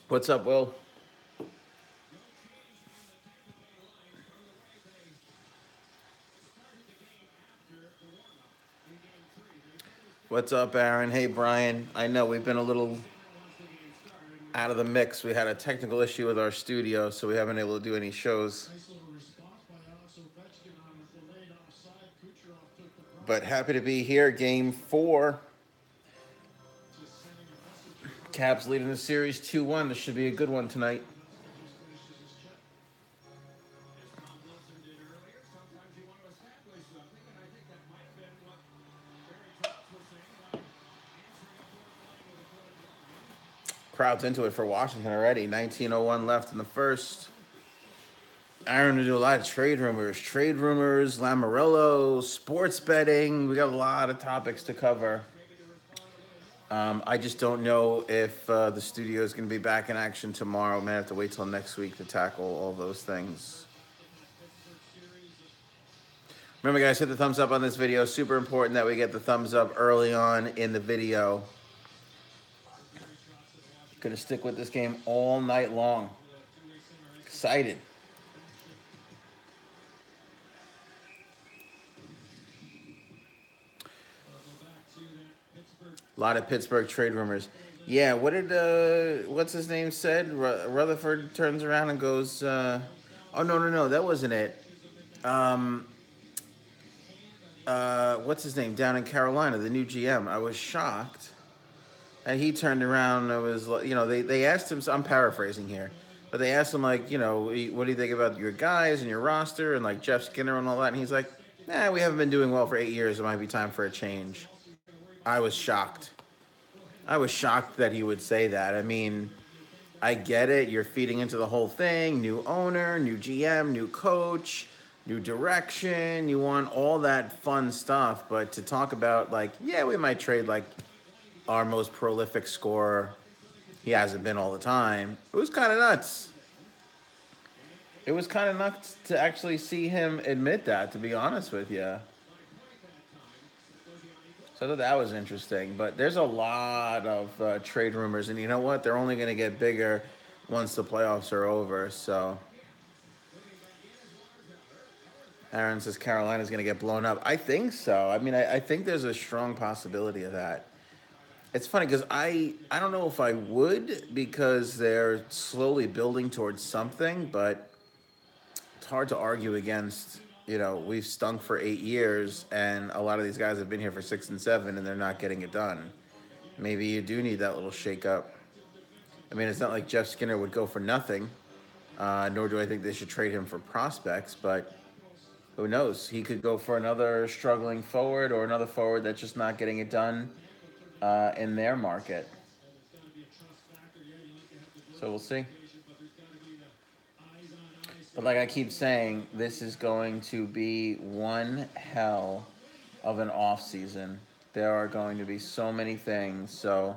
What's up, Will? What's up, Aaron? Hey, Brian. I know we've been a little out of the mix. We had a technical issue with our studio, so we haven't been able to do any shows. But happy to be here. Game four. Caps leading the series 2-1. This should be a good one tonight. Crowd's into it for Washington already. 19:01 left in the first. Aaron, to do a lot of trade rumors, Lamorello, sports betting. We got a lot of topics to cover. I just don't know if the studio is going to be back in action tomorrow. May have to wait till next week to tackle all those things. Remember, guys, hit the thumbs up on this video. Super important that we get the thumbs up early on in the video. Gonna stick with this game all night long. Excited. A lot of Pittsburgh trade rumors. Yeah, what did what's his name said? Rutherford turns around and goes, "Oh no, that wasn't it." Um, what's his name down in Carolina, the new GM? I was shocked, and he turned around. And it was they asked him. So I'm paraphrasing here, but they asked him like what do you think about your guys and your roster and like Jeff Skinner and all that, and he's like, "Nah, we haven't been doing well for 8 years. It might be time for a change." I was shocked. I was shocked that he would say that. I mean, I get it. You're feeding into the whole thing. New owner, new GM, new coach, new direction. You want all that fun stuff. But to talk about, like, yeah, we might trade, like, our most prolific scorer. He hasn't been all the time. It was kind of nuts. It was kind of nuts to actually see him admit that, to be honest with you. So I thought that was interesting. But there's a lot of trade rumors. And you know what? They're only going to get bigger once the playoffs are over. So Aaron says Carolina's going to get blown up. I think so. I mean, I think there's a strong possibility of that. It's funny because I don't know if I would because they're slowly building towards something, but it's hard to argue against. We've stunk for 8 years, and a lot of these guys have been here for 6 and 7, and they're not getting it done. Maybe you do need that little shakeup. I mean, it's not like Jeff Skinner would go for nothing, nor do I think they should trade him for prospects, but who knows? He could go for another struggling forward or another forward that's just not getting it done in their market. So we'll see. But like I keep saying, this is going to be one hell of an off season. There are going to be so many things. So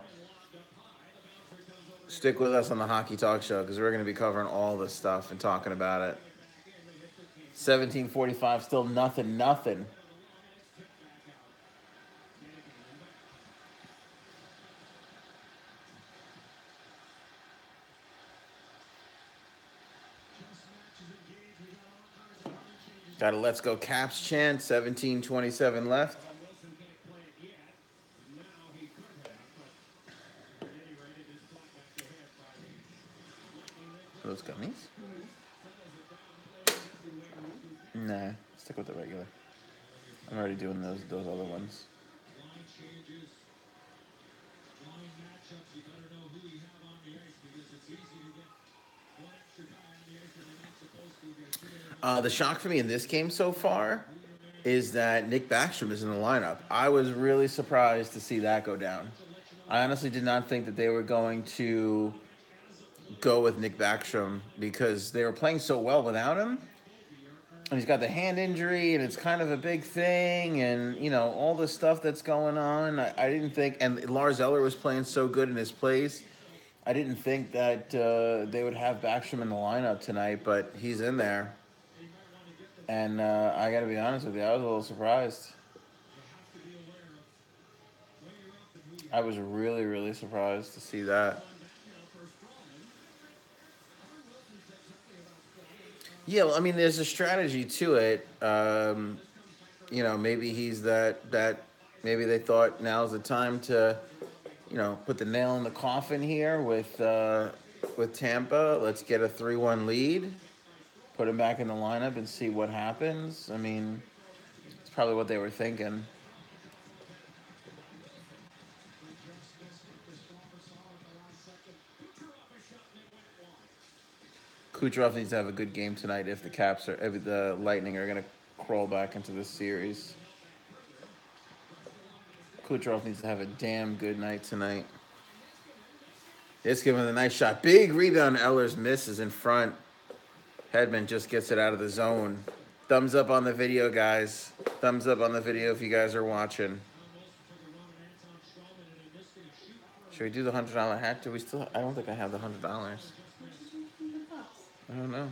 stick with us on the Hockey Talk Show because we're going to be covering all this stuff and talking about it. 17:45, still nothing. Got a Let's Go Caps chant. 17:27 left. Those gummies? Nah, stick with the regular. I'm already doing those other ones. The shock for me in this game so far is that Nick Backstrom is in the lineup. I was really surprised to see that go down. I honestly did not think that they were going to go with Nick Backstrom because they were playing so well without him. And he's got the hand injury, and it's kind of a big thing, and all the stuff that's going on. I didn't think, and Lars Eller was playing so good in his place. I didn't think that they would have Backstrom in the lineup tonight, but he's in there. And I got to be honest with you, I was a little surprised. I was really, really surprised to see that. Yeah, well, I mean, there's a strategy to it. You know, maybe he's that. Maybe they thought now's the time to, you know, put the nail in the coffin here with Tampa. Let's get a 3-1 lead, put him back in the lineup, and see what happens. I mean, it's probably what they were thinking. Kucherov needs to have a good game tonight if the Lightning are gonna crawl back into this series. Kucherov needs to have a damn good night tonight. It's giving a nice shot. Big rebound. Eller's misses in front. Hedman just gets it out of the zone. Thumbs up on the video, guys. Thumbs up on the video if you guys are watching. Should we do the $100 hat? Do we still? I don't think I have the $100. I don't know.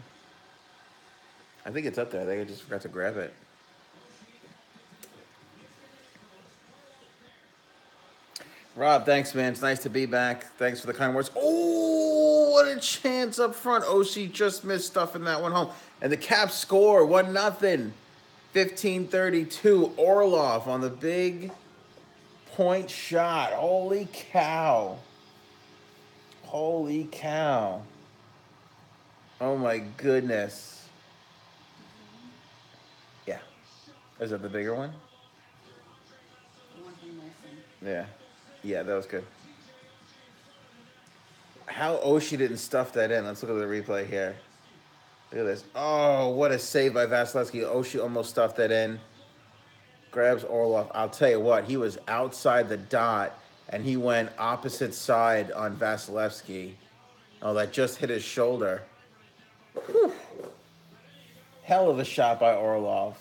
I think it's up there. I think I just forgot to grab it. Rob, thanks, man. It's nice to be back. Thanks for the kind words. Oh, what a chance up front. Oshie just missed stuff in that one home. And the Caps score 1-0. 15:32. Orlov on the big point shot. Holy cow. Holy cow. Oh, my goodness. Yeah. Is that the bigger one? Yeah. Yeah, that was good. How Oshie didn't stuff that in. Let's look at the replay here. Look at this. Oh, what a save by Vasilevsky. Oshie almost stuffed that in. Grabs Orlov. I'll tell you what, he was outside the dot, and he went opposite side on Vasilevsky. Oh, that just hit his shoulder. Whew. Hell of a shot by Orlov.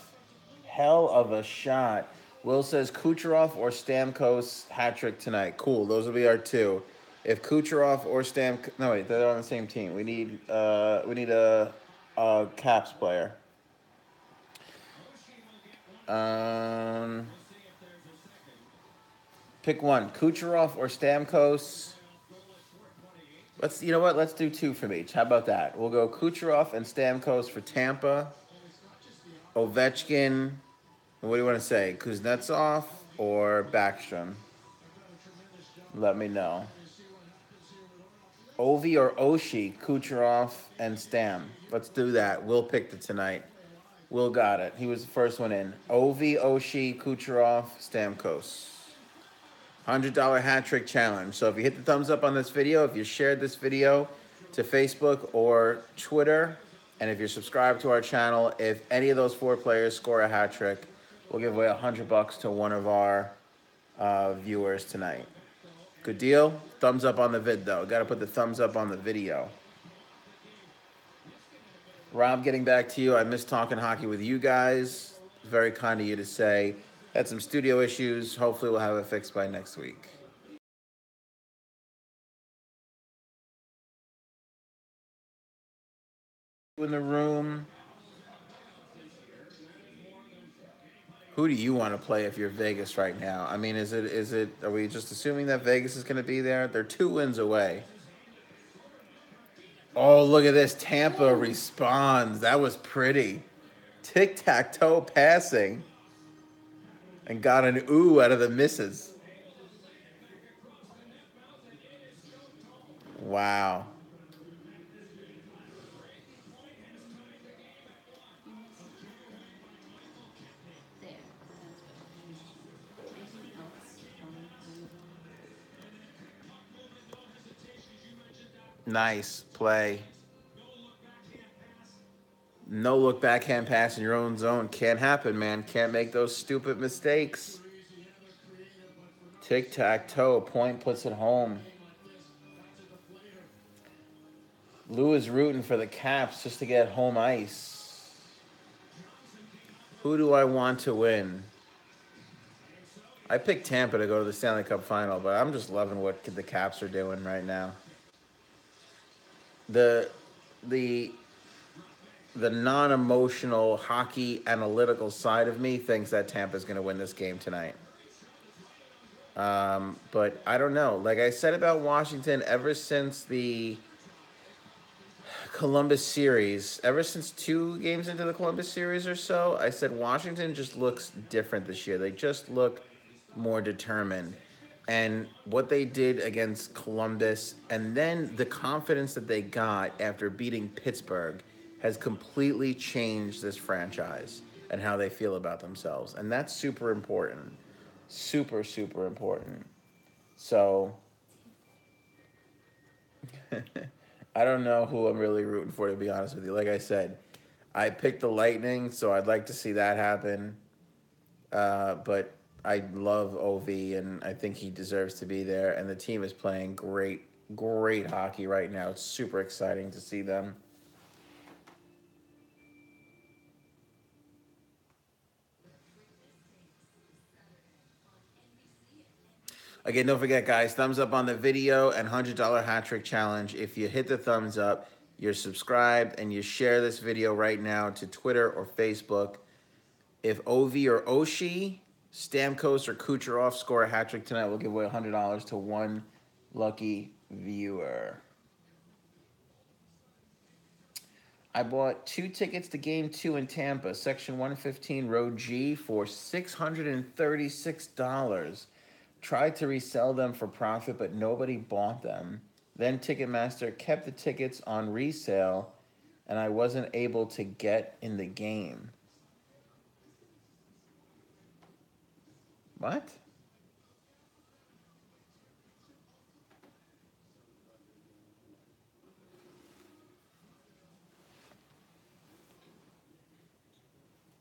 Hell of a shot. Will says Kucherov or Stamkos hat trick tonight. Cool. Those will be our two. If Kucherov or no wait, they're on the same team. We need a Caps player. Pick one. Kucherov or Stamkos. You know what? Let's do two from each. How about that? We'll go Kucherov and Stamkos for Tampa. Ovechkin. What do you want to say? Kuznetsov or Backstrom? Let me know. Ovi or Oshie, Kucherov and Stam. Let's do that. Will picked it tonight. Will got it. He was the first one in. Ovi, Oshie, Kucherov, Stamkos. $100 hat trick challenge. So if you hit the thumbs up on this video, if you shared this video to Facebook or Twitter, and if you're subscribed to our channel, if any of those four players score a hat trick, we'll give away $100 to one of our viewers tonight. Good deal? Thumbs up on the vid, though. Got to put the thumbs up on the video. Rob, getting back to you. I miss talking hockey with you guys. Very kind of you to say. Had some studio issues. Hopefully we'll have it fixed by next week. In the room. Who do you want to play if you're Vegas right now? I mean, are we just assuming that Vegas is going to be there? They're 2 wins away. Oh, look at this. Tampa responds. That was pretty. Tic-tac-toe passing. And got an ooh out of the misses. Wow. Nice play. No look backhand pass in your own zone. Can't happen, man. Can't make those stupid mistakes. Tic-tac-toe. Point puts it home. Lou is rooting for the Caps just to get home ice. Who do I want to win? I picked Tampa to go to the Stanley Cup final, but I'm just loving what the Caps are doing right now. The non-emotional hockey analytical side of me thinks that Tampa's going to win this game tonight. But I don't know. Like I said about Washington, ever since the Columbus series. Ever since 2 games into the Columbus series or so, I said Washington just looks different this year. They just look more determined. And what they did against Columbus, and then the confidence that they got after beating Pittsburgh, has completely changed this franchise and how they feel about themselves. And that's super important. Super, super important. So I don't know who I'm really rooting for, to be honest with you. Like I said, I picked the Lightning, so I'd like to see that happen. But I love Ov, and I think he deserves to be there. And the team is playing great, great hockey right now. It's super exciting to see them. Again, don't forget, guys, thumbs up on the video and $100 hat trick challenge. If you hit the thumbs up, you're subscribed, and you share this video right now to Twitter or Facebook. If Ov or Oshie, Stamkos, or Kucherov score a hat trick tonight, we'll give away $100 to one lucky viewer. I bought 2 tickets to Game 2 in Tampa, Section 115, Row G, for $636. Tried to resell them for profit, but nobody bought them. Then Ticketmaster kept the tickets on resale, and I wasn't able to get in the game. What?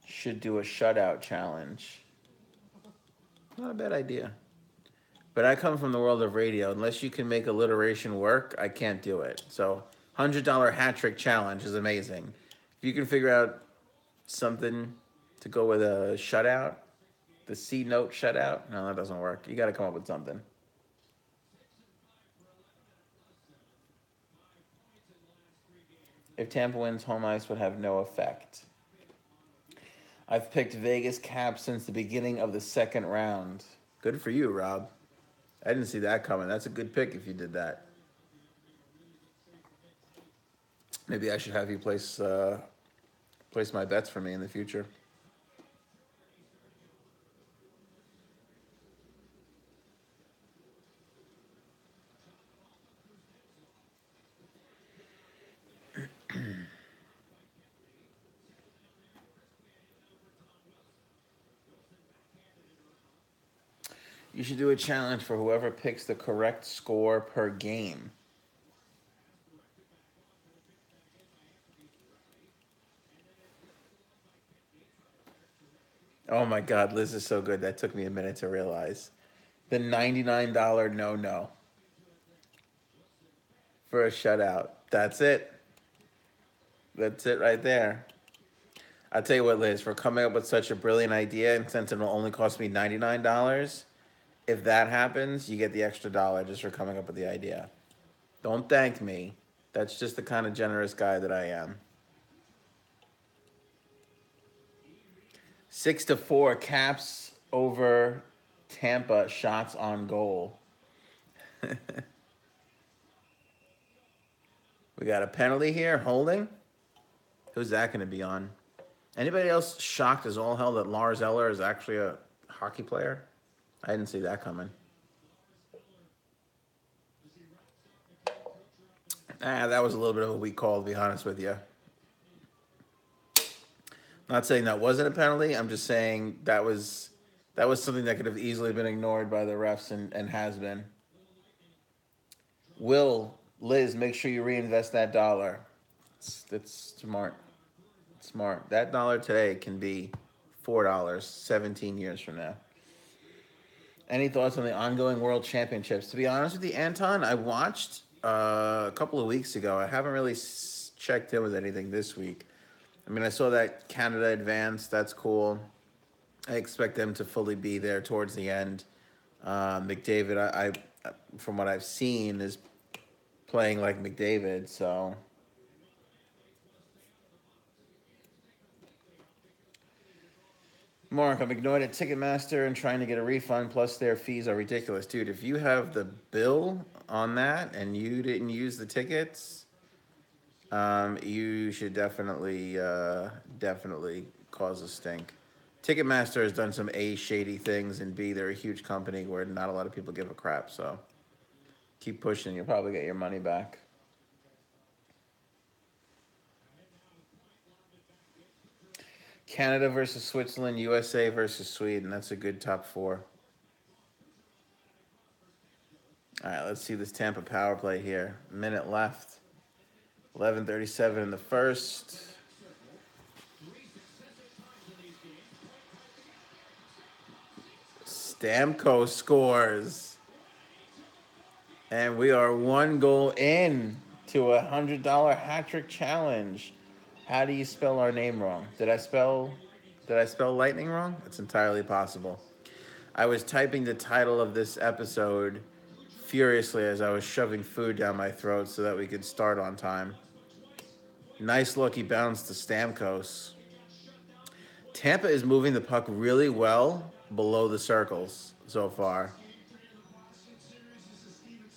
Should do a shutout challenge. Not a bad idea. But I come from the world of radio. Unless you can make alliteration work, I can't do it. So $100 hat trick challenge is amazing. If you can figure out something to go with a shutout, the C note shutout, no, that doesn't work. You got to come up with something. If Tampa wins, home ice would have no effect. I've picked Vegas Caps since the beginning of the second round. Good for you, Rob. I didn't see that coming. That's a good pick if you did that. Maybe I should have you place my bets for me in the future. You should do a challenge for whoever picks the correct score per game. Oh my God, Liz is so good. That took me a minute to realize. The $99 no for a shutout. That's it. That's it right there. I'll tell you what, Liz, for coming up with such a brilliant idea, and since it'll only cost me $99, if that happens, you get the extra dollar just for coming up with the idea. Don't thank me. That's just the kind of generous guy that I am. 6-4 Caps over Tampa shots on goal. We got a penalty here, holding. Who's that going to be on? Anybody else shocked as all hell that Lars Eller is actually a hockey player? I didn't see that coming. That was a little bit of a weak call, to be honest with you. Not saying that wasn't a penalty. I'm just saying that was something that could have easily been ignored by the refs and has been. Liz, make sure you reinvest that dollar. That's smart. Smart. That dollar today can be $4 17 years from now. Any thoughts on the ongoing World Championships? To be honest with you, Anton, I watched a couple of weeks ago. I haven't really checked in with anything this week. I mean, I saw that Canada advanced. That's cool. I expect them to fully be there towards the end. McDavid, I from what I've seen, is playing like McDavid, so... Mark, I'm ignored at Ticketmaster and trying to get a refund, plus their fees are ridiculous. Dude, if you have the bill on that and you didn't use the tickets, You should definitely cause a stink. Ticketmaster has done some A, shady things, and B, they're a huge company where not a lot of people give a crap. So keep pushing. You'll probably get your money back. Canada versus Switzerland, USA versus Sweden. That's a good top four. All right, let's see this Tampa power play here. Minute left. 11:37 in the first. Stamkos scores. And we are one goal in to $100 hat trick challenge. How do you spell our name wrong? Did I spell lightning wrong? It's entirely possible. I was typing the title of this episode furiously as I was shoving food down my throat so that we could start on time. Nice lucky bounce to Stamkos. Tampa is moving the puck really well below the circles so far.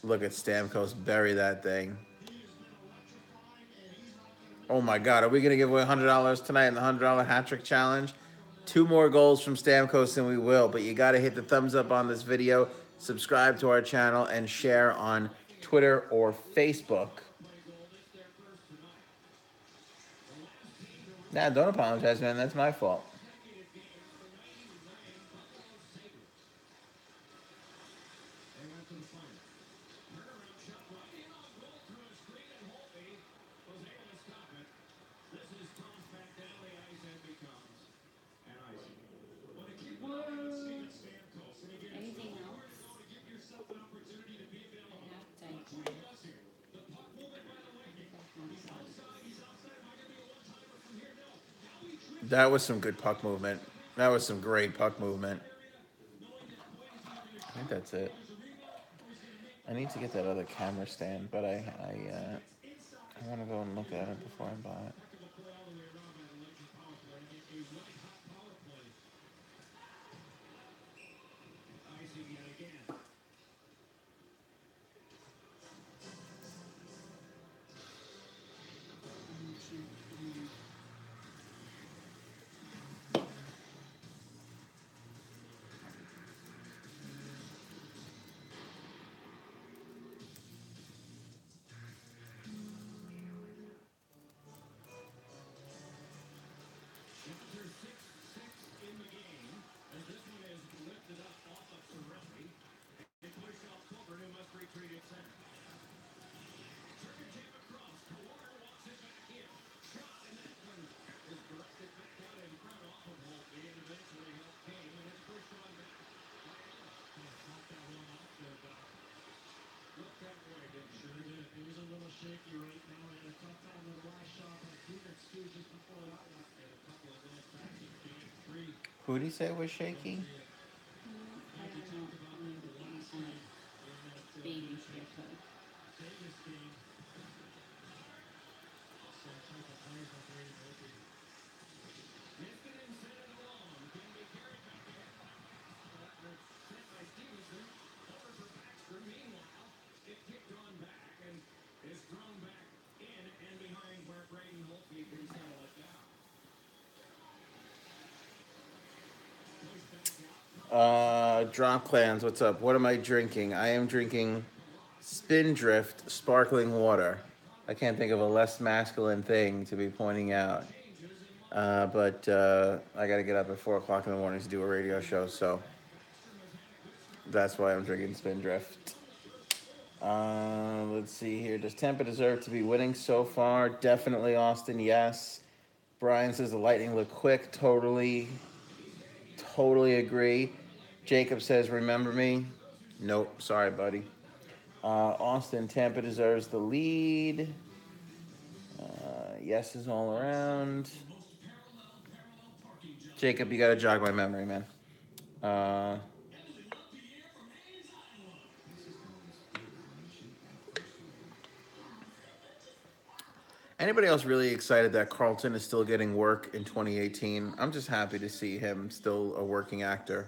Look at Stamkos bury that thing. Oh my God, are we going to give away $100 tonight in the $100 hat trick challenge? Two more goals from Stamkos and we will, but you got to hit the thumbs up on this video, subscribe to our channel, and share on Twitter or Facebook. Nah, don't apologize, man. That's my fault. Anything else? Thank you. That was some good puck movement. That was some great puck movement. I think that's it. I need to get that other camera stand, but I want to go and look at it before I buy it. Who did he say was shaky? I don't know. He's my baby shaker. Drop clans, what's up? What am I drinking? I am drinking Spindrift sparkling water. I can't think of a less masculine thing to be pointing out. But I got to get up at 4 o'clock in the morning to do a radio show, so that's why I'm drinking Spindrift. Let's see here. Does Tampa deserve to be winning so far? Definitely, Austin, yes. Brian says the Lightning look quick. Totally agree. Jacob says, remember me? Nope, sorry, buddy. Austin, Tampa deserves the lead. Yeses all around. Jacob, you got to jog my memory, man. Uh, Anybody else really excited that Carlton is still getting work in 2018? I'm just happy to see him still a working actor,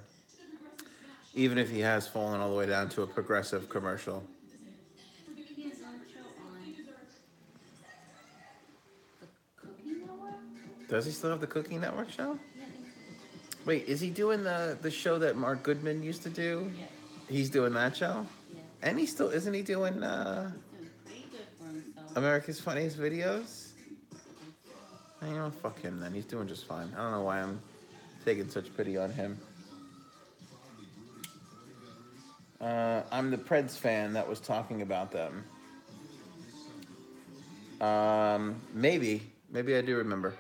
even if he has fallen all the way down to a progressive commercial. He has no show on. Does he still have the Cooking Network show? Yeah, I think so. Wait, is he doing the show that Mark Goodman used to do? Yes. He's doing that show? Yes. And he still isn't he doing He's doing pretty good for himself. America's Funniest Videos? I think so. You know, fuck him then. He's doing just fine. I don't know why I'm taking such pity on him. I'm the Preds fan that was talking about them. Maybe I do remember.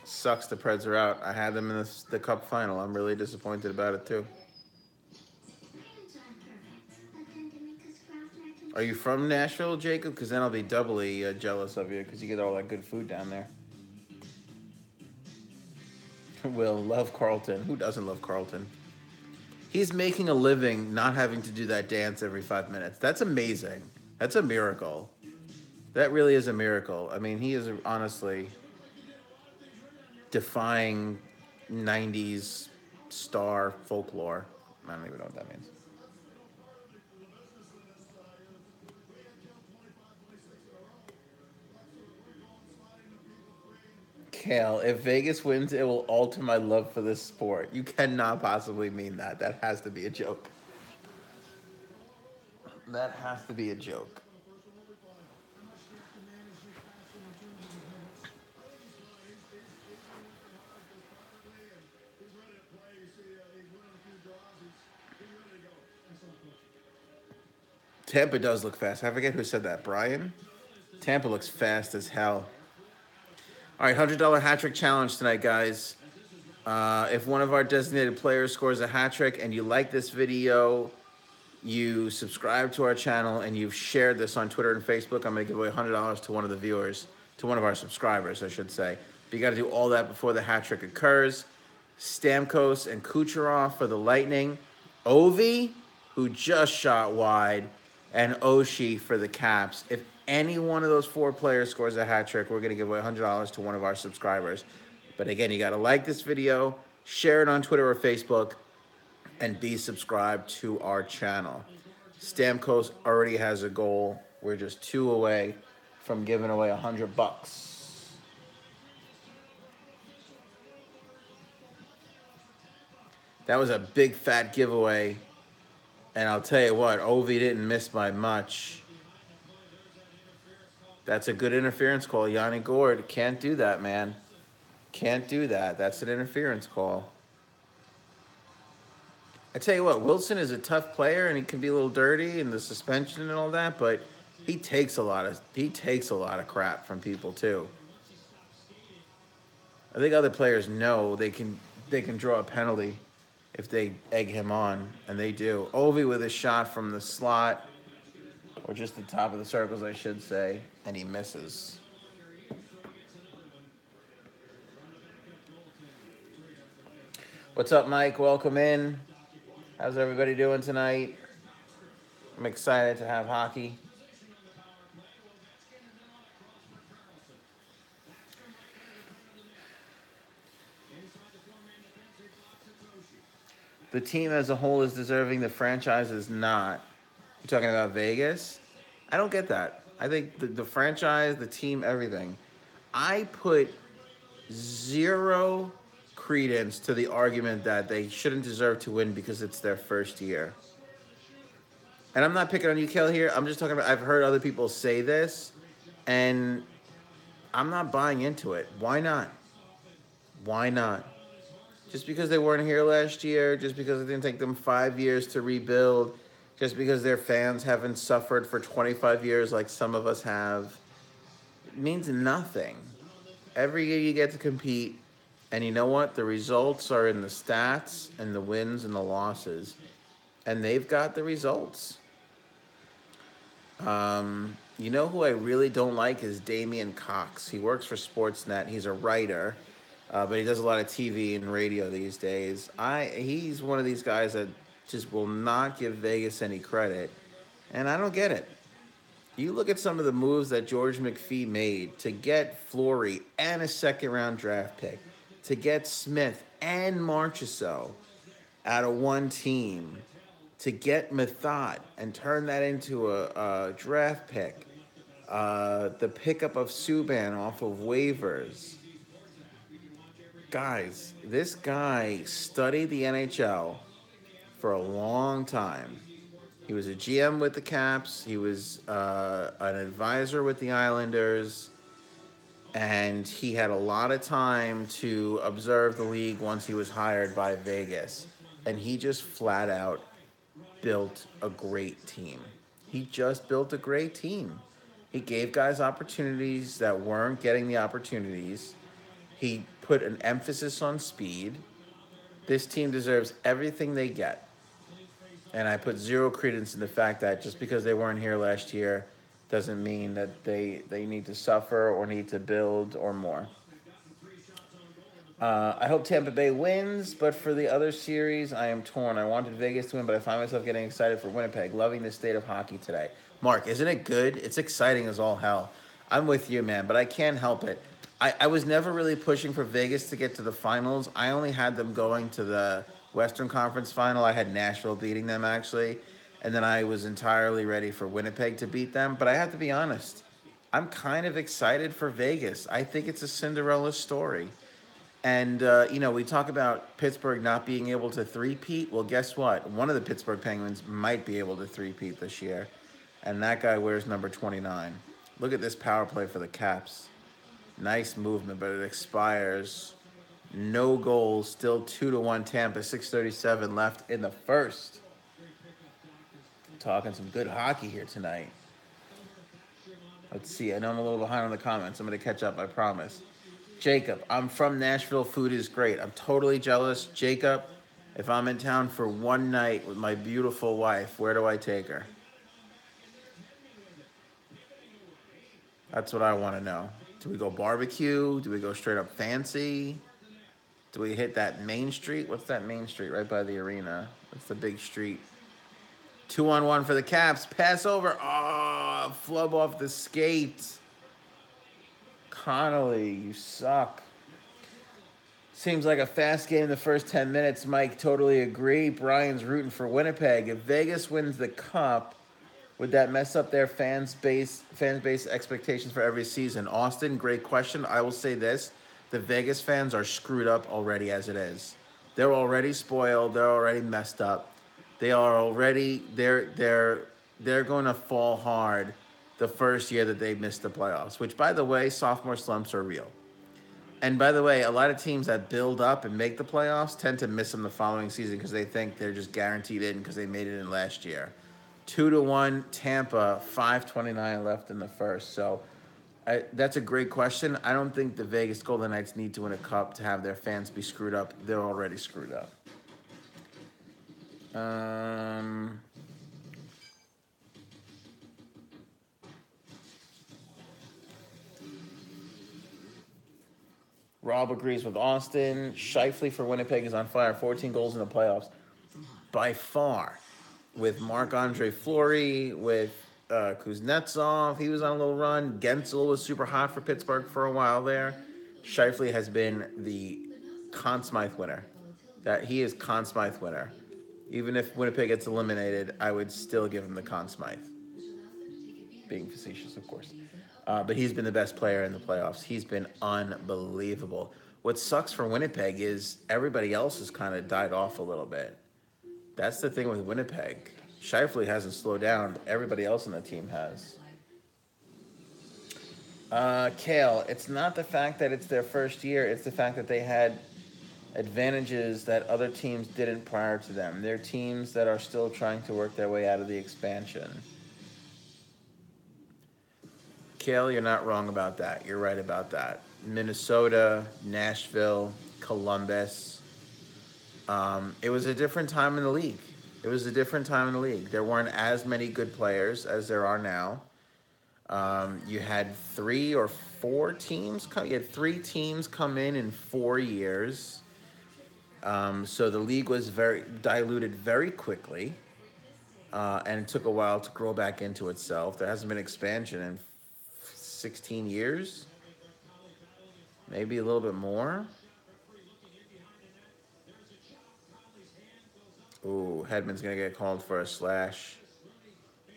Sucks the Preds are out. I had them in the Cup final. I'm really disappointed about it too. Are you from Nashville, Jacob? Because then I'll be doubly jealous of you because you get all that good food down there. Will, love Carlton. Who doesn't love Carlton? He's making a living not having to do that dance every 5 minutes. That's amazing. That's a miracle. That really is a miracle. I mean, he is honestly defying 90s star folklore. I don't even know what that means. Kale, if Vegas wins, it will alter my love for this sport. You cannot possibly mean that. That has to be a joke. That has to be a joke. Tampa does look fast. I forget who said that. Brian? Tampa looks fast as hell. All right, $100 hat trick challenge tonight, guys. If one of our designated players scores a hat trick and you like this video, you subscribe to our channel, and you've shared this on Twitter and Facebook, I'm going to give away $100 to one of the viewers, to one of our subscribers, I should say. But you got to do all that before the hat trick occurs. Stamkos and Kucherov for the Lightning. Ovi, who just shot wide, and Oshie for the Caps. If any one of those 4 players scores a hat trick, we're going to give away $100 to one of our subscribers. But again, you got to like this video, share it on Twitter or Facebook, and be subscribed to our channel. Stamkos already has a goal. We're just 2 away from giving away $100. That was a big fat giveaway. And I'll tell you what, Ovi didn't miss by much. That's a good interference call. Yanni Gord can't do that, man. Can't do that. That's an interference call. I tell you what, Wilson is a tough player, and he can be a little dirty in the suspension and all that, but he takes a lot of crap from people too. I think other players know they can draw a penalty if they egg him on, and they do. Ovi with a shot from the slot, or just the top of the circles, I should say, and he misses. What's up, Mike? Welcome in. How's everybody doing tonight? I'm excited to have hockey. The team as a whole is deserving. The franchise is not. You're talking about Vegas? I don't get that. I think the franchise, the team, everything. I put zero credence to the argument that they shouldn't deserve to win because it's their first year. And I'm not picking on you, Kel, here. I'm just talking about, I've heard other people say this, and I'm not buying into it. Why not? Why not? Just because they weren't here last year, just because it didn't take them 5 years to rebuild, just because their fans haven't suffered for 25 years like some of us have, it means nothing. Every year you get to compete, and you know what? The results are in the stats and the wins and the losses, and they've got the results. You know who I really don't like is Damian Cox. He works for Sportsnet. He's a writer. But he does a lot of TV and radio these days. He's one of these guys that just will not give Vegas any credit, and I don't get it. You look at some of the moves that George McPhee made to get Fleury and a second-round draft pick, to get Smith and Marchessault out of one team, to get Method and turn that into a draft pick. The pickup of Subban off of waivers. Guys, this guy studied the NHL for a long time. He was a GM with the Caps. He was an advisor with the Islanders. And he had a lot of time to observe the league once he was hired by Vegas. And he just flat out built a great team. He just built a great team. He gave guys opportunities that weren't getting the opportunities. He put an emphasis on speed. This team deserves everything they get. And I put zero credence in the fact that just because they weren't here last year doesn't mean that they need to suffer or need to build or more. I hope Tampa Bay wins, but for the other series, I am torn. I wanted Vegas to win, but I find myself getting excited for Winnipeg. Loving the state of hockey today. Mark, isn't it good? It's exciting as all hell. I'm with you, man, but I can't help it. I was never really pushing for Vegas to get to the finals. I only had them going to the Western Conference final. I had Nashville beating them, actually. And then I was entirely ready for Winnipeg to beat them. But I have to be honest, I'm kind of excited for Vegas. I think it's a Cinderella story. And, we talk about Pittsburgh not being able to three-peat. Well, guess what? One of the Pittsburgh Penguins might be able to three-peat this year. And that guy wears number 29. Look at this power play for the Caps. Nice movement, but it expires. No goals. Still 2-1 Tampa. 6:37 left in the first. Talking some good hockey here tonight. Let's see. I know I'm a little behind on the comments. I'm going to catch up, I promise. Jacob, I'm from Nashville. Food is great. I'm totally jealous. Jacob, if I'm in town for one night with my beautiful wife, where do I take her? That's what I want to know. Do we go barbecue? Do we go straight up fancy? Do we hit that main street? What's that main street right by the arena? What's the big street? 2-on-1 for the Caps. Pass over. Oh, flub off the skate. Connolly, you suck. Seems like a fast game the first 10 minutes. Mike, totally agree. Brian's rooting for Winnipeg. If Vegas wins the Cup, would that mess up their fan base expectations for every season? Austin, great question. I will say this. The Vegas fans are screwed up already as it is. They're already spoiled. They're already messed up. They are already, they're going to fall hard the first year that they missed the playoffs, which, by the way, sophomore slumps are real. And by the way, a lot of teams that build up and make the playoffs tend to miss them the following season because they think they're just guaranteed in because they made it in last year. 2-1 Tampa, 5:29 left in the first. So that's a great question. I don't think the Vegas Golden Knights need to win a cup to have their fans be screwed up. They're already screwed up. Rob agrees with Austin. Scheifele for Winnipeg is on fire. 14 goals in the playoffs. By far. With Marc-Andre Fleury, with Kuznetsov. He was on a little run. Gensel was super hot for Pittsburgh for a while there. Scheifele has been the Conn Smythe winner. He is Conn Smythe winner. Even if Winnipeg gets eliminated, I would still give him the Conn Smythe. Being facetious, of course. But he's been the best player in the playoffs. He's been unbelievable. What sucks for Winnipeg is everybody else has kind of died off a little bit. That's the thing with Winnipeg. Scheifele hasn't slowed down. Everybody else on the team has. Kale, it's not the fact that it's their first year. It's the fact that they had advantages that other teams didn't prior to them. They're teams that are still trying to work their way out of the expansion. Kale, you're not wrong about that. You're right about that. Minnesota, Nashville, Columbus. It was a different time in the league. There weren't as many good players as there are now. You had 3 or 4 teams. You had 3 teams come in 4 years. So the league was very diluted very quickly, and it took a while to grow back into itself. There hasn't been expansion in 16 years, maybe a little bit more. Ooh, Hedman's going to get called for a slash.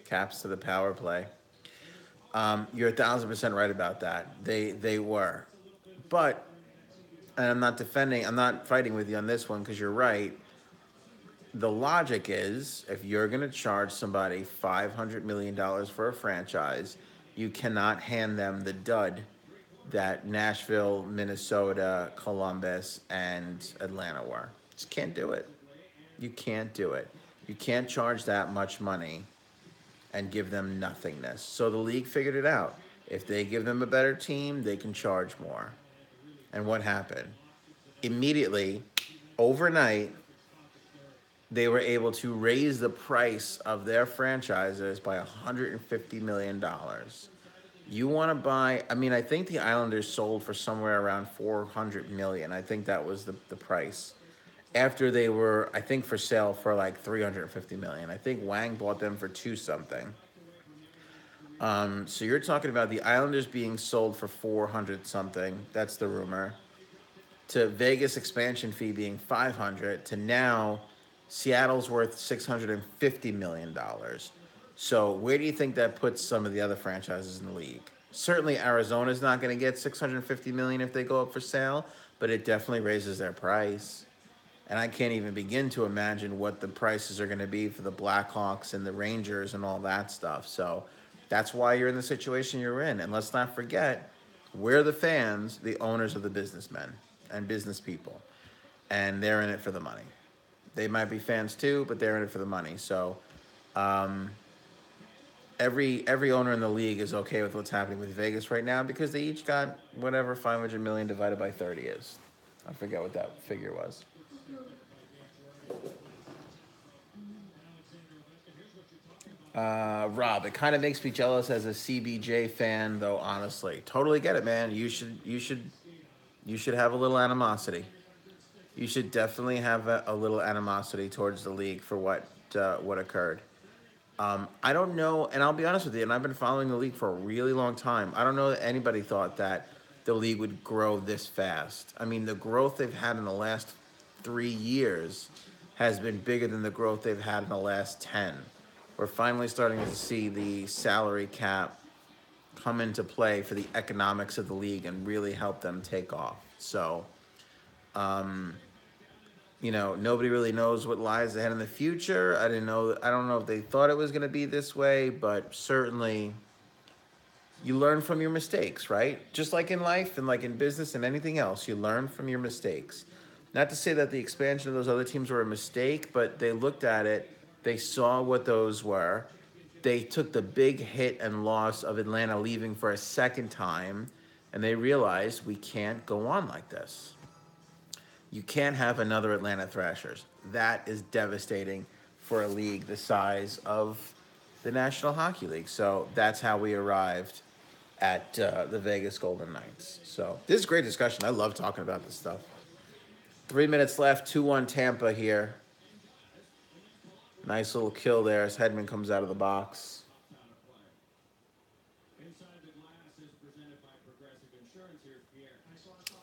Caps to the power play. You're 1,000% right about that. They were, but and I'm not defending. I'm not fighting with you on this one because you're right. The logic is if you're going to charge somebody $500 million for a franchise, you cannot hand them the dud that Nashville, Minnesota, Columbus, and Atlanta were. Just can't do it. You can't do it. You can't charge that much money and give them nothingness. So the league figured it out. If they give them a better team, they can charge more. And what happened? Immediately, overnight, they were able to raise the price of their franchises by $150 million. You want to buy, I mean, I think the Islanders sold for somewhere around 400 million. I think that was the price. After they were, I think, for sale for like 350 million. I think Wang bought them for two something. So you're talking about the Islanders being sold for 400 something. That's the rumor. To Vegas expansion fee being 500 to now Seattle's worth $650 million. So where do you think that puts some of the other franchises in the league? Certainly Arizona's not going to get 650 million if they go up for sale, but it definitely raises their price. And I can't even begin to imagine what the prices are going to be for the Blackhawks and the Rangers and all that stuff. So that's why you're in the situation you're in. And let's not forget, we're the fans, the owners of the businessmen and business people. And they're in it for the money. They might be fans too, but they're in it for the money. So um, every owner in the league is okay with what's happening with Vegas right now because they each got whatever 500 million divided by 30 is. I forget what that figure was. Rob, it kind of makes me jealous as a CBJ fan, though. Honestly, totally get it, man. You should have a little animosity. You should definitely have a little animosity towards the league for what occurred. I don't know, and I'll be honest with you, and I've been following the league for a really long time. I don't know that anybody thought that the league would grow this fast. I mean, the growth they've had in the last 3 years has been bigger than the growth they've had in the last 10. We're finally starting to see the salary cap come into play for the economics of the league and really help them take off. So, nobody really knows what lies ahead in the future. I don't know if they thought it was going to be this way, but certainly you learn from your mistakes, right? Just like in life and like in business and anything else, you learn from your mistakes. Not to say that the expansion of those other teams were a mistake, but they looked at it, they saw what those were. They took the big hit and loss of Atlanta leaving for a second time, and they realized we can't go on like this. You can't have another Atlanta Thrashers. That is devastating for a league the size of the National Hockey League. So that's how we arrived at the Vegas Golden Knights. So this is a great discussion. I love talking about this stuff. 3 minutes left, 2-1 Tampa here. Nice little kill there as Hedman comes out of the box.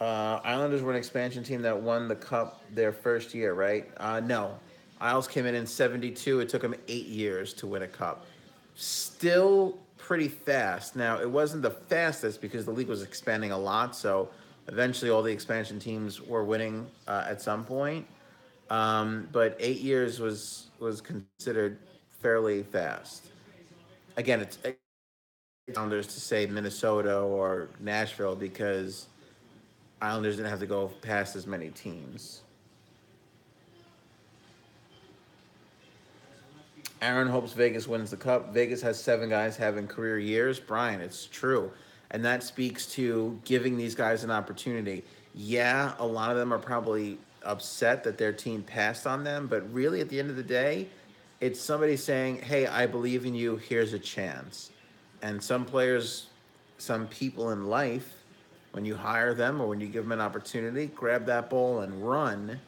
Islanders were an expansion team that won the Cup their first year, right? No. Isles came in 72. It took them 8 years to win a Cup. Still pretty fast. Now, it wasn't the fastest because the league was expanding a lot, so eventually all the expansion teams were winning at some point. But 8 years was considered fairly fast. Again, it's Islanders to say Minnesota or Nashville because Islanders didn't have to go past as many teams. Aaron hopes Vegas wins the Cup. Vegas has 7 guys having career years. Brian, it's true. And that speaks to giving these guys an opportunity. Yeah, a lot of them are probably upset that their team passed on them, but really at the end of the day, it's somebody saying, hey, I believe in you, here's a chance. And some players, some people in life, when you hire them or when you give them an opportunity, grab that ball and run.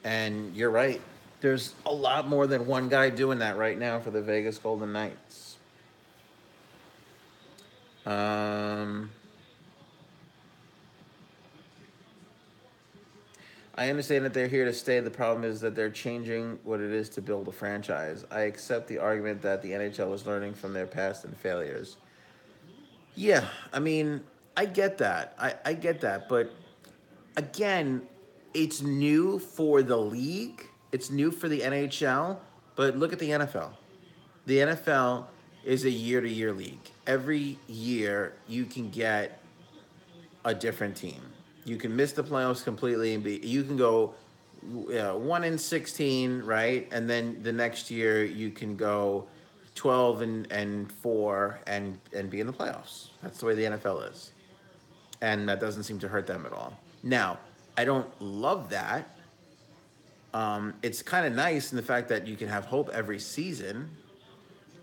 And you're right. There's a lot more than one guy doing that right now for the Vegas Golden Knights. I understand that they're here to stay. The problem is that they're changing what it is to build a franchise. I accept the argument that the NHL is learning from their past and failures. Yeah, I mean, I get that. I get that. But again, it's new for the league, it's new for the NHL. But look at the NFL. The NFL is a year to year league. Every year, you can get a different team. You can miss the playoffs completely and be. You can go 1-16, right? And then the next year you can go 12-4 and be in the playoffs. That's the way the NFL is, and that doesn't seem to hurt them at all. Now, I don't love that. It's kind of nice in the fact that you can have hope every season.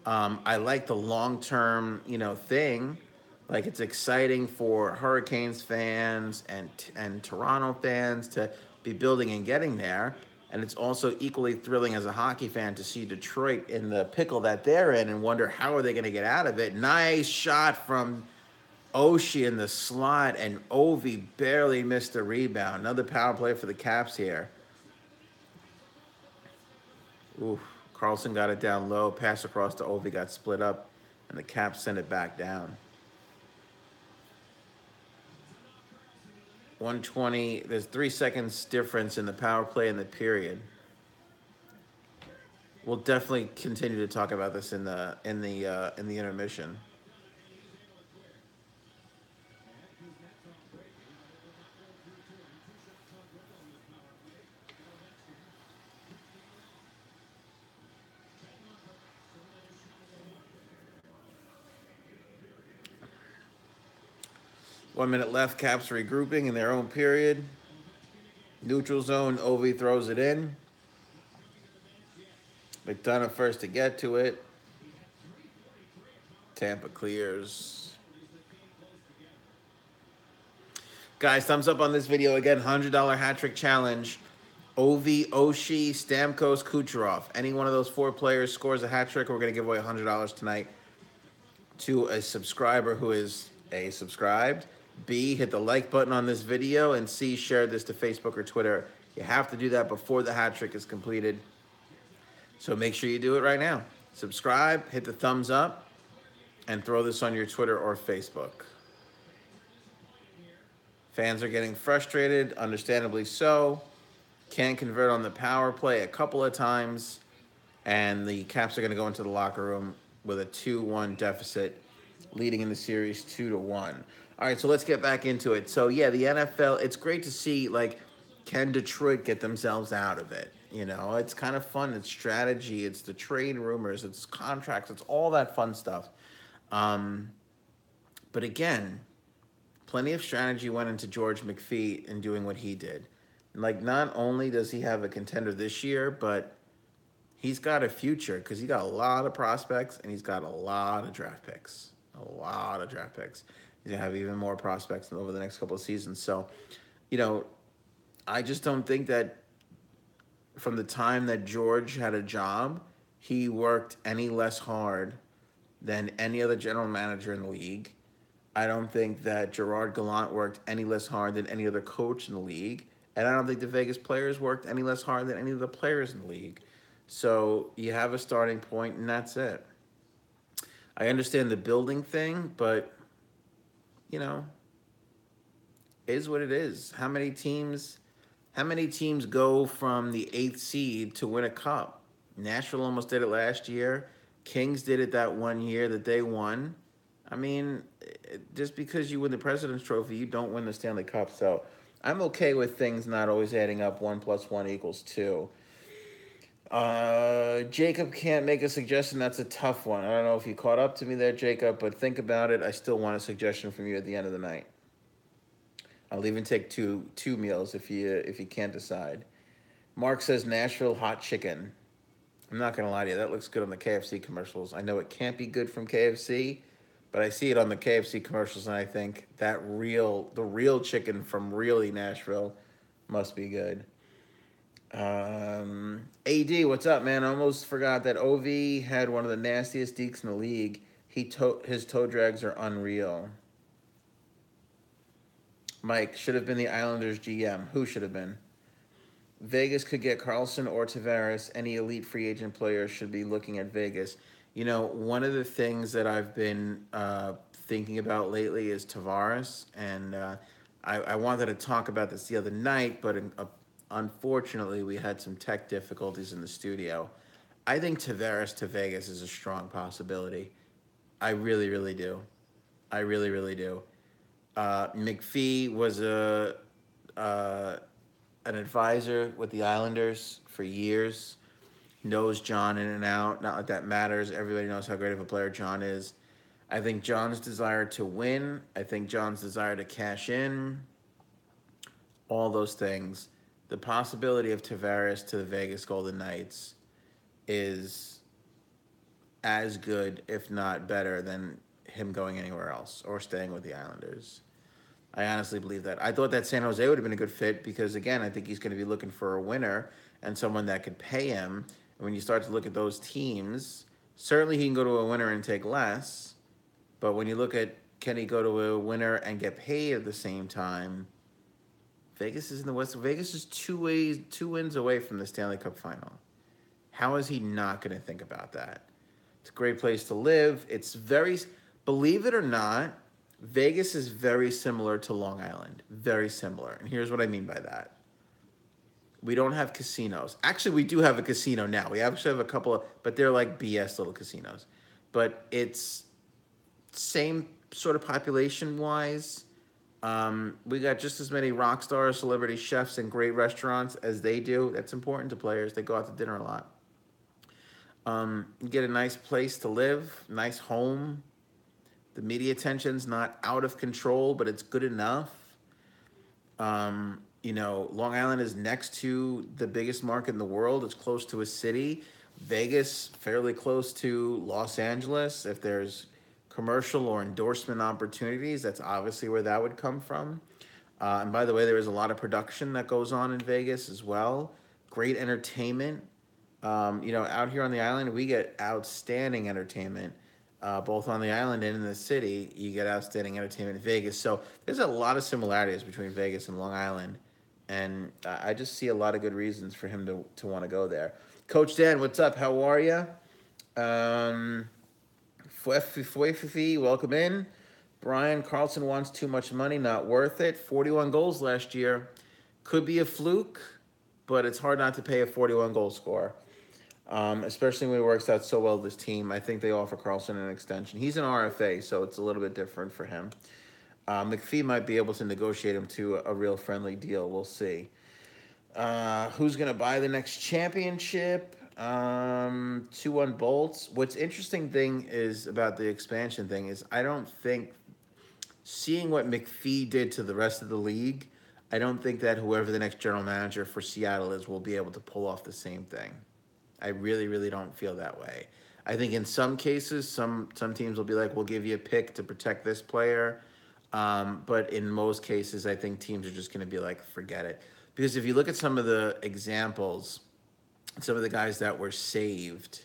I like the long term, thing. Like it's exciting for Hurricanes fans and Toronto fans to be building and getting there. And it's also equally thrilling as a hockey fan to see Detroit in the pickle that they're in and wonder how are they going to get out of it. Nice shot from Oshie in the slot, and Ovi barely missed a rebound. Another power play for the Caps here. Ooh, Carlson got it down low. Pass across to Ovi got split up, and the Caps sent it back down. 120. There's 3 seconds difference in the power play and the period. We'll definitely continue to talk about this in the intermission. 1 minute left. Caps regrouping in their own period. Neutral zone. Ovi throws it in. McDonough first to get to it. Tampa clears. Guys, thumbs up on this video. Again, $100 hat trick challenge. Ovi, Oshie, Stamkos, Kucherov. Any one of those 4 players scores a hat trick, we're going to give away $100 tonight to a subscriber who is A, subscribed, B, hit the like button on this video, and C, share this to Facebook or Twitter. You have to do that before the hat trick is completed. So make sure you do it right now. Subscribe, hit the thumbs up, and throw this on your Twitter or Facebook. Fans are getting frustrated, understandably so. Can't convert on the power play a couple of times, and the Caps are going to go into the locker room with a 2-1 deficit, leading in the series 2-1. All right, so let's get back into it. So yeah, the NFL, it's great to see, like, can Detroit get themselves out of it? It's kind of fun. It's strategy. It's the trade rumors. It's contracts. It's all that fun stuff. But again, plenty of strategy went into George McPhee in doing what he did. Like, not only does he have a contender this year, but he's got a future because he got a lot of prospects and he's got a lot of draft picks. A lot of draft picks. He's going to have even more prospects over the next couple of seasons. So, I just don't think that from the time that George had a job, he worked any less hard than any other general manager in the league. I don't think that Gerard Gallant worked any less hard than any other coach in the league. And I don't think the Vegas players worked any less hard than any of the players in the league. So you have a starting point, and that's it. I understand the building thing, but, is what it is. How many teams go from the 8th seed to win a cup? Nashville almost did it last year. Kings did it that one year that they won. I mean, just because you win the President's Trophy, you don't win the Stanley Cup. So I'm okay with things not always adding up. 1 + 1 = 2. Jacob can't make a suggestion. That's a tough one. I don't know if you caught up to me there, Jacob, but think about it. I still want a suggestion from you at the end of the night. I'll even take two meals if you can't decide. Mark says Nashville hot chicken. I'm not going to lie to you. That looks good on the KFC commercials. I know it can't be good from KFC, but I see it on the KFC commercials, and I think the real chicken from really Nashville must be good. AD, what's up, man? I almost forgot that OV had one of the nastiest dekes in the league. His toe drags are unreal. Mike, should have been the Islanders GM. Who should have been? Vegas could get Carlson or Tavares. Any elite free agent player should be looking at Vegas. One of the things that I've been thinking about lately is Tavares, and I wanted to talk about this the other night, but unfortunately we had some tech difficulties in the studio. I think Tavares to Vegas is a strong possibility. I really, really do. I really, really do. McPhee was uh, an advisor with the Islanders for years. Knows John in and out. Not like that matters. Everybody knows how great of a player John is. I think John's desire to win. I think John's desire to cash in. All those things. The possibility of Tavares to the Vegas Golden Knights is as good, if not better, than him going anywhere else or staying with the Islanders. I honestly believe that. I thought that San Jose would have been a good fit because, again, I think he's going to be looking for a winner and someone that could pay him. And when you start to look at those teams, certainly he can go to a winner and take less. But when you look at can he go to a winner and get paid at the same time, Vegas is in the West. Vegas is two wins away from the Stanley Cup final. How is he not going to think about that? It's a great place to live. It's very, believe it or not, Vegas is very similar to Long Island. Very similar. And here's what I mean by that. We don't have casinos. Actually, we do have a casino now. We actually have a couple of, but they're like BS little casinos. But it's same sort of population-wise. We got just as many rock stars, celebrity chefs, and great restaurants as they do. That's important to players. They go out to dinner a lot. You get a nice place to live, nice home. The media attention's not out of control, but it's good enough. Long Island is next to the biggest market in the world. It's close to a city. Vegas, fairly close to Los Angeles. If there's commercial or endorsement opportunities, that's obviously where that would come from. And by the way, there is a lot of production that goes on in Vegas as well. Great entertainment. Out here on the island, we get outstanding entertainment. Both on the island and in the city, you get outstanding entertainment in Vegas. So there's a lot of similarities between Vegas and Long Island. And I just see a lot of good reasons for him to want to go there. Coach Dan, what's up? How are you? Fuefifi, welcome in. Brian Carlson wants too much money, not worth it. 41 goals last year. Could be a fluke, but it's hard not to pay a 41 goal scorer. Especially when he works out so well with his team. I think they offer Carlson an extension. He's an RFA, so it's a little bit different for him. McPhee might be able to negotiate him to a real friendly deal. We'll see. Who's going to buy the next championship? 2-1 Bolts. What's interesting thing is about the expansion thing is I don't think, seeing what McPhee did to the rest of the league, I don't think that whoever the next general manager for Seattle is will be able to pull off the same thing. I really, really don't feel that way. I think in some cases, some teams will be like, we'll give you a pick to protect this player. But in most cases, I think teams are just going to be like, forget it. Because if you look at some of the examples, some of the guys that were saved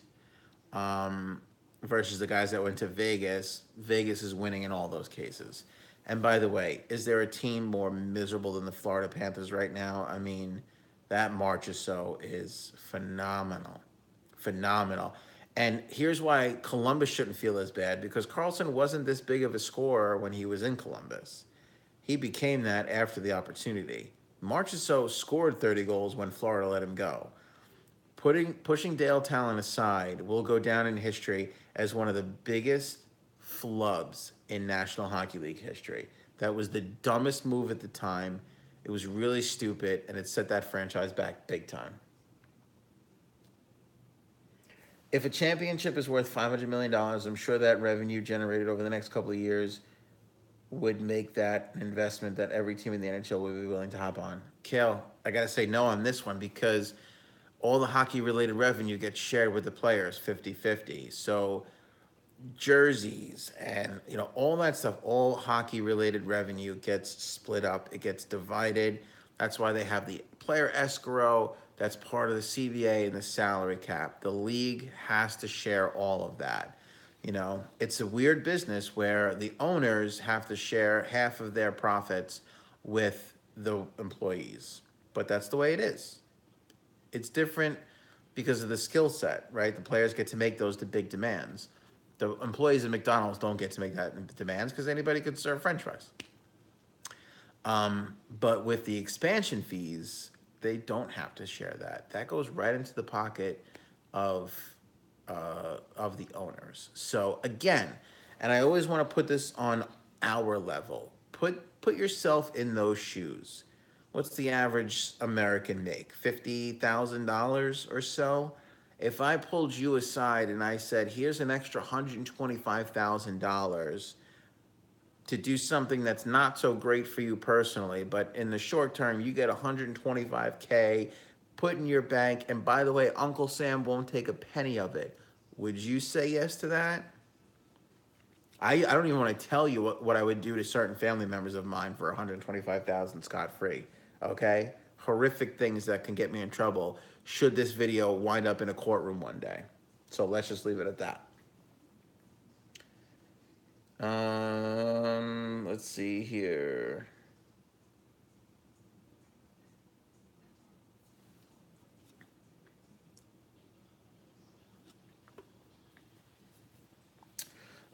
versus the guys that went to Vegas, Vegas is winning in all those cases. And by the way, is there a team more miserable than the Florida Panthers right now? I mean, that March or so is phenomenal. Phenomenal. And here's why Columbus shouldn't feel as bad, because Carlson wasn't this big of a scorer when he was in Columbus. He became that after the opportunity. Marchessault scored 30 goals when Florida let him go. Pushing Dale Talon aside will go down in history as one of the biggest flubs in National Hockey League history. That was the dumbest move at the time. It was really stupid, and it set that franchise back big time. If a championship is worth $500 million, I'm sure that revenue generated over the next couple of years would make that an investment that every team in the NHL would be willing to hop on. Kale, I got to say no on this one because all the hockey-related revenue gets shared with the players 50-50. So jerseys and all that stuff, all hockey-related revenue gets split up. It gets divided. That's why they have the player escrow. That's part of the CBA and the salary cap. The league has to share all of that. It's a weird business where the owners have to share half of their profits with the employees. But that's the way it is. It's different because of the skill set, right? The players get to make those big demands. The employees at McDonald's don't get to make that demands because anybody could serve French fries. But with the expansion fees, they don't have to share that. That goes right into the pocket of of the owners. So again, and I always want to put this on our level. Put yourself in those shoes. What's the average American make? $50,000 or so. If I pulled you aside and I said, "Here's an extra $125,000 to do something that's not so great for you personally, but in the short term, you get 125K put in your bank, and by the way, Uncle Sam won't take a penny of it." Would you say yes to that? I don't even want to tell you what I would do to certain family members of mine for 125,000 scot free. Okay? Horrific things that can get me in trouble should this video wind up in a courtroom one day. So let's just leave it at that. Let's see here.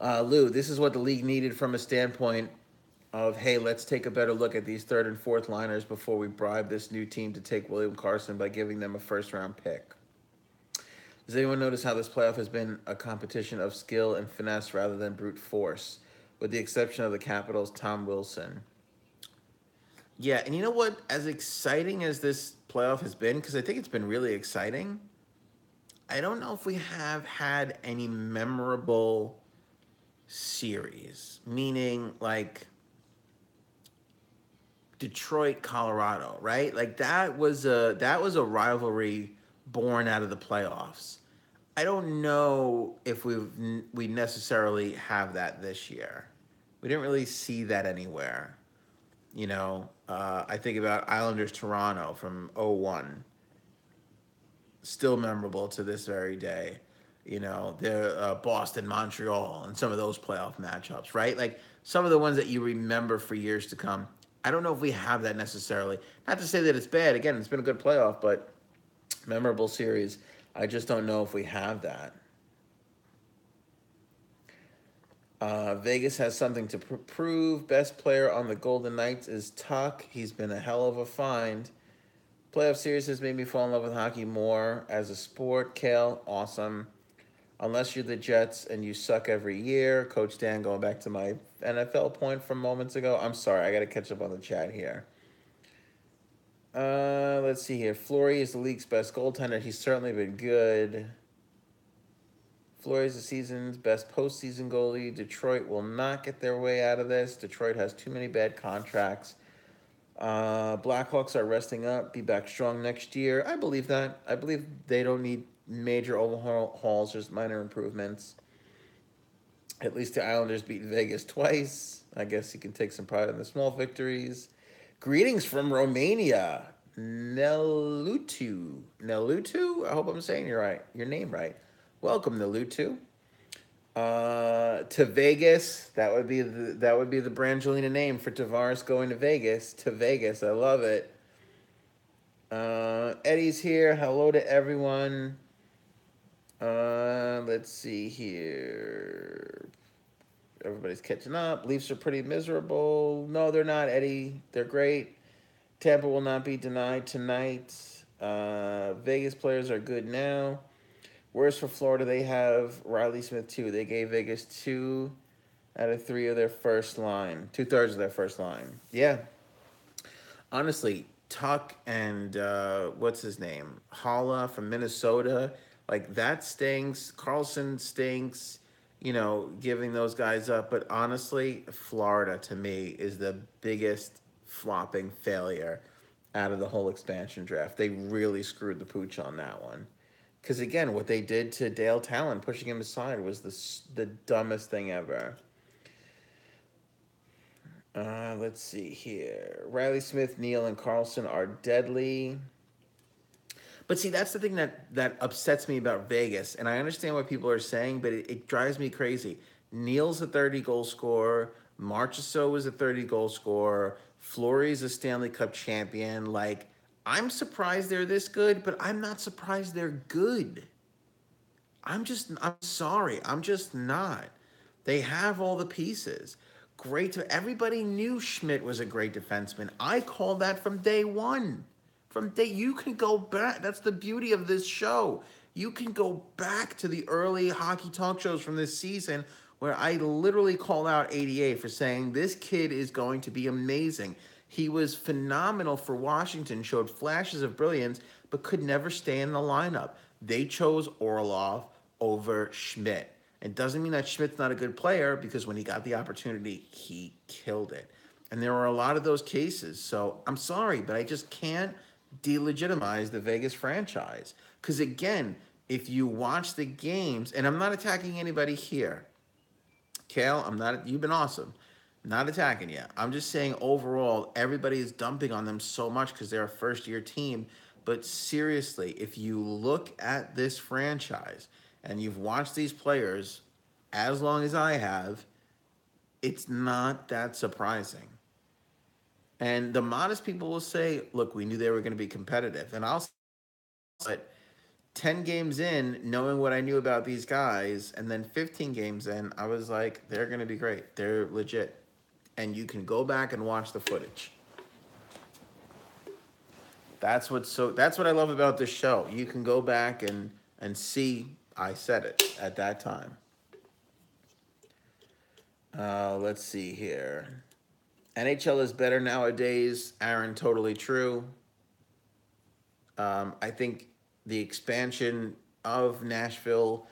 Lou, this is what the league needed from a standpoint of, hey, let's take a better look at these third and fourth liners before we bribe this new team to take William Carson by giving them a first-round pick. Does anyone notice how this playoff has been a competition of skill and finesse rather than brute force, with the exception of the Capitals' Tom Wilson? Yeah, and you know what? As exciting as this playoff has been, because I think it's been really exciting, I don't know if we have had any memorable series, meaning like Detroit, Colorado, right? Like that was a rivalry born out of the playoffs. I don't know if we necessarily have that this year. We didn't really see that anywhere. I think about Islanders Toronto from '01, still memorable to this very day. The Boston, Montreal, and some of those playoff matchups, right? Like some of the ones that you remember for years to come. I don't know if we have that necessarily. Not to say that it's bad. Again, it's been a good playoff, but memorable series. I just don't know if we have that. Vegas has something to prove. Best player on the Golden Knights is Tuck. He's been a hell of a find. Playoff series has made me fall in love with hockey more as a sport. Kale, awesome. Unless you're the Jets and you suck every year. Coach Dan, going back to my NFL point from moments ago. I'm sorry, I got to catch up on the chat here. Let's see here. Fleury is the league's best goaltender. He's certainly been good. Fleury is the season's best postseason goalie. Detroit will not get their way out of this. Detroit has too many bad contracts. Blackhawks are resting up, be back strong next year. I believe that. I believe they don't need major overhauls, just minor improvements. At least the Islanders beat Vegas twice. I guess you can take some pride in the small victories. Greetings from Romania. Nelutu. Nelutu? I hope I'm saying your name right. Welcome, Nelutu. To Vegas. That would be the Brangelina name for Tavares going to Vegas. To Vegas. I love it. Eddie's here. Hello to everyone. Let's see here. Everybody's catching up. Leafs are pretty miserable. No, they're not, Eddie. They're great. Tampa will not be denied tonight. Vegas players are good now. Whereas for Florida, they have Riley Smith, too. They gave Vegas 2 out of 3 of their first line. 2/3 of their first line. Yeah. Honestly, Tuck and what's his name? Holla from Minnesota. Like, that stinks. Carlson stinks, giving those guys up. But honestly, Florida, to me, is the biggest flopping failure out of the whole expansion draft. They really screwed the pooch on that one. Because, again, what they did to Dale Talon, pushing him aside, was the dumbest thing ever. Let's see here. Riley Smith, Neal, and Carlson are deadly. But see, that's the thing that upsets me about Vegas. And I understand what people are saying, but it drives me crazy. Neal's a 30-goal scorer. Marchessault is a 30-goal scorer. Fleury's a Stanley Cup champion. Like, I'm surprised they're this good, but I'm not surprised they're good. I'm sorry. I'm just not. They have all the pieces. Great. Everybody knew Schmidt was a great defenseman. I called that from day one. From day, you can go back. That's the beauty of this show. You can go back to the early hockey talk shows from this season where I literally called out 88 for saying this kid is going to be amazing. He was phenomenal for Washington, showed flashes of brilliance, but could never stay in the lineup. They chose Orlov over Schmidt. It doesn't mean that Schmidt's not a good player because when he got the opportunity, he killed it. And there are a lot of those cases. So I'm sorry, but I just can't delegitimize the Vegas franchise. Because again, if you watch the games, and I'm not attacking anybody here, Kale, I'm not. You've been awesome. Not attacking you. I'm just saying overall, everybody is dumping on them so much because they're a first year team. But seriously, if you look at this franchise and you've watched these players as long as I have, it's not that surprising. And the modest people will say, look, we knew they were going to be competitive. And I'll say, but 10 games in, knowing what I knew about these guys, and then 15 games in, I was like, they're going to be great. They're legit. And you can go back and watch the footage. That's what I love about this show. You can go back and see I said it at that time. Let's see here. NHL is better nowadays. Aaron, totally true. I think the expansion of Nashville,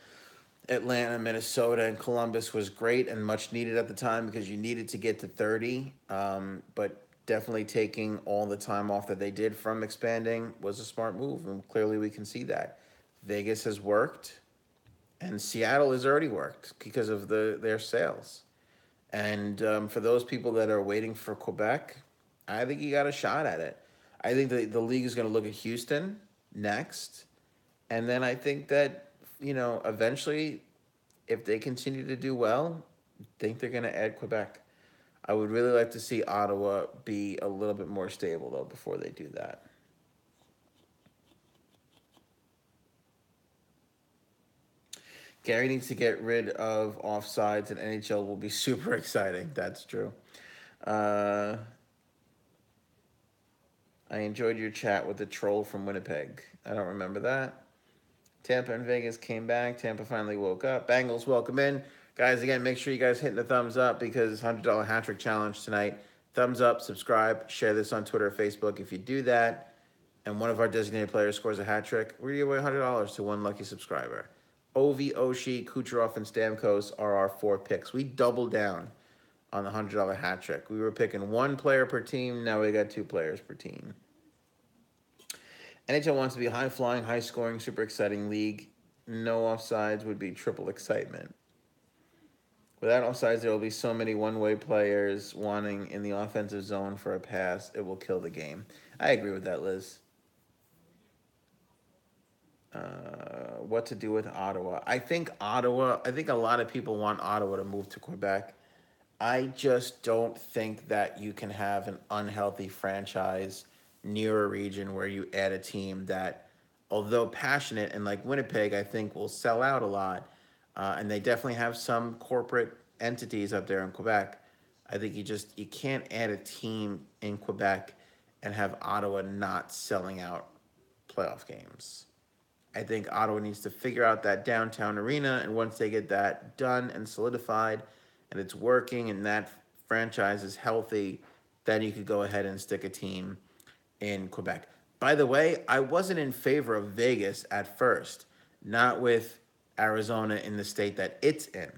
Atlanta, Minnesota, and Columbus was great and much needed at the time because you needed to get to 30. But definitely taking all the time off that they did from expanding was a smart move, and clearly we can see that. Vegas has worked, and Seattle has already worked because of their sales. And for those people that are waiting for Quebec, I think you got a shot at it. I think the league is going to look at Houston next. And then I think that, eventually, if they continue to do well, I think they're going to add Quebec. I would really like to see Ottawa be a little bit more stable, though, before they do that. Gary needs to get rid of offsides, and NHL will be super exciting. That's true. Uh, I enjoyed your chat with the troll from Winnipeg. I don't remember that. Tampa and Vegas came back. Tampa finally woke up. Bengals, welcome in. Guys, again, make sure you guys hit the thumbs up because $100 hat trick challenge tonight. Thumbs up, subscribe, share this on Twitter or Facebook. If you do that and one of our designated players scores a hat trick, we're going to give away $100 to one lucky subscriber. Ovi, Oshie, Kucherov, and Stamkos are our 4 picks. We doubled down on the $100 hat trick. We were picking 1 player per team. Now we got 2 players per team. NHL wants to be a high-flying, high-scoring, super exciting league. No offsides would be triple excitement. Without offsides, there will be so many one-way players wanting in the offensive zone for a pass. It will kill the game. I agree with that, Liz. What to do with Ottawa? I think a lot of people want Ottawa to move to Quebec. I just don't think that you can have an unhealthy franchise near a region where you add a team that, although passionate and like Winnipeg, I think will sell out a lot. And they definitely have some corporate entities up there in Quebec. I think you can't add a team in Quebec and have Ottawa not selling out playoff games. I think Ottawa needs to figure out that downtown arena, and once they get that done and solidified, and it's working, and that franchise is healthy, then you could go ahead and stick a team in Quebec. By the way, I wasn't in favor of Vegas at first, not with Arizona in the state that it's in.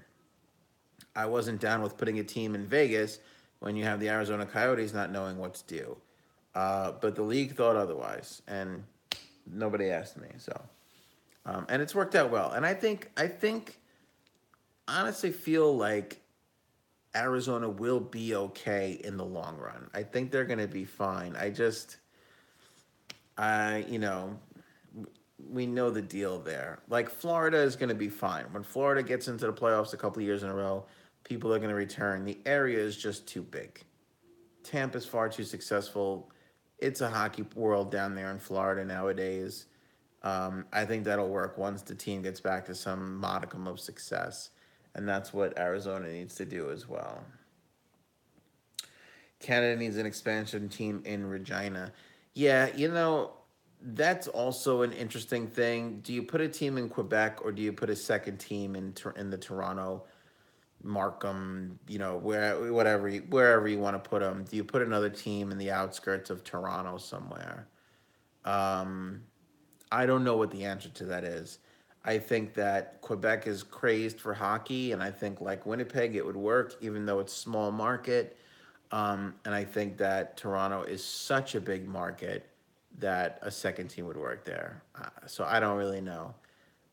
I wasn't down with putting a team in Vegas when you have the Arizona Coyotes not knowing what's due. But the league thought otherwise, and nobody asked me. So, and it's worked out well. And I think, honestly, feel like Arizona will be okay in the long run. I think they're going to be fine. We know the deal there. Like Florida is going to be fine. When Florida gets into the playoffs a couple of years in a row, people are going to return. The area is just too big. Tampa's far too successful. It's a hockey world down there in Florida nowadays. I think that'll work once the team gets back to some modicum of success. And that's what Arizona needs to do as well. Canada needs an expansion team in Regina. Yeah, that's also an interesting thing. Do you put a team in Quebec or do you put a second team in the Toronto, Markham, wherever you want to put them? Do you put another team in the outskirts of Toronto somewhere? Um, I don't know what the answer to that is. I think that Quebec is crazed for hockey, and I think like Winnipeg, it would work, even though it's small market. And I think that Toronto is such a big market that a second team would work there. So I don't really know.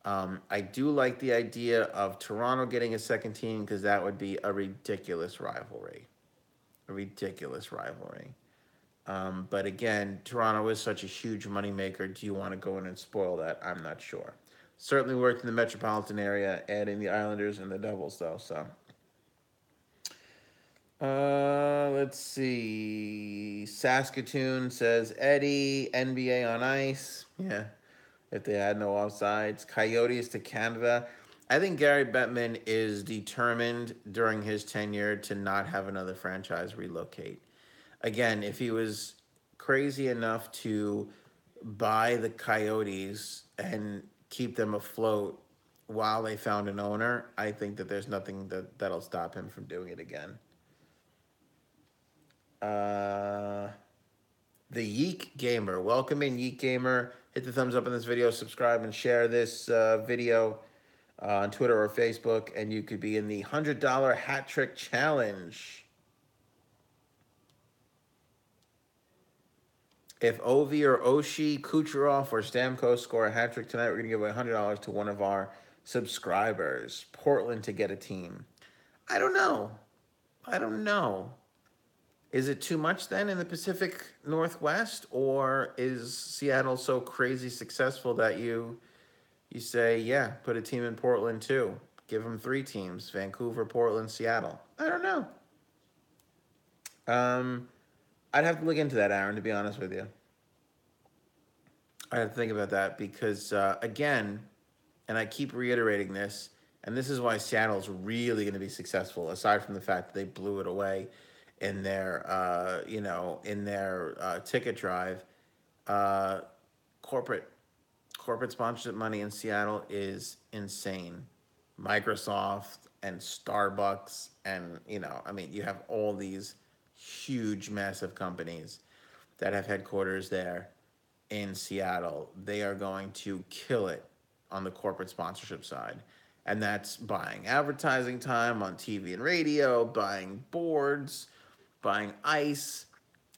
I do like the idea of Toronto getting a second team because that would be a ridiculous rivalry. A ridiculous rivalry. But again, Toronto is such a huge moneymaker. Do you want to go in and spoil that? I'm not sure. Certainly worked in the metropolitan area, adding the Islanders and the Devils, though. So, let's see. Saskatoon says Eddie, NBA on ice. Yeah, if they had no offsides. Coyotes to Canada. I think Gary Bettman is determined during his tenure to not have another franchise relocate. Again, if he was crazy enough to buy the Coyotes and keep them afloat while they found an owner, I think that there's nothing that'll stop him from doing it again. Uh, the Yeek Gamer. Welcome in, Yeek Gamer. Hit the thumbs up in this video, subscribe, and share this video on Twitter or Facebook, and you could be in the $100 hat trick challenge. If Ovi or Oshie, Kucherov, or Stamkos score a hat trick tonight, we're going to give away $100 to one of our subscribers. Portland to get a team. I don't know. I don't know. Is it too much then in the Pacific Northwest, or is Seattle so crazy successful that you say, yeah, put a team in Portland too? Give them 3 teams: Vancouver, Portland, Seattle. I don't know. I'd have to look into that, Aaron, to be honest with you. I have to think about that because, again, and I keep reiterating this, and this is why Seattle's really going to be successful, aside from the fact that they blew it away in their, ticket drive. Corporate sponsorship money in Seattle is insane. Microsoft and Starbucks, and you have all these huge, massive companies that have headquarters there in Seattle. They are going to kill it on the corporate sponsorship side. And that's buying advertising time on TV and radio, buying boards, buying ice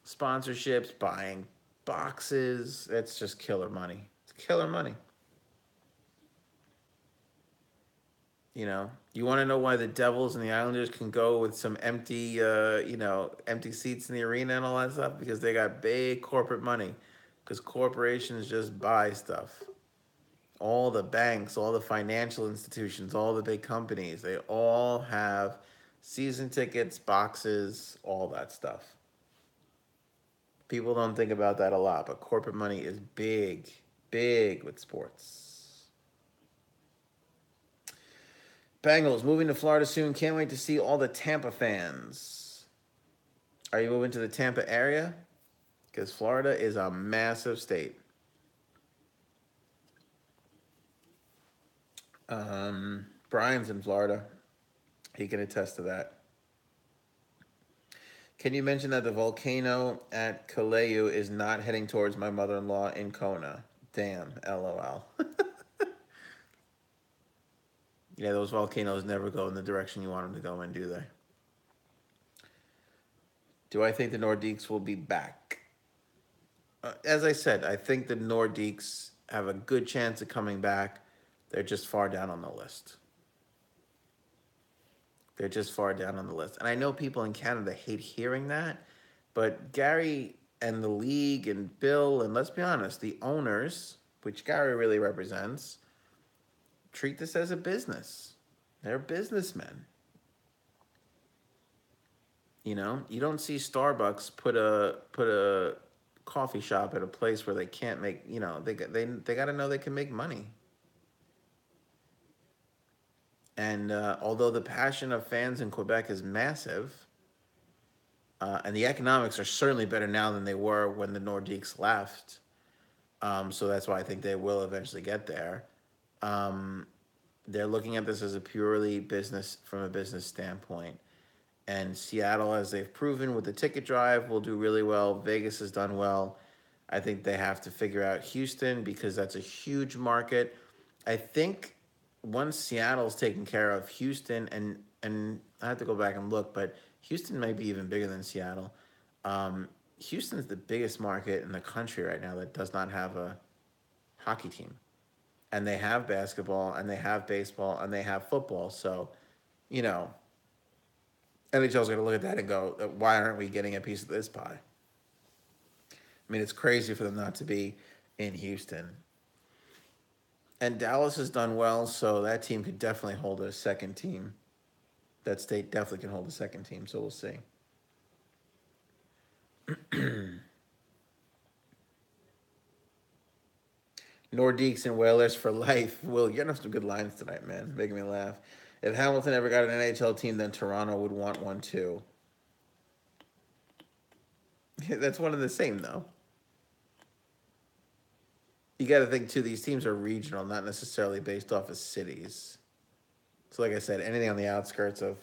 sponsorships, buying boxes. It's just killer money. It's killer money. You want to know why the Devils and the Islanders can go with some empty, empty seats in the arena and all that stuff? Because they got big corporate money. Because corporations just buy stuff. All the banks, all the financial institutions, all the big companies, they all have season tickets, boxes, all that stuff. People don't think about that a lot, but corporate money is big, big with sports. Bengals moving to Florida soon. Can't wait to see all the Tampa fans. Are you moving to the Tampa area? Because Florida is a massive state. Brian's in Florida. He can attest to that. Can you mention that the volcano at Kaleu is not heading towards my mother-in-law in Kona? Damn, LOL. Yeah, those volcanoes never go in the direction you want them to go in, do they? Do I think the Nordiques will be back? As I said, I think the Nordiques have a good chance of coming back. They're just far down on the list. They're just far down on the list. And I know people in Canada hate hearing that, but Gary and the league and Bill, and let's be honest, the owners, which Gary really represents, treat this as a business. They're businessmen. You don't see Starbucks put a coffee shop at a place where they can't make, they got to know they can make money. And although the passion of fans in Quebec is massive, and the economics are certainly better now than they were when the Nordiques left. So that's why I think they will eventually get there. Um, they're looking at this as a purely business from a business standpoint. And Seattle, as they've proven with the ticket drive, will do really well. Vegas has done well. I think they have to figure out Houston because that's a huge market. I think once Seattle's taken care of, Houston and I have to go back and look, but Houston may be even bigger than Seattle. Um, Houston's the biggest market in the country right now that does not have a hockey team, and they have basketball, and they have baseball, and they have football. So, you know, NHL's going to look at that and go, "Why aren't we getting a piece of this pie?" I mean, it's crazy for them not to be in Houston. And Dallas has done well, so that team could definitely hold a second team. That state definitely can hold a second team, so we'll see. Nordiques and Whalers for life. Will, you're gonna have some good lines tonight, man. Making me laugh. If Hamilton ever got an NHL team, then Toronto would want one too. That's one of the same, though. You got to think too. These teams are regional, not necessarily based off of cities. So, like I said, anything on the outskirts of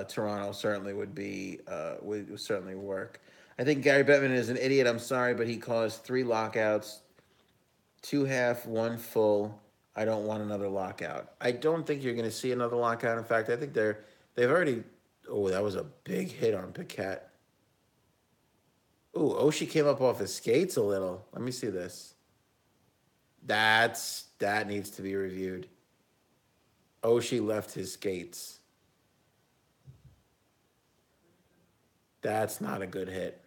Toronto certainly would certainly work. I think Gary Bettman is an idiot. I'm sorry, but he caused 3 lockouts, 2 half, 1 full. I don't want another lockout. I don't think you're going to see another lockout. In fact, I think they've already. Oh, that was a big hit on Paquette. Ooh, Oshie came up off his skates a little. Let me see this. That needs to be reviewed. Oshie left his skates. That's not a good hit.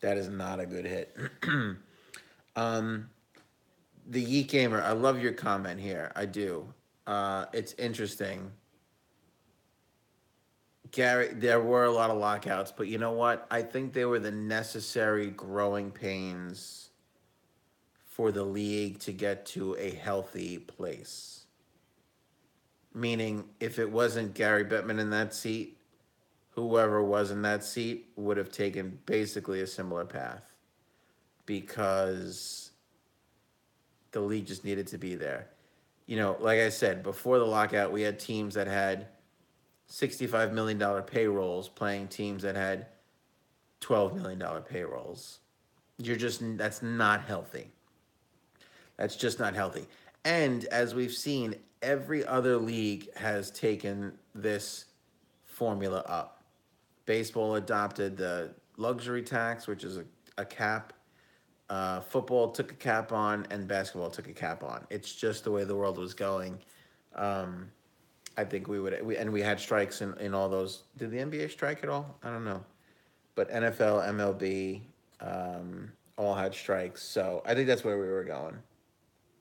That is not a good hit. The Yeet Gamer, I love your comment here. I do. It's interesting. Gary, there were a lot of lockouts, but you know what? I think they were the necessary growing pains for the league to get to a healthy place. Meaning, if it wasn't Gary Bettman in that seat, whoever was in that seat would have taken basically a similar path because the league just needed to be there. You know, like I said, before the lockout, we had teams that had $65 million payrolls playing teams that had $12 million payrolls. That's not healthy. That's just not healthy. And as we've seen, every other league has taken this formula up. Baseball adopted the luxury tax, which is a cap. Football took a cap on, and basketball took a cap on. It's just the way the world was going. I think we had strikes in all those. Did the NBA strike at all? I don't know. But NFL, MLB, all had strikes. So I think that's where we were going.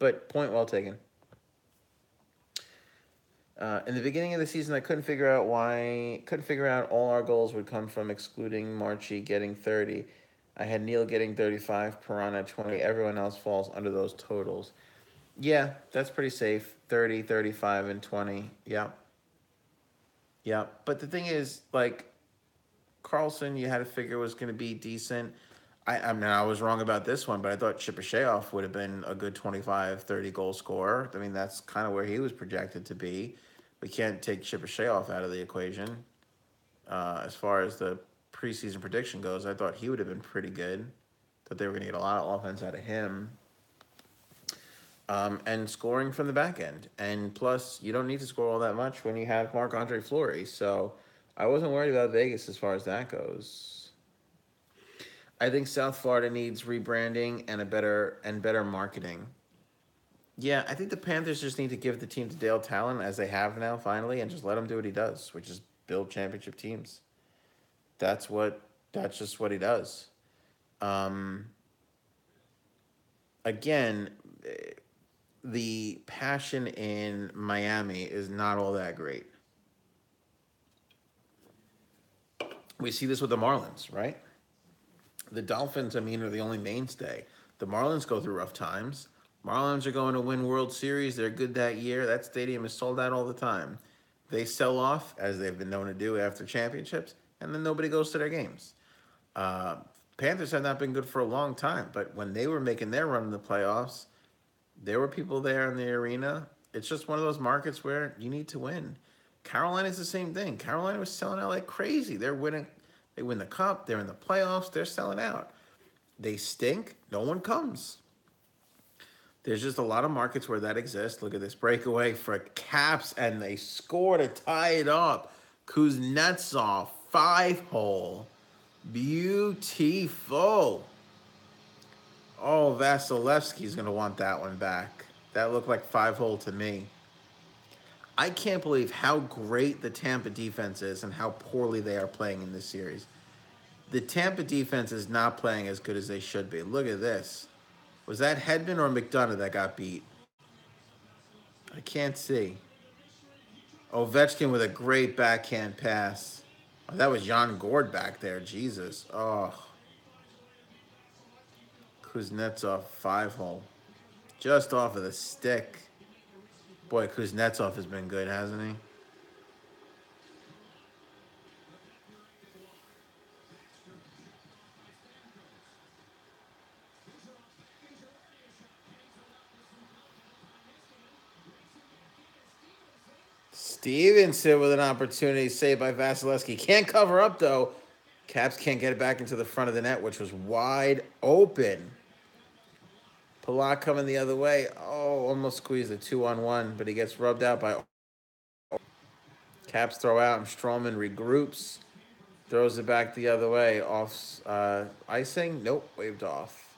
But point well taken. In the beginning of the season, I couldn't figure out all our goals would come from excluding Marchie getting 30. I had Neil getting 35, Piranha 20. Everyone else falls under those totals. Yeah, that's pretty safe. 30, 35, and 20. Yeah. Yeah. But the thing is, like, Carlson, you had to figure was going to be decent. I mean, I was wrong about this one, but I thought Chipper would have been a good 25, 30 goal scorer. I mean, that's kind of where he was projected to be. We can't take Chipper out of the equation. As far as the preseason prediction goes, I thought he would have been pretty good. Thought they were going to get a lot of offense out of him. And scoring from the back end. And plus, you don't need to score all that much when you have Marc-Andre Fleury. So I wasn't worried about Vegas as far as that goes. I think South Florida needs rebranding and better marketing. Yeah, I think the Panthers just need to give the team to Dale Talon as they have now finally, and just let him do what he does, which is build championship teams. That's just what he does. Again, the passion in Miami is not all that great. We see this with the Marlins, right? The Dolphins, I mean, are the only mainstay. The Marlins go through rough times. Marlins are going to win World Series. They're good that year. That stadium is sold out all the time. They sell off, as they've been known to do after championships, and then nobody goes to their games. Uh, Panthers have not been good for a long time, but when they were making their run in the playoffs, there were people there in the arena. It's just one of those markets where you need to win. Carolina's the same thing. Carolina was selling out like crazy. They're winning. They win the cup. They're in the playoffs. They're selling out. They stink. No one comes. There's just a lot of markets where that exists. Look at this breakaway for Caps, and they score to tie it up. Kuznetsov, 5-hole. Beautiful. Oh, Vasilevsky's going to want that one back. That looked like 5-hole to me. I can't believe how great the Tampa defense is and how poorly they are playing in this series. The Tampa defense is not playing as good as they should be. Look at this. Was that Hedman or McDonough that got beat? I can't see. Ovechkin with a great backhand pass. Oh, that was Jan Gord back there. Jesus. Oh. Kuznetsov, 5-hole. Just off of the stick. Boy, Kuznetsov has been good, hasn't he? Stevenson with an opportunity saved by Vasilevsky. Can't cover up, though. Caps can't get it back into the front of the net, which was wide open. Palat coming the other way. Oh, almost squeezed a 2-on-1, but he gets rubbed out by... Caps throw out, and Stroman regroups. Throws it back the other way. Off icing? Nope, waved off.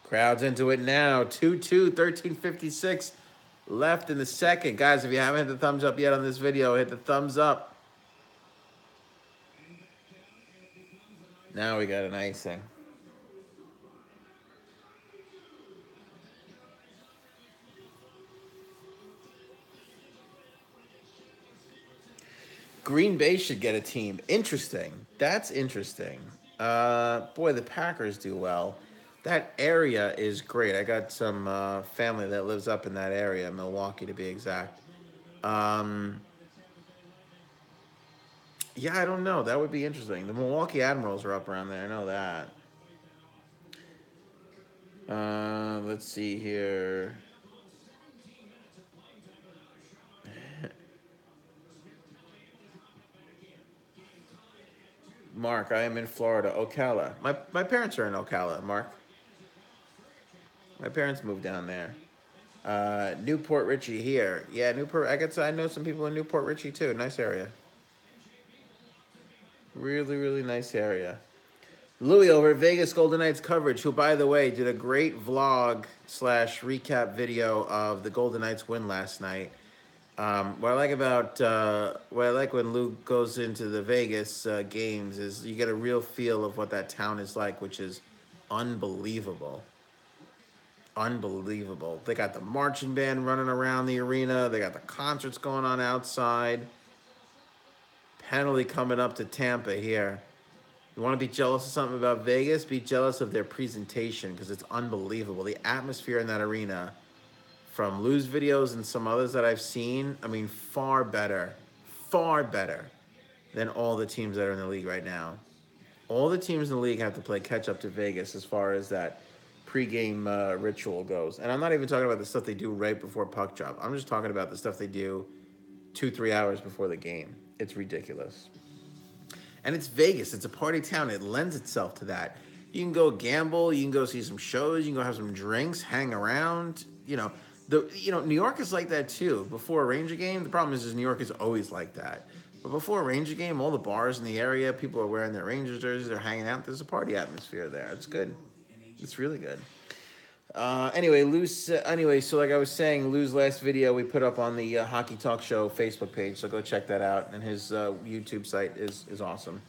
Crowd's into it now. 2-2, 13:56 left in the second. Guys, if you haven't hit the thumbs up yet on this video, hit the thumbs up. Now we got an icing. Green Bay should get a team. Interesting. That's interesting. Boy, the Packers do well. That area is great. I got some family that lives up in that area, Milwaukee to be exact. Yeah, I don't know. That would be interesting. The Milwaukee Admirals are up around there. I know that. Let's see here. Mark, I am in Florida, Ocala. My parents are in Ocala, Mark. My parents moved down there. Newport Richie here. Yeah, Newport. I know some people in Newport Richie too. Nice area. Really, really nice area. Louis over at Vegas Golden Knights coverage, who, by the way, did a great vlog / recap video of the Golden Knights win last night. What I like when Lou goes into the Vegas games is you get a real feel of what that town is like, which is unbelievable. Unbelievable. They got the marching band running around the arena. They got the concerts going on outside. Penalty coming up to Tampa here. You want to be jealous of something about Vegas? Be jealous of their presentation because it's unbelievable. The atmosphere in that arena, from Lou's videos and some others that I've seen, I mean, far better than all the teams that are in the league right now. All the teams in the league have to play catch up to Vegas as far as that pregame ritual goes. And I'm not even talking about the stuff they do right before puck drop. I'm just talking about the stuff they do 2-3 hours before the game. It's ridiculous. And it's Vegas. It's a party town. It lends itself to that. You can go gamble. You can go see some shows. You can go have some drinks, hang around. New York is like that too. Before a Ranger game, the problem is New York is always like that. But before a Ranger game, all the bars in the area, people are wearing their Rangers jerseys. They're hanging out. There's a party atmosphere there. It's good. It's really good. So like I was saying, Lou's last video we put up on the Hockey Talk Show Facebook page, so go check that out. And his YouTube site is awesome.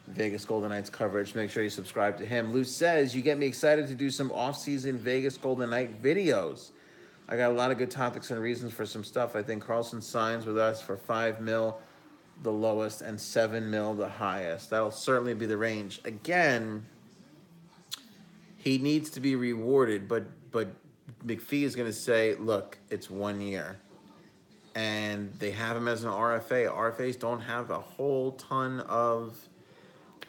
Vegas Golden Knights coverage. Make sure you subscribe to him. Lou says, you get me excited to do some off-season Vegas Golden Knight videos. I got a lot of good topics and reasons for some stuff. I think Carlson signs with us for $5 million. the lowest and 7 mil the highest. That'll certainly be the range. Again, he needs to be rewarded, but McPhee is going to say, look, it's 1 year. And they have him as an RFA. RFAs don't have a whole ton of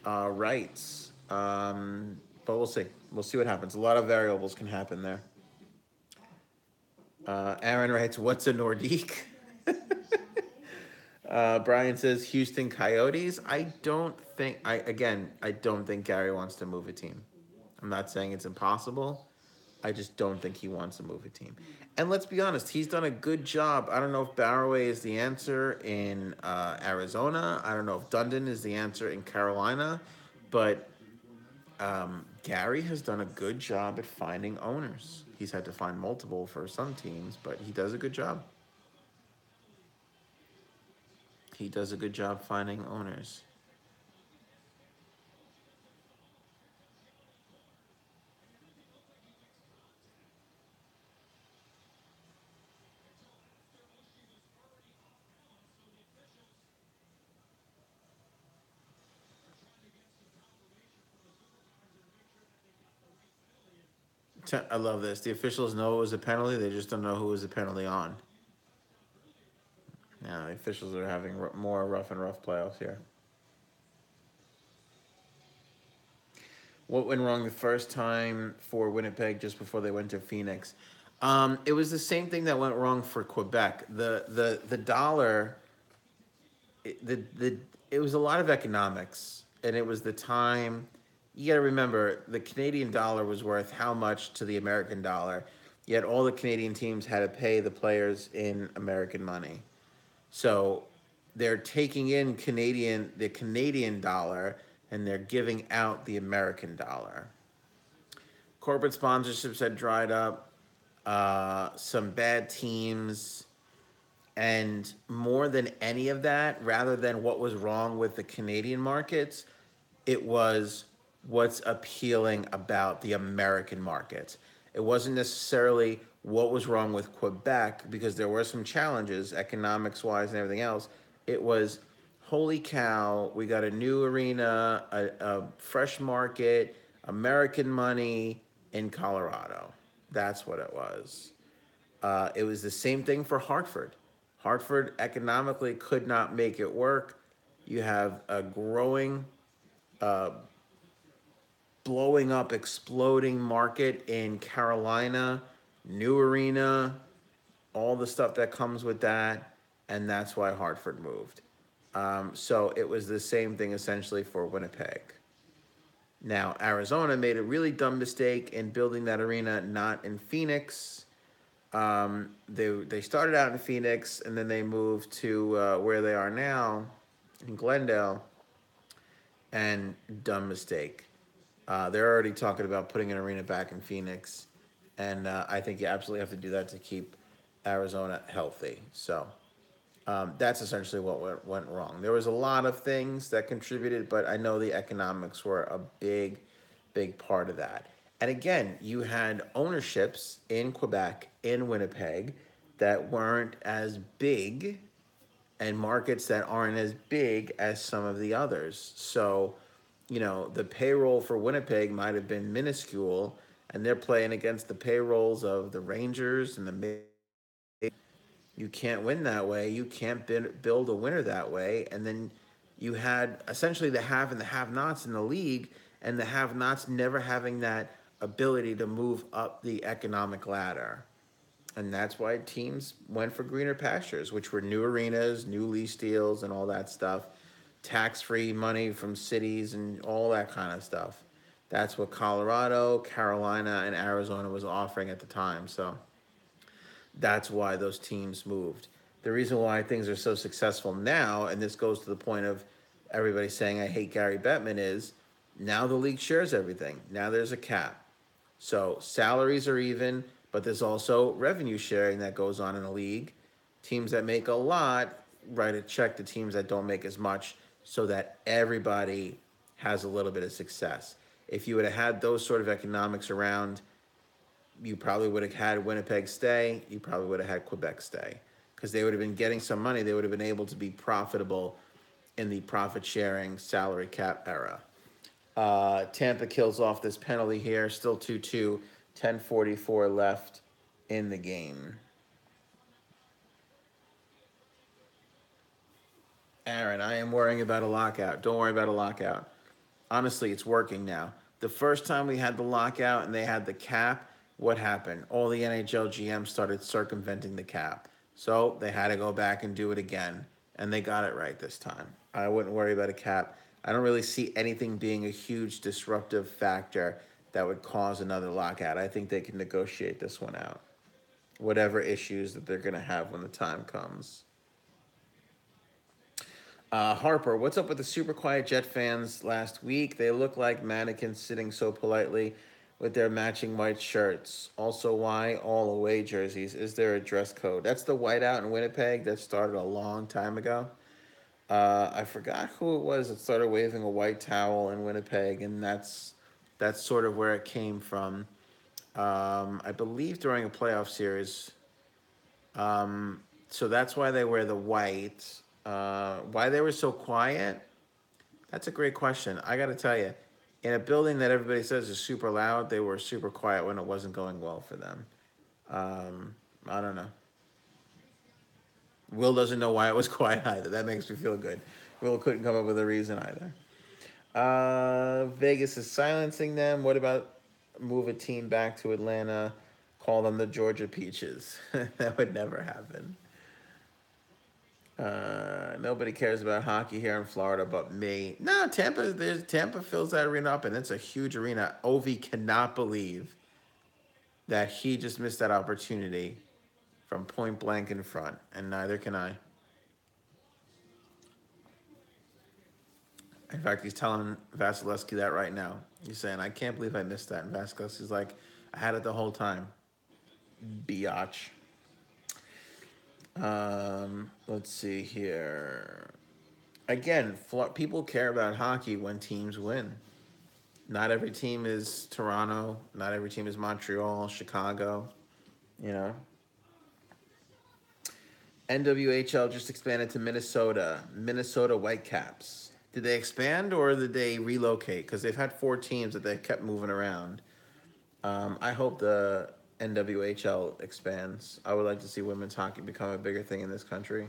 rights. But we'll see. We'll see what happens. A lot of variables can happen there. Aaron writes, what's a Nordique? Brian says Houston Coyotes. I don't think Gary wants to move a team. I'm not saying it's impossible. I just don't think he wants to move a team. And let's be honest, he's done a good job. I don't know if Barroway is the answer in Arizona. I don't know if Dundon is the answer in Carolina. But Gary has done a good job at finding owners. He's had to find multiple for some teams, but he does a good job. He does a good job finding owners. I love this. The officials know it was a penalty. They just don't know who was the penalty on. Now the officials are having more rough and rough playoffs here. What went wrong the first time for Winnipeg just before they went to Phoenix? It was the same thing that went wrong for Quebec. The dollar, it was a lot of economics, and it was the time. You got to remember, the Canadian dollar was worth how much to the American dollar, yet all the Canadian teams had to pay the players in American money. So they're taking in the Canadian dollar, and they're giving out the American dollar. Corporate sponsorships had dried up. Some bad teams. And more than any of that, rather than what was wrong with the Canadian markets, it was what's appealing about the American markets. It wasn't necessarily what was wrong with Quebec, because there were some challenges economics wise and everything else. It was, holy cow, we got a new arena, a fresh market, American money in Colorado. That's what it was. It was the same thing for Hartford. Hartford economically could not make it work. You have a growing, blowing up, exploding market in Carolina, new arena, all the stuff that comes with that, and that's why Hartford moved. So it was the same thing essentially for Winnipeg. Now, Arizona made a really dumb mistake in building that arena not in Phoenix. They started out in Phoenix, and then they moved to where they are now in Glendale, and dumb mistake. They're already talking about putting an arena back in Phoenix, and I think you absolutely have to do that to keep Arizona healthy. So that's essentially what went wrong. There was a lot of things that contributed, but I know the economics were a big, big part of that. And again, you had ownerships in Quebec, in Winnipeg, that weren't as big, and markets that aren't as big as some of the others. So, the payroll for Winnipeg might have been minuscule, and they're playing against the payrolls of the Rangers and the. You can't win that way. You can't build a winner that way. And then you had essentially the have and the have-nots in the league, and the have-nots never having that ability to move up the economic ladder. And that's why teams went for greener pastures, which were new arenas, new lease deals, and all that stuff, tax-free money from cities and all that kind of stuff. That's what Colorado, Carolina, and Arizona was offering at the time. So that's why those teams moved. The reason why things are so successful now, and this goes to the point of everybody saying I hate Gary Bettman, is now the league shares everything. Now there's a cap. So salaries are even, but there's also revenue sharing that goes on in the league. Teams that make a lot write a check to teams that don't make as much, so that everybody has a little bit of success. If you would have had those sort of economics around, you probably would have had Winnipeg stay. You probably would have had Quebec stay, because they would have been getting some money. They would have been able to be profitable in the profit sharing salary cap era. Tampa kills off this penalty here. Still 2-2. 10:44 left in the game. Aaron, I am worrying about a lockout. Don't worry about a lockout. Honestly, it's working now. The first time we had the lockout and they had the cap, what happened? All the NHL GMs started circumventing the cap. So they had to go back and do it again. And they got it right this time. I wouldn't worry about a cap. I don't really see anything being a huge disruptive factor that would cause another lockout. I think they can negotiate this one out. Whatever issues that they're going to have when the time comes. Harper, what's up with the super quiet Jet fans last week? They look like mannequins sitting so politely with their matching white shirts. Also, why all away jerseys? Is there a dress code? That's the whiteout in Winnipeg that started a long time ago. I forgot who it was that started waving a white towel in Winnipeg, and that's sort of where it came from. I believe during a playoff series. So that's why they wear the white. Why they were so quiet? That's a great question. I got to tell you, in a building that everybody says is super loud, they were super quiet when it wasn't going well for them. I don't know. Will doesn't know why it was quiet either. That makes me feel good. Will couldn't come up with a reason either. Vegas is silencing them. What about move a team back to Atlanta? Call them the Georgia Peaches. That would never happen. Nobody cares about hockey here in Florida but me. No, Tampa fills that arena up, and it's a huge arena. Ovi cannot believe that he just missed that opportunity from point blank in front, and neither can I. In fact, he's telling Vasilevsky that right now. He's saying, I can't believe I missed that. And Vasilevsky's like, I had it the whole time. Biatch. Let's see here. Again, people care about hockey when teams win. Not every team is Toronto. Not every team is Montreal, Chicago. You know. NWHL just expanded to Minnesota. Minnesota Whitecaps. Did they expand or did they relocate? Because they've had 4 teams that they've kept moving around. I hope the NWHL expands. I would like to see women's hockey become a bigger thing in this country.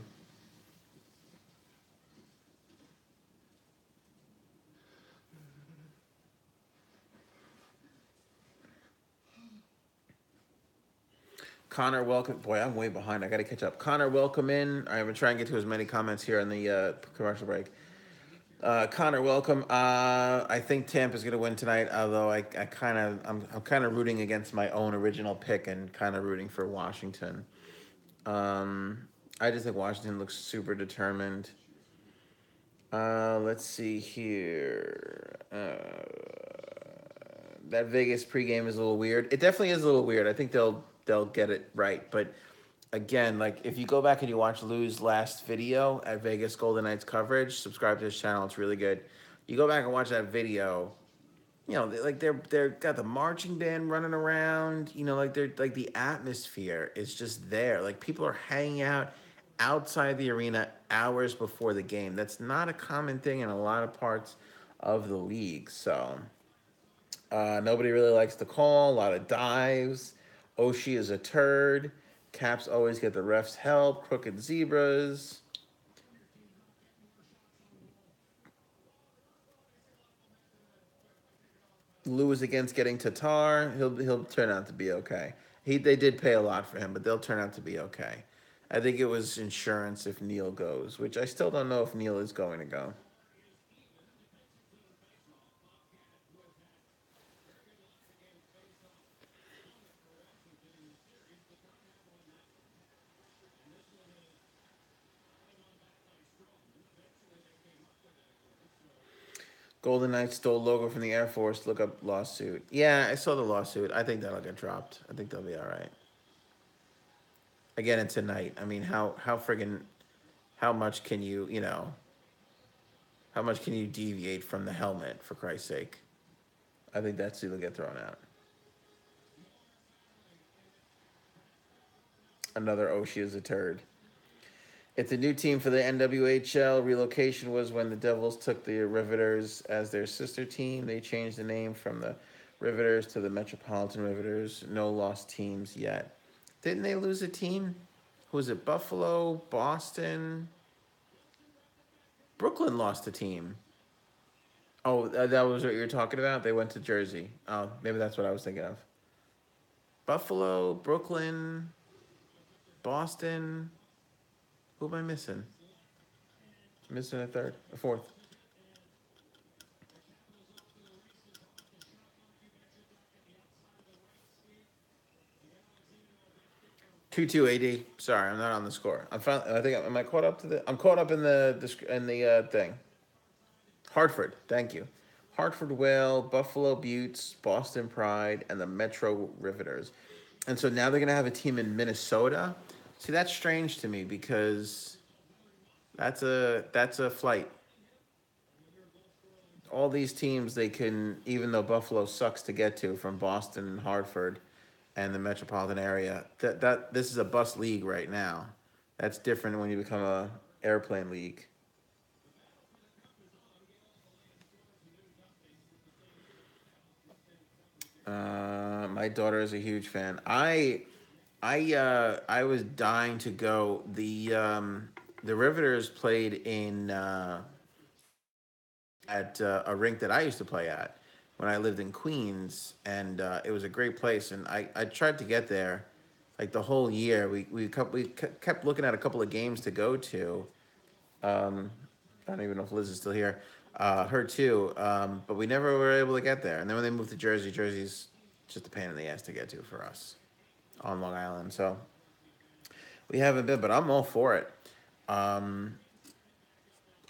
Connor, welcome. Boy, I'm way behind. I got to catch up. Connor, welcome in. I'm going to try and get to as many comments here on the commercial break. Connor, welcome. I think Tampa's going to win tonight, although I'm kind of rooting against my own original pick and kind of rooting for Washington. I just think Washington looks super determined. Let's see here. That Vegas pregame is a little weird. It definitely is a little weird. I think they'll get it right, but again, like if you go back and you watch Lou's last video at Vegas Golden Knights coverage, subscribe to his channel. It's really good. You go back and watch that video. You know, they're got the marching band running around. You know, like they're like the atmosphere is just there. Like people are hanging out outside the arena hours before the game. That's not a common thing in a lot of parts of the league. So nobody really likes the call. A lot of dives. Oshie is a turd. Caps always get the refs' help. Crooked zebras. Lou is against getting Tatar. He'll turn out to be okay. They did pay a lot for him, but they'll turn out to be okay. I think it was insurance if Neil goes, which I still don't know if Neil is going to go. Golden Knights stole logo from the Air Force. Look up lawsuit. Yeah, I saw the lawsuit. I think that'll get dropped. I think they'll be all right. Again, it's a night. I mean, how much can you how much can you deviate from the helmet, for Christ's sake? I think that's who'll get thrown out. Another Oshie is a turd. It's a new team for the NWHL. Relocation was when the Devils took the Riveters as their sister team. They changed the name from the Riveters to the Metropolitan Riveters. No lost teams yet. Didn't they lose a team? Who was it? Buffalo, Boston, Brooklyn lost a team. Oh, that was what you were talking about. They went to Jersey. Oh, maybe that's what I was thinking of. Buffalo, Brooklyn, Boston. Who am I missing? Missing a third, a fourth. 2-2 AD. Sorry, I'm not on the score. I think am I caught up to the? I'm caught up in the thing. Hartford. Thank you. Hartford Whale, Buffalo Buttes, Boston Pride, and the Metro Riveters. And so now they're gonna have a team in Minnesota. See, that's strange to me because that's a flight. All these teams they can, even though Buffalo sucks to get to from Boston and Hartford and the metropolitan area, that this is a bus league right now. That's different when you become a airplane league. My daughter is a huge fan. I was dying to go. The Riveters played in at a rink that I used to play at when I lived in Queens, and it was a great place. And I tried to get there, like the whole year. We kept looking at a couple of games to go to. Um, I don't even know if Liz is still here. Her too, but we never were able to get there. And then when they moved to Jersey, Jersey's just a pain in the ass to get to for us on Long Island. So we haven't been, but I'm all for it. Um,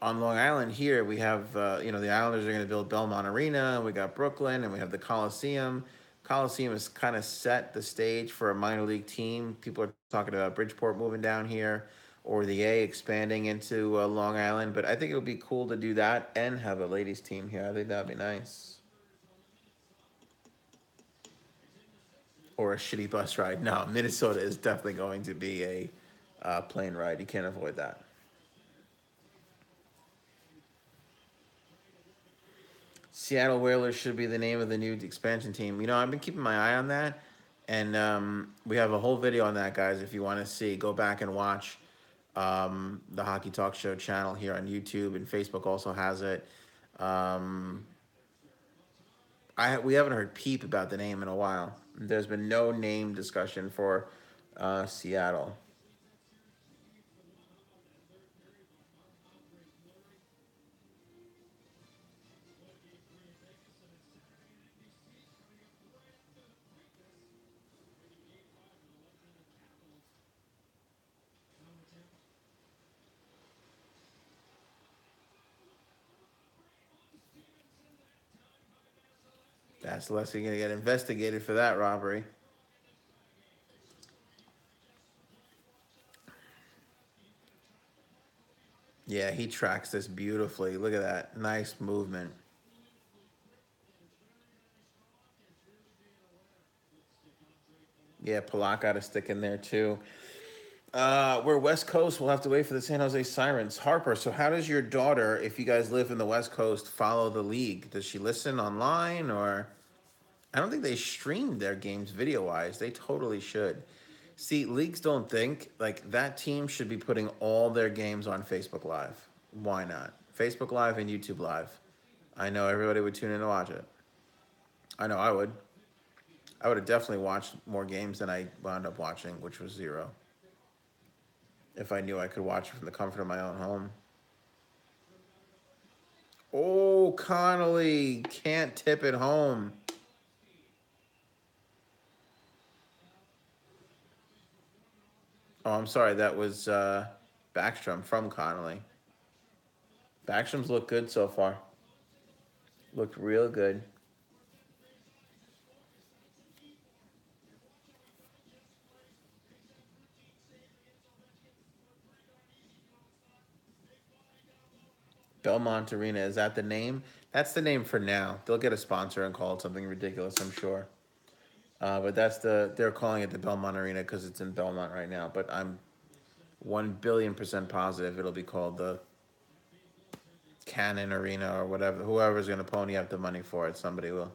on Long Island here, we have the Islanders are going to build Belmont Arena. We got Brooklyn, and we have the Coliseum. Coliseum has kind of set the stage for a minor league team. People are talking about Bridgeport moving down here, or the A expanding into Long Island. But I think it would be cool to do that and have a ladies team here. I think that would be nice. Or a shitty bus ride. No, Minnesota is definitely going to be a plane ride. You can't avoid that. Seattle Whalers should be the name of the new expansion team. I've been keeping my eye on that, and we have a whole video on that, guys. If you want to see, go back and watch the Hockey Talk Show channel here on YouTube, and Facebook also has it. Um, we haven't heard peep about the name in a while. There's been no name discussion for Seattle. That's Leslie gonna get investigated for that robbery. Yeah, he tracks this beautifully. Look at that. Nice movement. Yeah, Palak got a stick in there too. We're West Coast. We'll have to wait for the San Jose Sirens. Harper, so how does your daughter, if you guys live in the West Coast, follow the league? Does she listen online or? I don't think they stream their games video wise. They totally should. See, leagues don't think like that team should be putting all their games on Facebook Live. Why not? Facebook Live and YouTube Live. I know everybody would tune in to watch it. I know I would. I would have definitely watched more games than I wound up watching, which was zero. If I knew I could watch it from the comfort of my own home. Oh, Connolly can't tip it home. Oh, I'm sorry. That was Backstrom from Connolly. Backstrom's looked good so far. Looked real good. Belmont Arena, is that the name? That's the name for now. They'll get a sponsor and call it something ridiculous, I'm sure. But they're calling it the Belmont Arena because it's in Belmont right now. But 1 billion% positive it'll be called the Cannon Arena or whatever. Whoever's going to pony up the money for it, somebody will.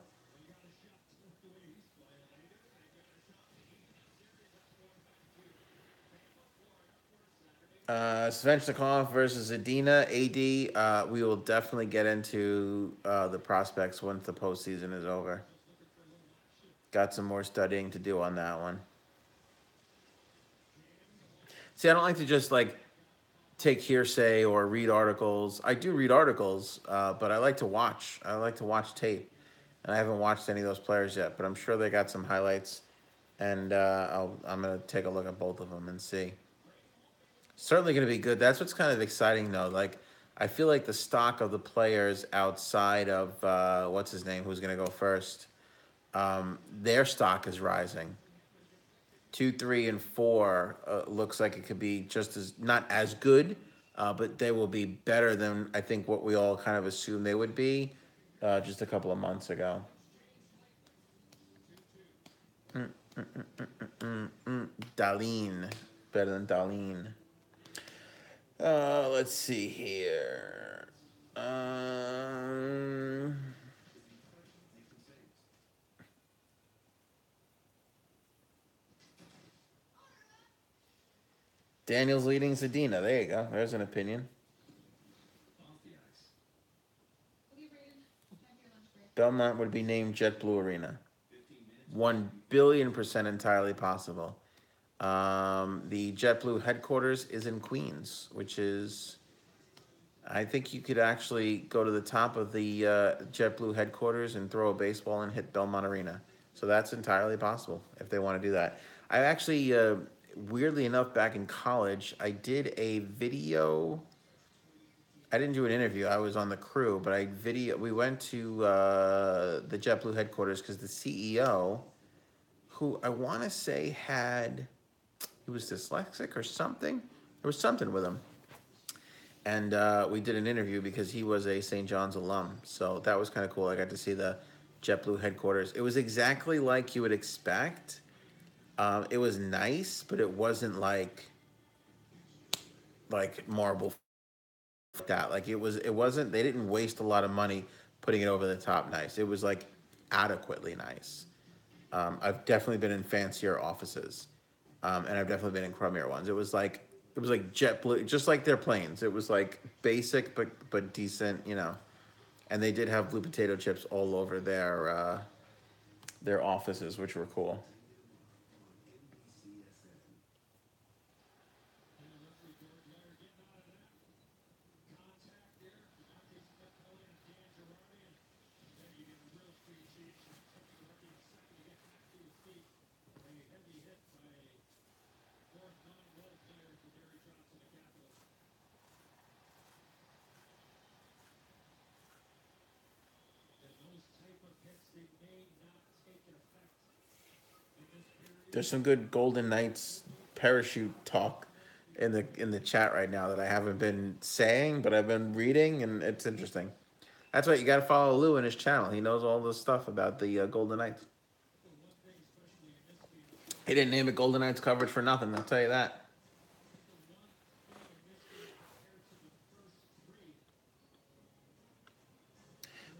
Svechnikov versus Adina. AD. We will definitely get into the prospects once the postseason is over. Got some more studying to do on that one. See, I don't like to just like take hearsay or read articles. I do read articles, but I like to watch. I like to watch tape, and I haven't watched any of those players yet. But I'm sure they got some highlights, and I'm gonna take a look at both of them and see. Certainly gonna be good. That's what's kind of exciting though. Like I feel like the stock of the players outside of what's his name, who's gonna go first, their stock is rising. 2, 3, and 4 looks like it could be just as not as good, but they will be better than I think what we all kind of assumed they would be just a couple of months ago. Darlene, better than Darlene. Let's see here. Daniel's leading Zadina. There you go. There's an opinion. Belmont would be named JetBlue Arena. 1 billion% entirely possible. The JetBlue headquarters is in Queens, which is, I think you could actually go to the top of the JetBlue headquarters and throw a baseball and hit Belmont Arena. So that's entirely possible if they want to do that. I actually, weirdly enough, back in college, I did a video. I didn't do an interview. I was on the crew, but we went to the JetBlue headquarters because the CEO, who I want to say he was dyslexic or something. There was something with him. And we did an interview because he was a St. John's alum. So that was kind of cool. I got to see the JetBlue headquarters. It was exactly like you would expect. It was nice, but it wasn't like marble that. Like it wasn't, they didn't waste a lot of money putting it over the top nice. It was like adequately nice. I've definitely been in fancier offices. And I've definitely been in crummier ones. It was like JetBlue, just like their planes. It was like basic but decent, you know. And they did have blue potato chips all over their offices, which were cool. There's some good Golden Knights parachute talk in the chat right now that I haven't been saying, but I've been reading, and it's interesting. That's right. You got to follow Lou in his channel. He knows all the stuff about the Golden Knights. He didn't name it Golden Knights coverage for nothing. I'll tell you that.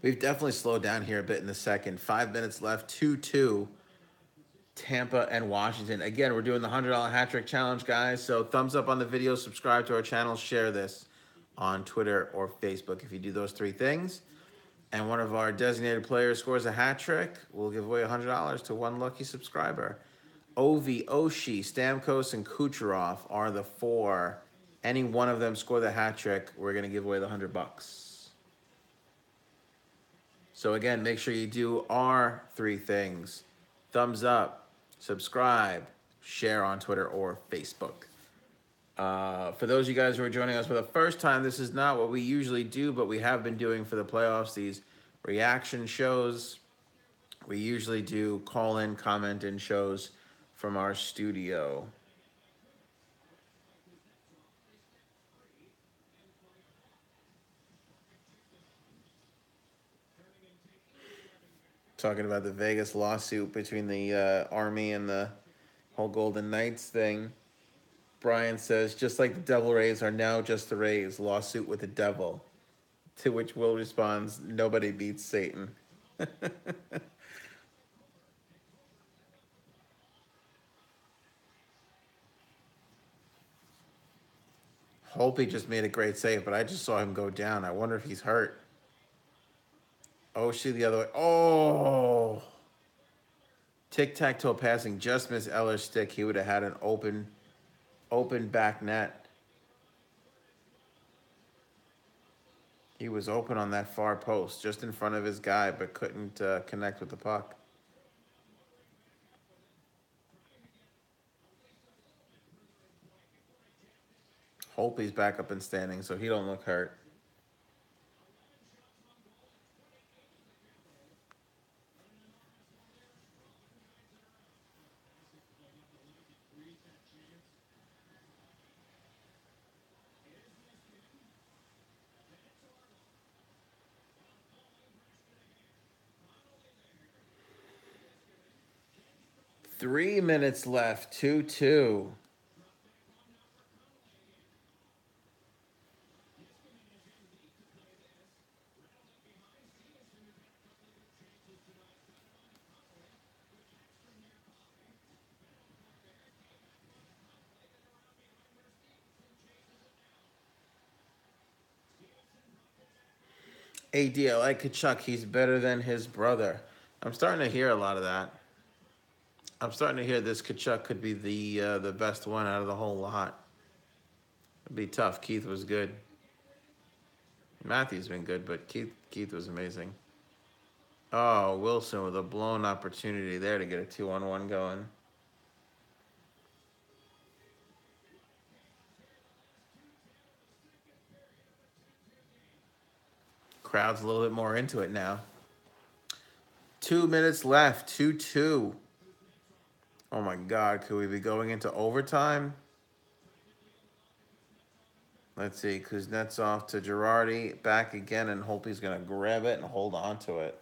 We've definitely slowed down here a bit in the second. 5 minutes left. 2-2. Tampa and Washington. Again, we're doing the $100 hat trick challenge, guys. So thumbs up on the video, subscribe to our channel, share this on Twitter or Facebook. If you do those 3 things, and one of our designated players scores a hat trick, we'll give away $100 to one lucky subscriber. Ovi, Oshie, Stamkos, and Kucherov are the 4. Any one of them score the hat trick, we're gonna give away the $100. So again, make sure you do our 3 things: thumbs up, subscribe, share on Twitter or Facebook. For those of you guys who are joining us for the first time, this is not what we usually do, but we have been doing for the playoffs these reaction shows. We usually do call-in, comment-in shows from our studio. Talking about the Vegas lawsuit between the Army and the whole Golden Knights thing. Brian says, just like the Devil Rays are now just the Rays, lawsuit with the devil. To which Will responds, nobody beats Satan. Hope he just made a great save, but I just saw him go down. I wonder if he's hurt. Oh, she the other way. Oh. Tic-tac-toe passing just missed Eller's stick. He would have had an open back net. He was open on that far post, just in front of his guy, but couldn't connect with the puck. Hope he's back up and standing so he don't look hurt. Three minutes left, 2-2. AD, I like Kachuk. He's better than his brother. I'm starting to hear a lot of that. I'm starting to hear this Kachuk could be the best one out of the whole lot. It'd be tough. Keith was good. Matthew's been good, but Keith was amazing. Oh, Wilson with a blown opportunity there to get a 2-on-1 going. Crowd's a little bit more into it now. 2 minutes left, 2-2. Oh my God, could we be going into overtime? Let's see, Kuznetsov to Girardi, back again, and hope he's going to grab it and hold on to it.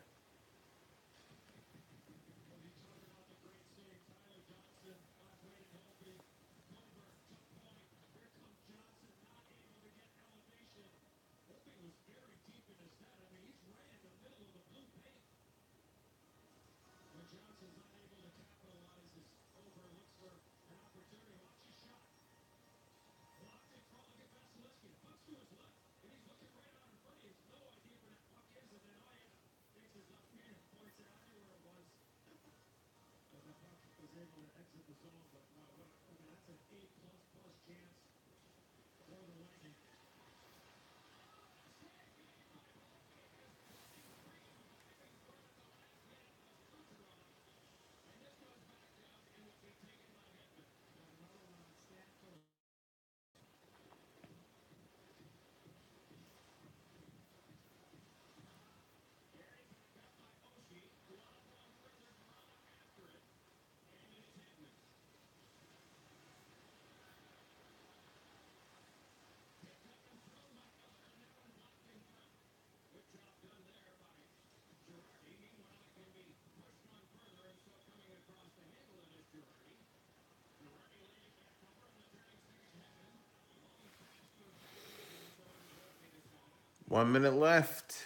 One minute left.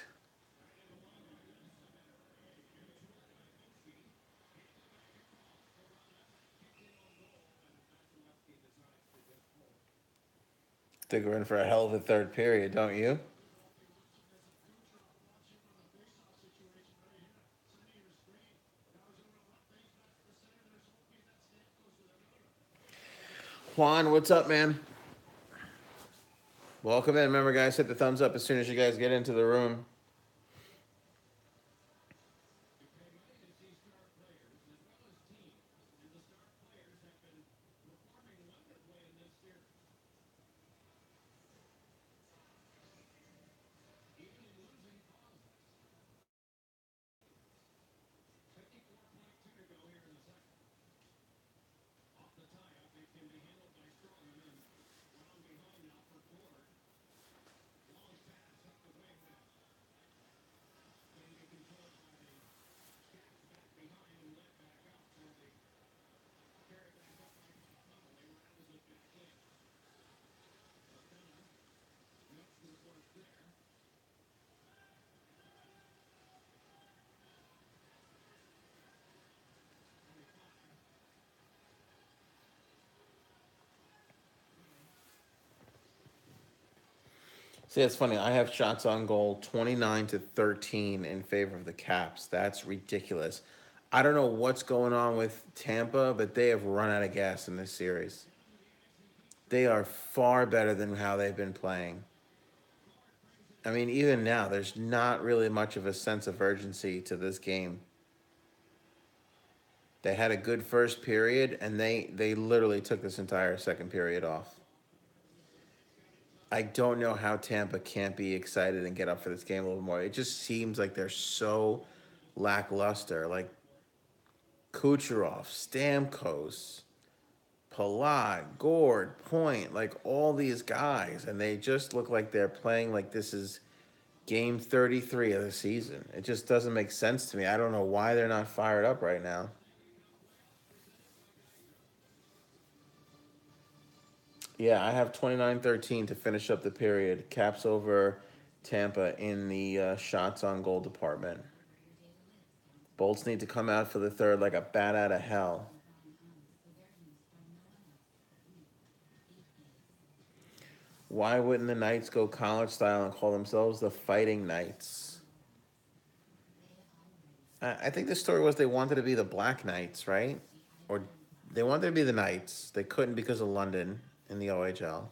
Think we're in for a hell of a third period, don't you? Juan, what's up, man? Welcome in. Remember, guys, hit the thumbs up as soon as you guys get into the room. See, it's funny. I have shots on goal 29-13 in favor of the Caps. That's ridiculous. I don't know what's going on with Tampa, but they have run out of gas in this series. They are far better than how they've been playing. I mean, even now, there's not really much of a sense of urgency to this game. They had a good first period, and they literally took this entire second period off. I don't know how Tampa can't be excited and get up for this game a little more. It just seems like they're so lackluster. Like Kucherov, Stamkos, Palat, Gord, Point, like all these guys, and they just look like they're playing like this is game 33 of the season. It just doesn't make sense to me. I don't know why they're not fired up right now. Yeah, I have 29-13 to finish up the period. Caps over Tampa in the shots on goal department. Bolts need to come out for the third like a bat out of hell. Why wouldn't the Knights go college style and call themselves the Fighting Knights? I think the story was they wanted to be the Black Knights, right? Or they wanted to be the Knights. They couldn't because of London in the OHL.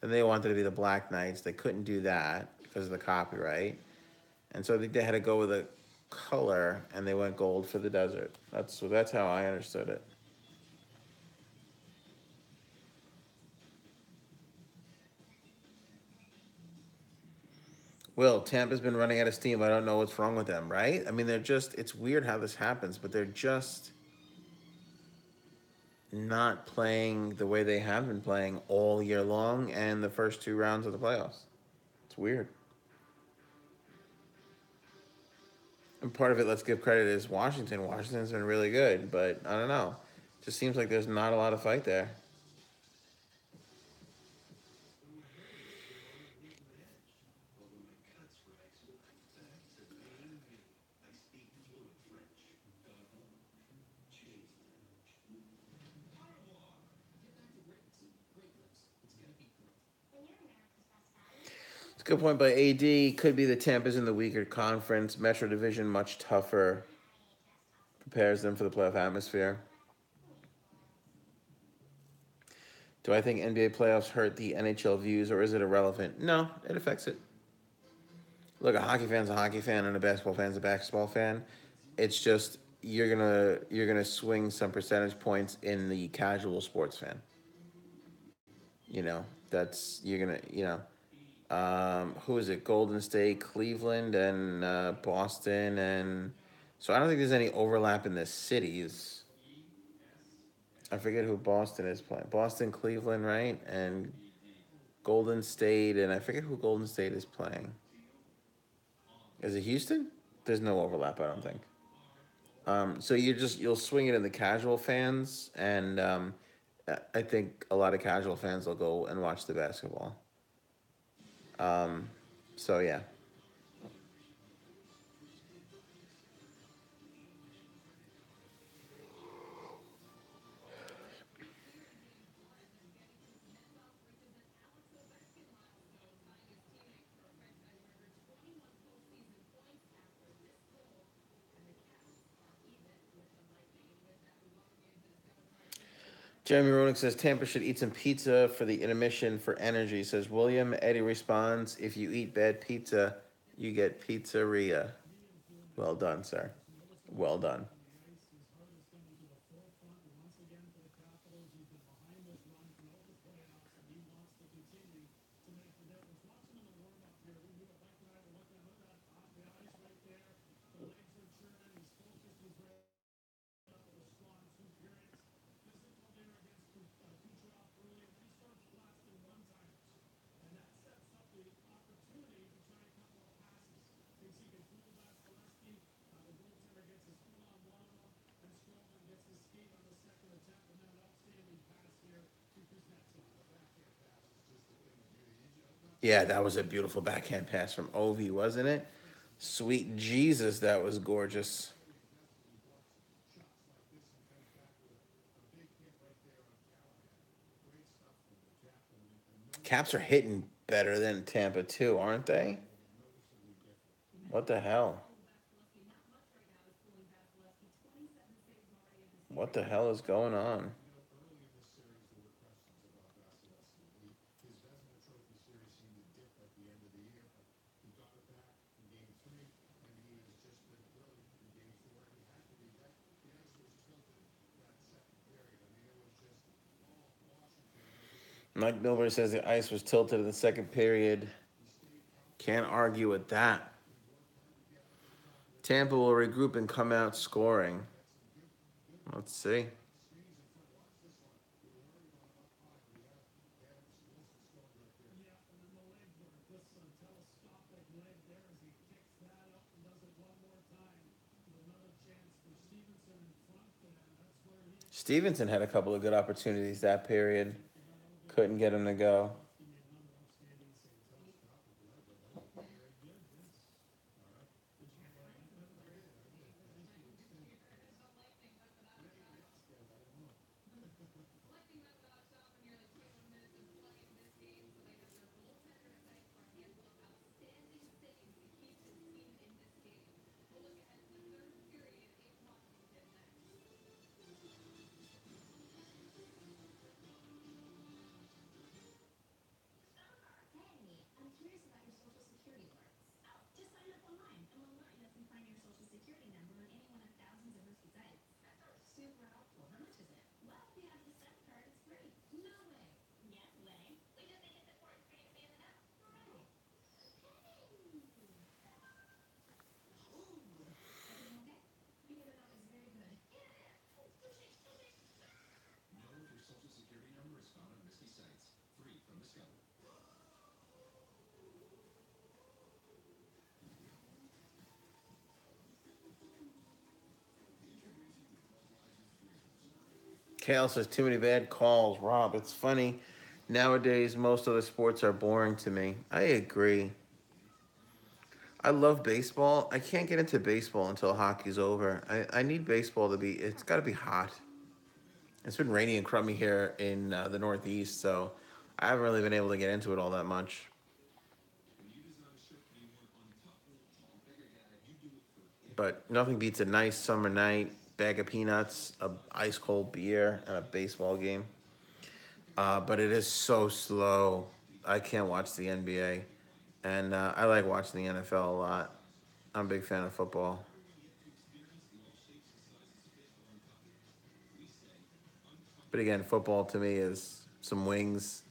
Then they wanted to be the Black Knights. They couldn't do that because of the copyright. And so I think they had to go with a color, and they went gold for the desert. That's how I understood it. Will, Tampa's been running out of steam. I don't know what's wrong with them, right? I mean, it's weird how this happens, but they're just not playing the way they have been playing all year long and the first two rounds of the playoffs. It's weird. And part of it, let's give credit, is Washington. Washington's been really good, but I don't know. It just seems like there's not a lot of fight there. It's a good point by AD. Could be the Tampa's in the weaker conference. Metro Division much tougher. Prepares them for the playoff atmosphere. Do I think NBA playoffs hurt the NHL views, or is it irrelevant? No, it affects it. Look, a hockey fan's a hockey fan, and a basketball fan's a basketball fan. It's just you're gonna swing some percentage points in the casual sports fan. You know, that's you're gonna who is it? Golden State, Cleveland, and Boston, and so I don't think there's any overlap in the cities. I forget who Boston is playing. Boston, Cleveland, right? And Golden State, and I forget who Golden State is playing. Is it Houston? There's no overlap, I don't think. So you'll swing it in the casual fans, and I think a lot of casual fans will go and watch the basketball. Um, so yeah, Jeremy Roenick says Tampa should eat some pizza for the intermission for energy. Says William. Eddie responds, if you eat bad pizza, you get pizzeria. Well done, sir. Well done. Yeah, that was a beautiful backhand pass from Ovi, wasn't it? Sweet Jesus, that was gorgeous. Caps are hitting better than Tampa too, aren't they? What the hell? What the hell is going on? Mike Milbury says the ice was tilted in the second period. Can't argue with that. Tampa will regroup and come out scoring. Let's see. Stevenson had a couple of good opportunities that period. Couldn't get him to go. Kale says too many bad calls. Rob, it's funny. Nowadays, most other sports are boring to me. I agree. I love baseball. I can't get into baseball until hockey's over. I need baseball to be, it's got to be hot. It's been rainy and crummy here in the Northeast, so I haven't really been able to get into it all that much. But nothing beats a nice summer night, bag of peanuts, a ice cold beer, and a baseball game. But it is so slow. I can't watch the NBA, and I like watching the NFL a lot. I'm a big fan of football. But again, football to me is some wings,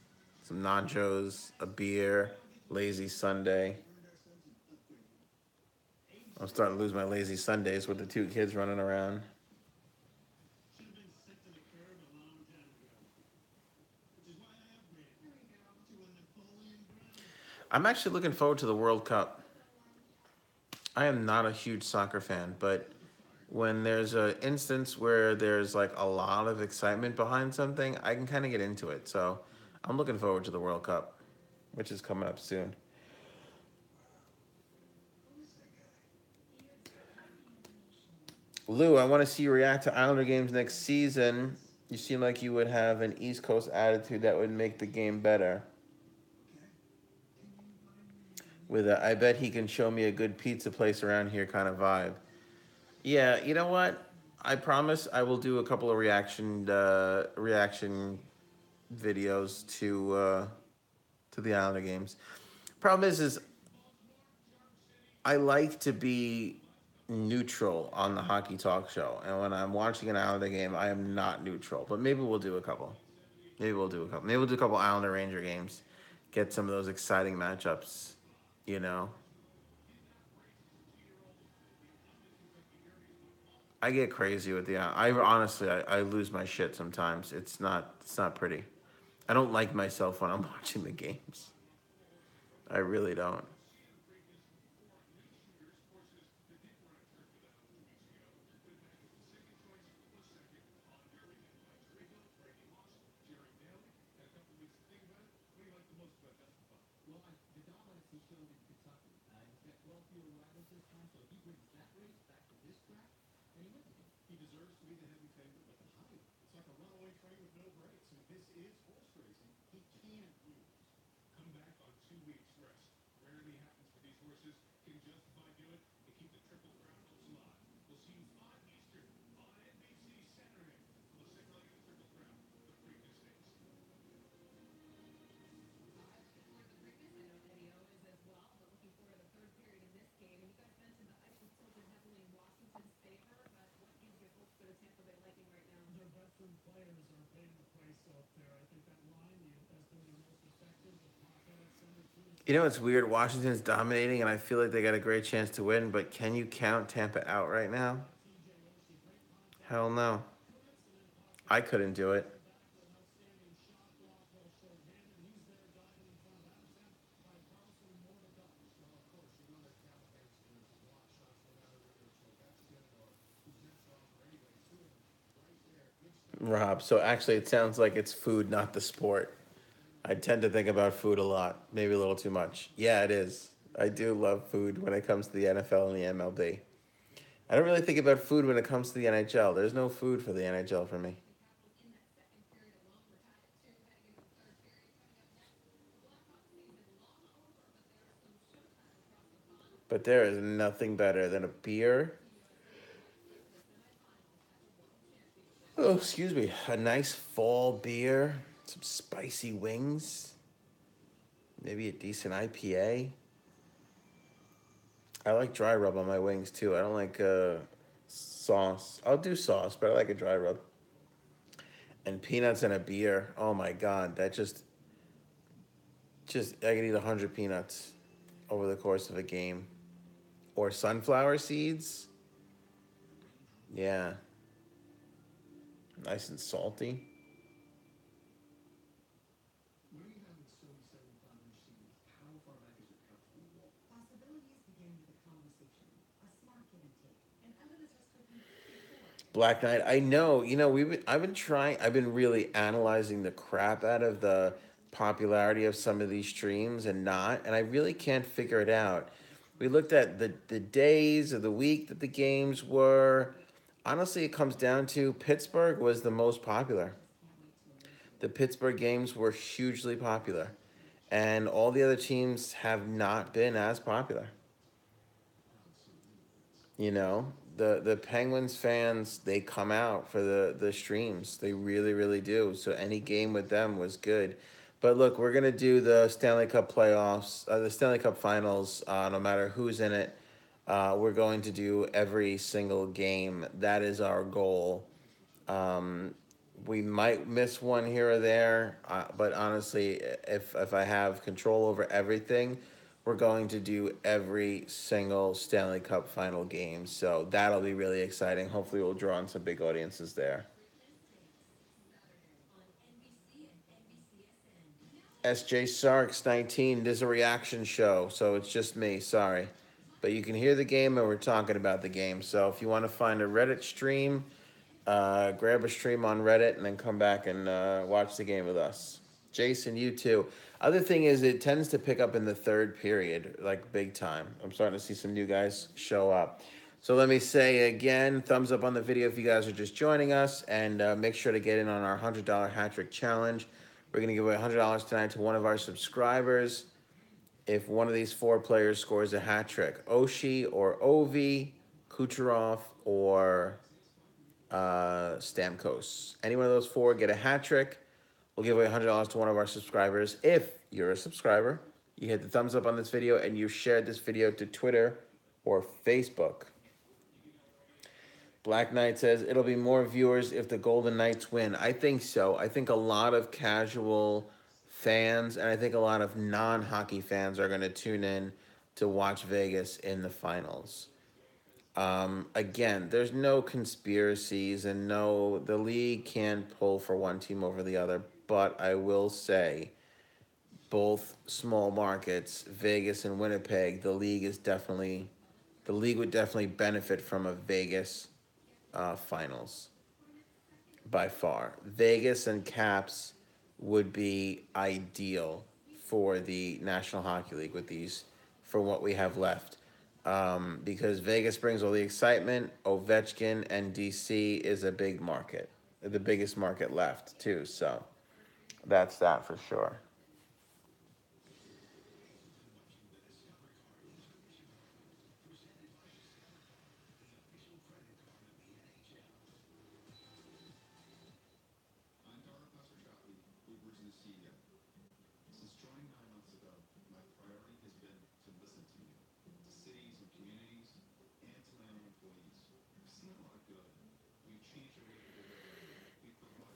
some nachos, a beer, lazy Sunday. I'm starting to lose my lazy Sundays with the two kids running around. I'm actually looking forward to the World Cup. I am not a huge soccer fan, but when there's an instance where there's like a lot of excitement behind something, I can kind of get into it. So I'm looking forward to the World Cup, which is coming up soon. Lou, I want to see you react to Islander games next season. You seem like you would have an East Coast attitude that would make the game better. With a, I bet he can show me a good pizza place around here kind of vibe. Yeah, you know what? I promise I will do a couple of reaction videos to the Islander games. Problem is I like to be neutral on the hockey talk show, and when I'm watching an Islander game, I am not neutral. But maybe we'll do a couple. Maybe we'll do a couple. Maybe we'll do a couple Islander Ranger games. Get some of those exciting matchups. You know, I get crazy with the. I honestly, I lose my shit sometimes. It's not pretty. I don't like myself when I'm watching the games. I really don't. You know, it's weird. Washington's dominating, and I feel like they got a great chance to win. But can you count Tampa out right now? Hell no. I couldn't do it. Rob. So actually, it sounds like it's food, not the sport. I tend to think about food a lot, maybe a little too much. Yeah, it is. I do love food when it comes to the NFL and the MLB. I don't really think about food when it comes to the NHL. There's no food for the NHL for me. But there is nothing better than a beer. Oh, excuse me. A nice fall beer, some spicy wings, maybe a decent IPA. I like dry rub on my wings too. I don't like sauce. I'll do sauce, but I like a dry rub. And peanuts and a beer. Oh my god, that just I could eat 100 peanuts over the course of a game. Or sunflower seeds. Yeah, nice and salty. Black Knight. I know. You know, I've been trying. I've been really analyzing the crap out of the popularity of some of these streams and not, and I really can't figure it out. We looked at the days of the week that the games were. Honestly, it comes down to Pittsburgh was the most popular. The Pittsburgh games were hugely popular, and all the other teams have not been as popular. You know, the Penguins fans, they come out for the streams. They really do. So any game with them was good. But look, we're gonna do the Stanley Cup playoffs, the Stanley Cup Finals. No matter who's in it, we're going to do every single game. That is our goal. Um, we might miss one here or there, but honestly, if I have control over everything, we're going to do every single Stanley Cup final game. So that'll be really exciting. Hopefully, we'll draw on some big audiences there. SJ Sarks 19. There's a reaction show, so it's just me. Sorry. But you can hear the game and we're talking about the game. So if you want to find a Reddit stream, grab a stream on Reddit and then come back and watch the game with us. Jason, you too. Other thing is, it tends to pick up in the third period, like big time. I'm starting to see some new guys show up. So let me say again, thumbs up on the video if you guys are just joining us, and make sure to get in on our $100 hat trick challenge. We're going to give away $100 tonight to one of our subscribers if one of these four players scores a hat trick. Oshie or Ovi, Kucherov, or Stamkos. Any one of those four get a hat trick. We'll give away $100 to one of our subscribers. If you're a subscriber, you hit the thumbs up on this video and you shared this video to Twitter or Facebook. Black Knight says it'll be more viewers if the Golden Knights win. I think so. I think a lot of casual fans and I think a lot of non-hockey fans are going to tune in to watch Vegas in the finals. Again, there's no conspiracies and no, the league can't pull for one team over the other. But I will say, both small markets, Vegas and Winnipeg, the league would definitely benefit from a Vegas finals by far. Vegas and Caps would be ideal for the National Hockey League with these, for what we have left. Because Vegas brings all the excitement. Ovechkin and DC is a big market, the biggest market left too. So that's that for sure.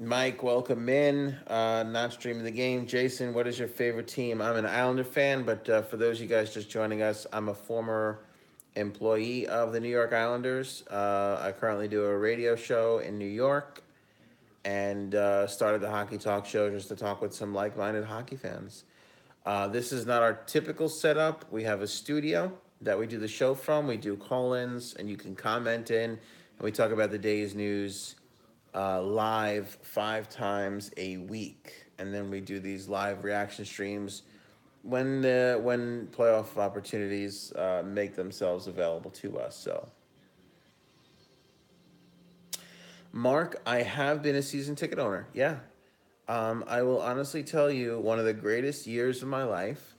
Mike, welcome in. Not streaming the game. Jason, what is your favorite team? I'm an Islander fan, but for those of you guys just joining us, I'm a former employee of the New York Islanders. I currently do a radio show in New York and started the Hockey Talk Show just to talk with some like minded hockey fans. This is not our typical setup. We have a studio that we do the show from. We do call ins, and you can comment in, and we talk about the day's news live 5 times a week. And then we do these live reaction streams when playoff opportunities make themselves available to us. So, Mark, I have been a season ticket owner. Yeah, I will honestly tell you one of the greatest years of my life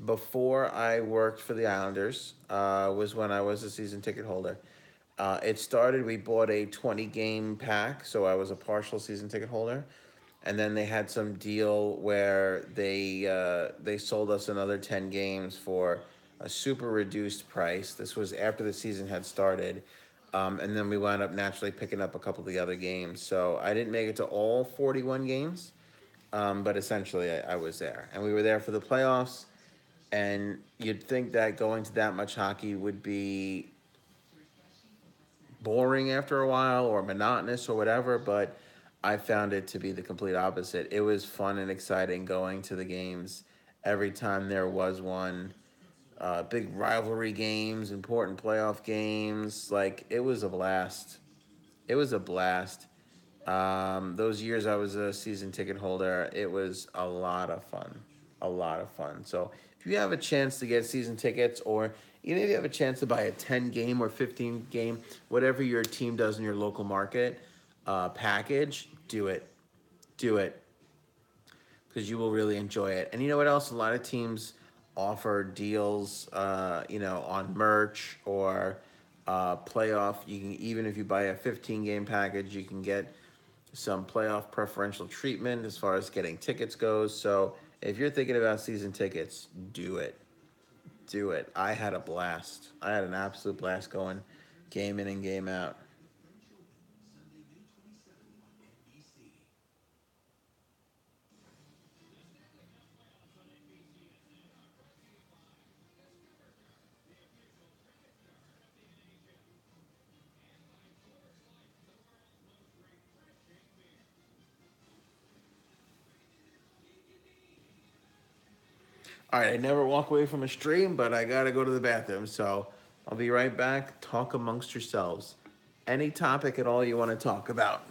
before I worked for the Islanders was when I was a season ticket holder. It started, we bought a 20 game pack, so I was a partial season ticket holder. And then they had some deal where they sold us another 10 games for a super reduced price. This was after the season had started. And then we wound up naturally picking up a couple of the other games. So I didn't make it to all 41 games, but essentially I was there. And we were there for the playoffs. And you'd think that going to that much hockey would be boring after a while or monotonous or whatever, but I found it to be the complete opposite. It was fun and exciting going to the games every time there was one. Big rivalry games, important playoff games. Like, it was a blast. It was a blast. Those years I was a season ticket holder, it was a lot of fun. A lot of fun. So if you have a chance to get season tickets, or even if you have a chance to buy a 10 game or 15 game, whatever your team does in your local market package, do it. Do it, because you will really enjoy it. And you know what else? A lot of teams offer deals, on merch or playoff. You can, even if you buy a 15 game package, you can get some playoff preferential treatment as far as getting tickets goes. So if you're thinking about season tickets, do it. Do it. I had a blast. I had an absolute blast going game in and game out. All right, I never walk away from a stream, but I gotta go to the bathroom. So I'll be right back. Talk amongst yourselves. Any topic at all you want to talk about.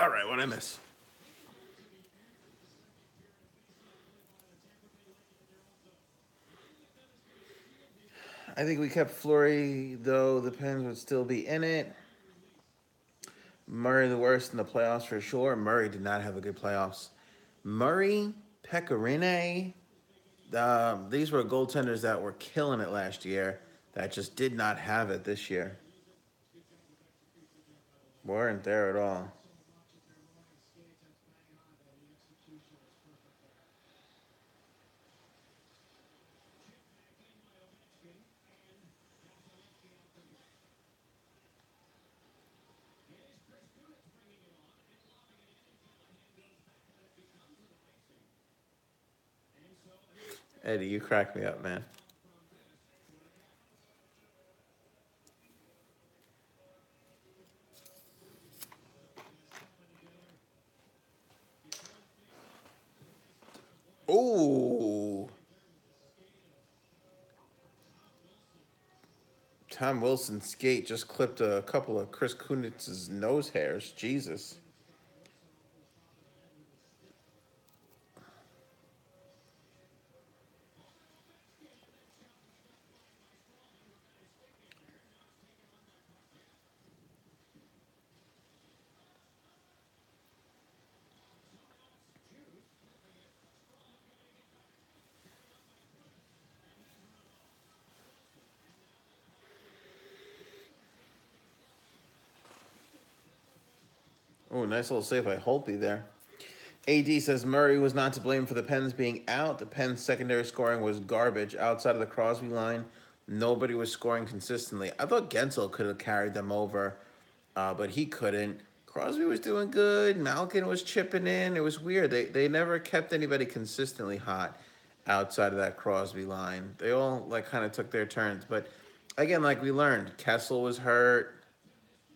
All right, what I miss? I think we kept Flurry, though the Pens would still be in it. Murray the worst in the playoffs for sure. Murray did not have a good playoffs. Murray, Pecorine, These were goaltenders that were killing it last year that just did not have it this year. Weren't there at all. Eddie, you crack me up, man. Ooh. Tom Wilson's skate just clipped a couple of Chris Kunitz's nose hairs. Jesus. Oh, nice little save by Holtby there. AD says Murray was not to blame for the Pens being out. The Pens' secondary scoring was garbage. Outside of the Crosby line, nobody was scoring consistently. I thought Gensel could have carried them over, but he couldn't. Crosby was doing good. Malkin was chipping in. It was weird. They never kept anybody consistently hot outside of that Crosby line. They all like kind of took their turns. But again, like we learned, Kessel was hurt.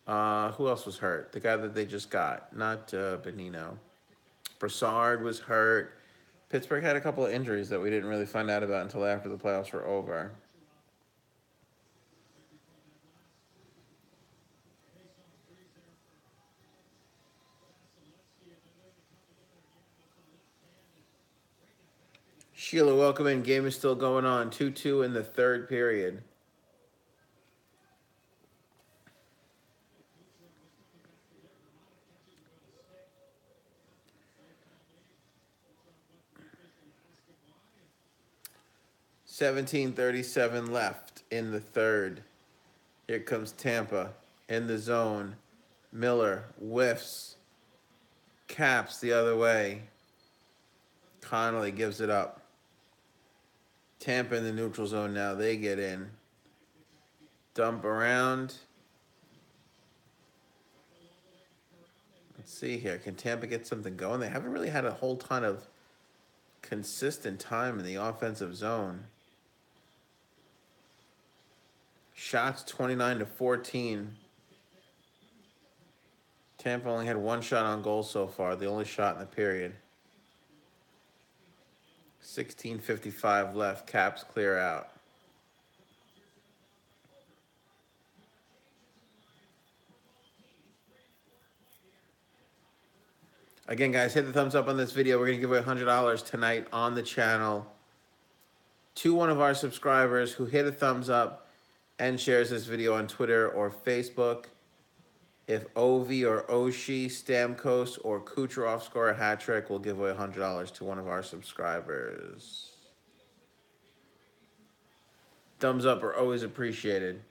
Who else was hurt? The guy that they just got, not Benino. Brassard was hurt. Pittsburgh had a couple of injuries that we didn't really find out about until after the playoffs were over. Sheila, welcome in. Game is still going on. 2-2 in the third period. $17:37 left in the third. Here comes Tampa in the zone. Miller whiffs. Caps the other way. Connolly gives it up. Tampa in the neutral zone now. They get in. Dump around. Let's see here. Can Tampa get something going? They haven't really had a whole ton of consistent time in the offensive zone. Shots 29-14. Tampa only had one shot on goal so far, the only shot in the period. 16:55 left. Caps clear out. Again, guys, hit the thumbs up on this video. We're going to give away $100 tonight on the channel to one of our subscribers who hit a thumbs up and shares this video on Twitter or Facebook. If Ovi or Oshie, Stamkos, or Kucherov score a hat trick, we'll give away $100 to one of our subscribers. Thumbs up are always appreciated.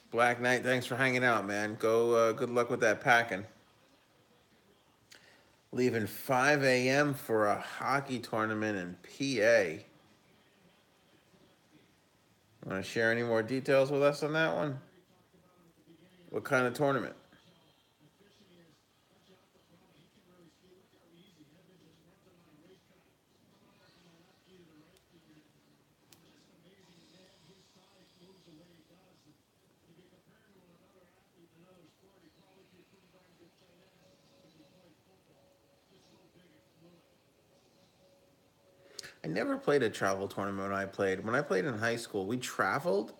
Black Knight, thanks for hanging out, man. Go. Good luck with that packing. Leaving 5 a.m. for a hockey tournament in PA. Want to share any more details with us on that one? What kind of tournament? I never played a travel tournament when I played. When I played in high school, we traveled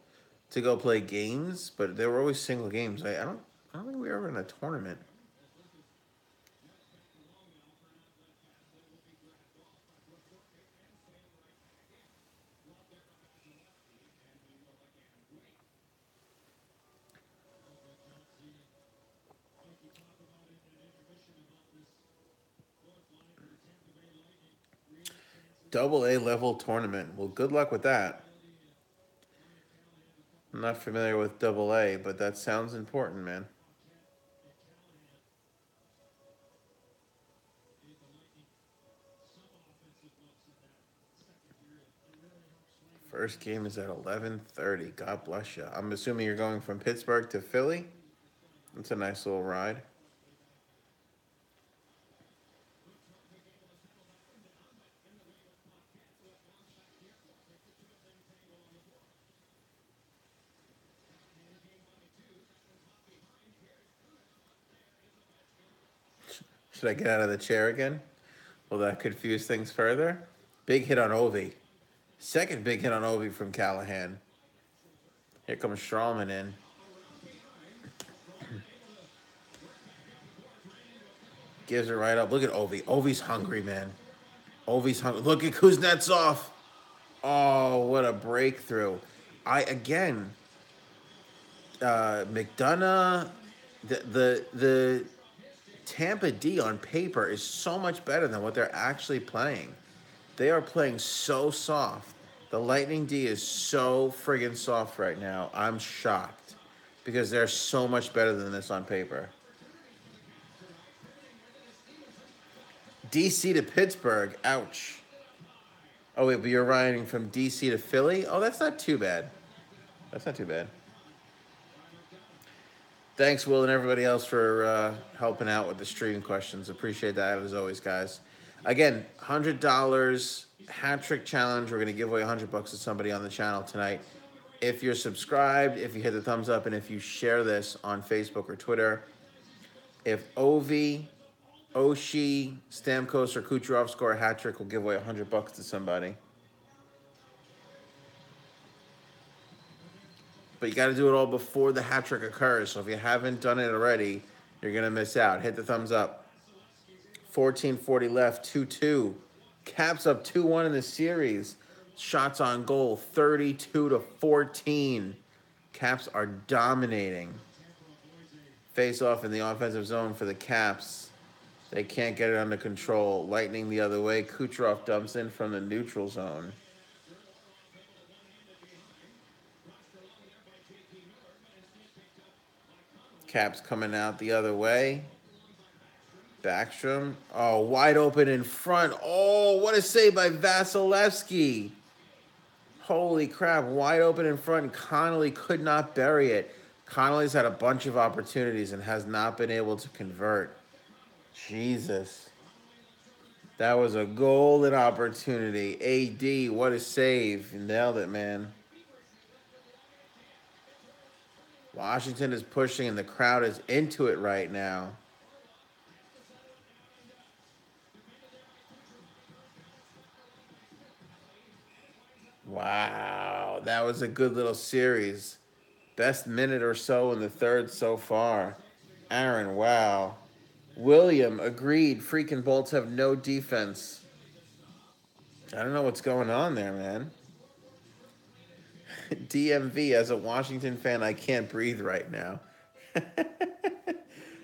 to go play games, but they were always single games. I don't think we were ever in a tournament. Double A level tournament. Well, good luck with that. I'm not familiar with double A, but that sounds important, man. First game is at 11:30. God bless you. I'm assuming you're going from Pittsburgh to Philly. It's a nice little ride. Should I get out of the chair again? Will that confuse things further? Big hit on Ovi. Second big hit on Ovi from Callahan. Here comes Strawman in. Gives it right up. Look at Ovi. Ovi's hungry, man. Ovi's hungry. Look at Kuznetsov. Oh, what a breakthrough. Again, McDonough, the Tampa D on paper is so much better than what they're actually playing. They are playing so soft. The Lightning D is so friggin' soft right now. I'm shocked because they're so much better than this on paper. DC to Pittsburgh. Ouch. Oh, wait, but you're riding from DC to Philly? Oh, that's not too bad. That's not too bad. Thanks, Will, and everybody else for helping out with the stream questions. Appreciate that, as always, guys. Again, $100 hat trick challenge. We're going to give away $100 to somebody on the channel tonight. If you're subscribed, if you hit the thumbs up, and if you share this on Facebook or Twitter, if Ovi, Oshie, Stamkos, or Kucherov score a hat trick, we'll give away $100 to somebody. But you got to do it all before the hat trick occurs. So if you haven't done it already, you're going to miss out. Hit the thumbs up. 14:40 left, 2-2. Caps up 2-1 in the series. Shots on goal, 32-14. Caps are dominating. Face off in the offensive zone for the Caps. They can't get it under control. Lightning the other way. Kucherov dumps in from the neutral zone. Caps coming out the other way. Backstrom. Oh, wide open in front. Oh, what a save by Vasilevsky. Holy crap, wide open in front. Connolly could not bury it. Connolly's had a bunch of opportunities and has not been able to convert. Jesus. That was a golden opportunity. AD, what a save. You nailed it, man. Washington is pushing and the crowd is into it right now. Wow, that was a good little series. Best minute or so in the third so far. Aaron, wow. William, agreed. Freaking Bolts have no defense. I don't know what's going on there, man. DMV, as a Washington fan, I can't breathe right now.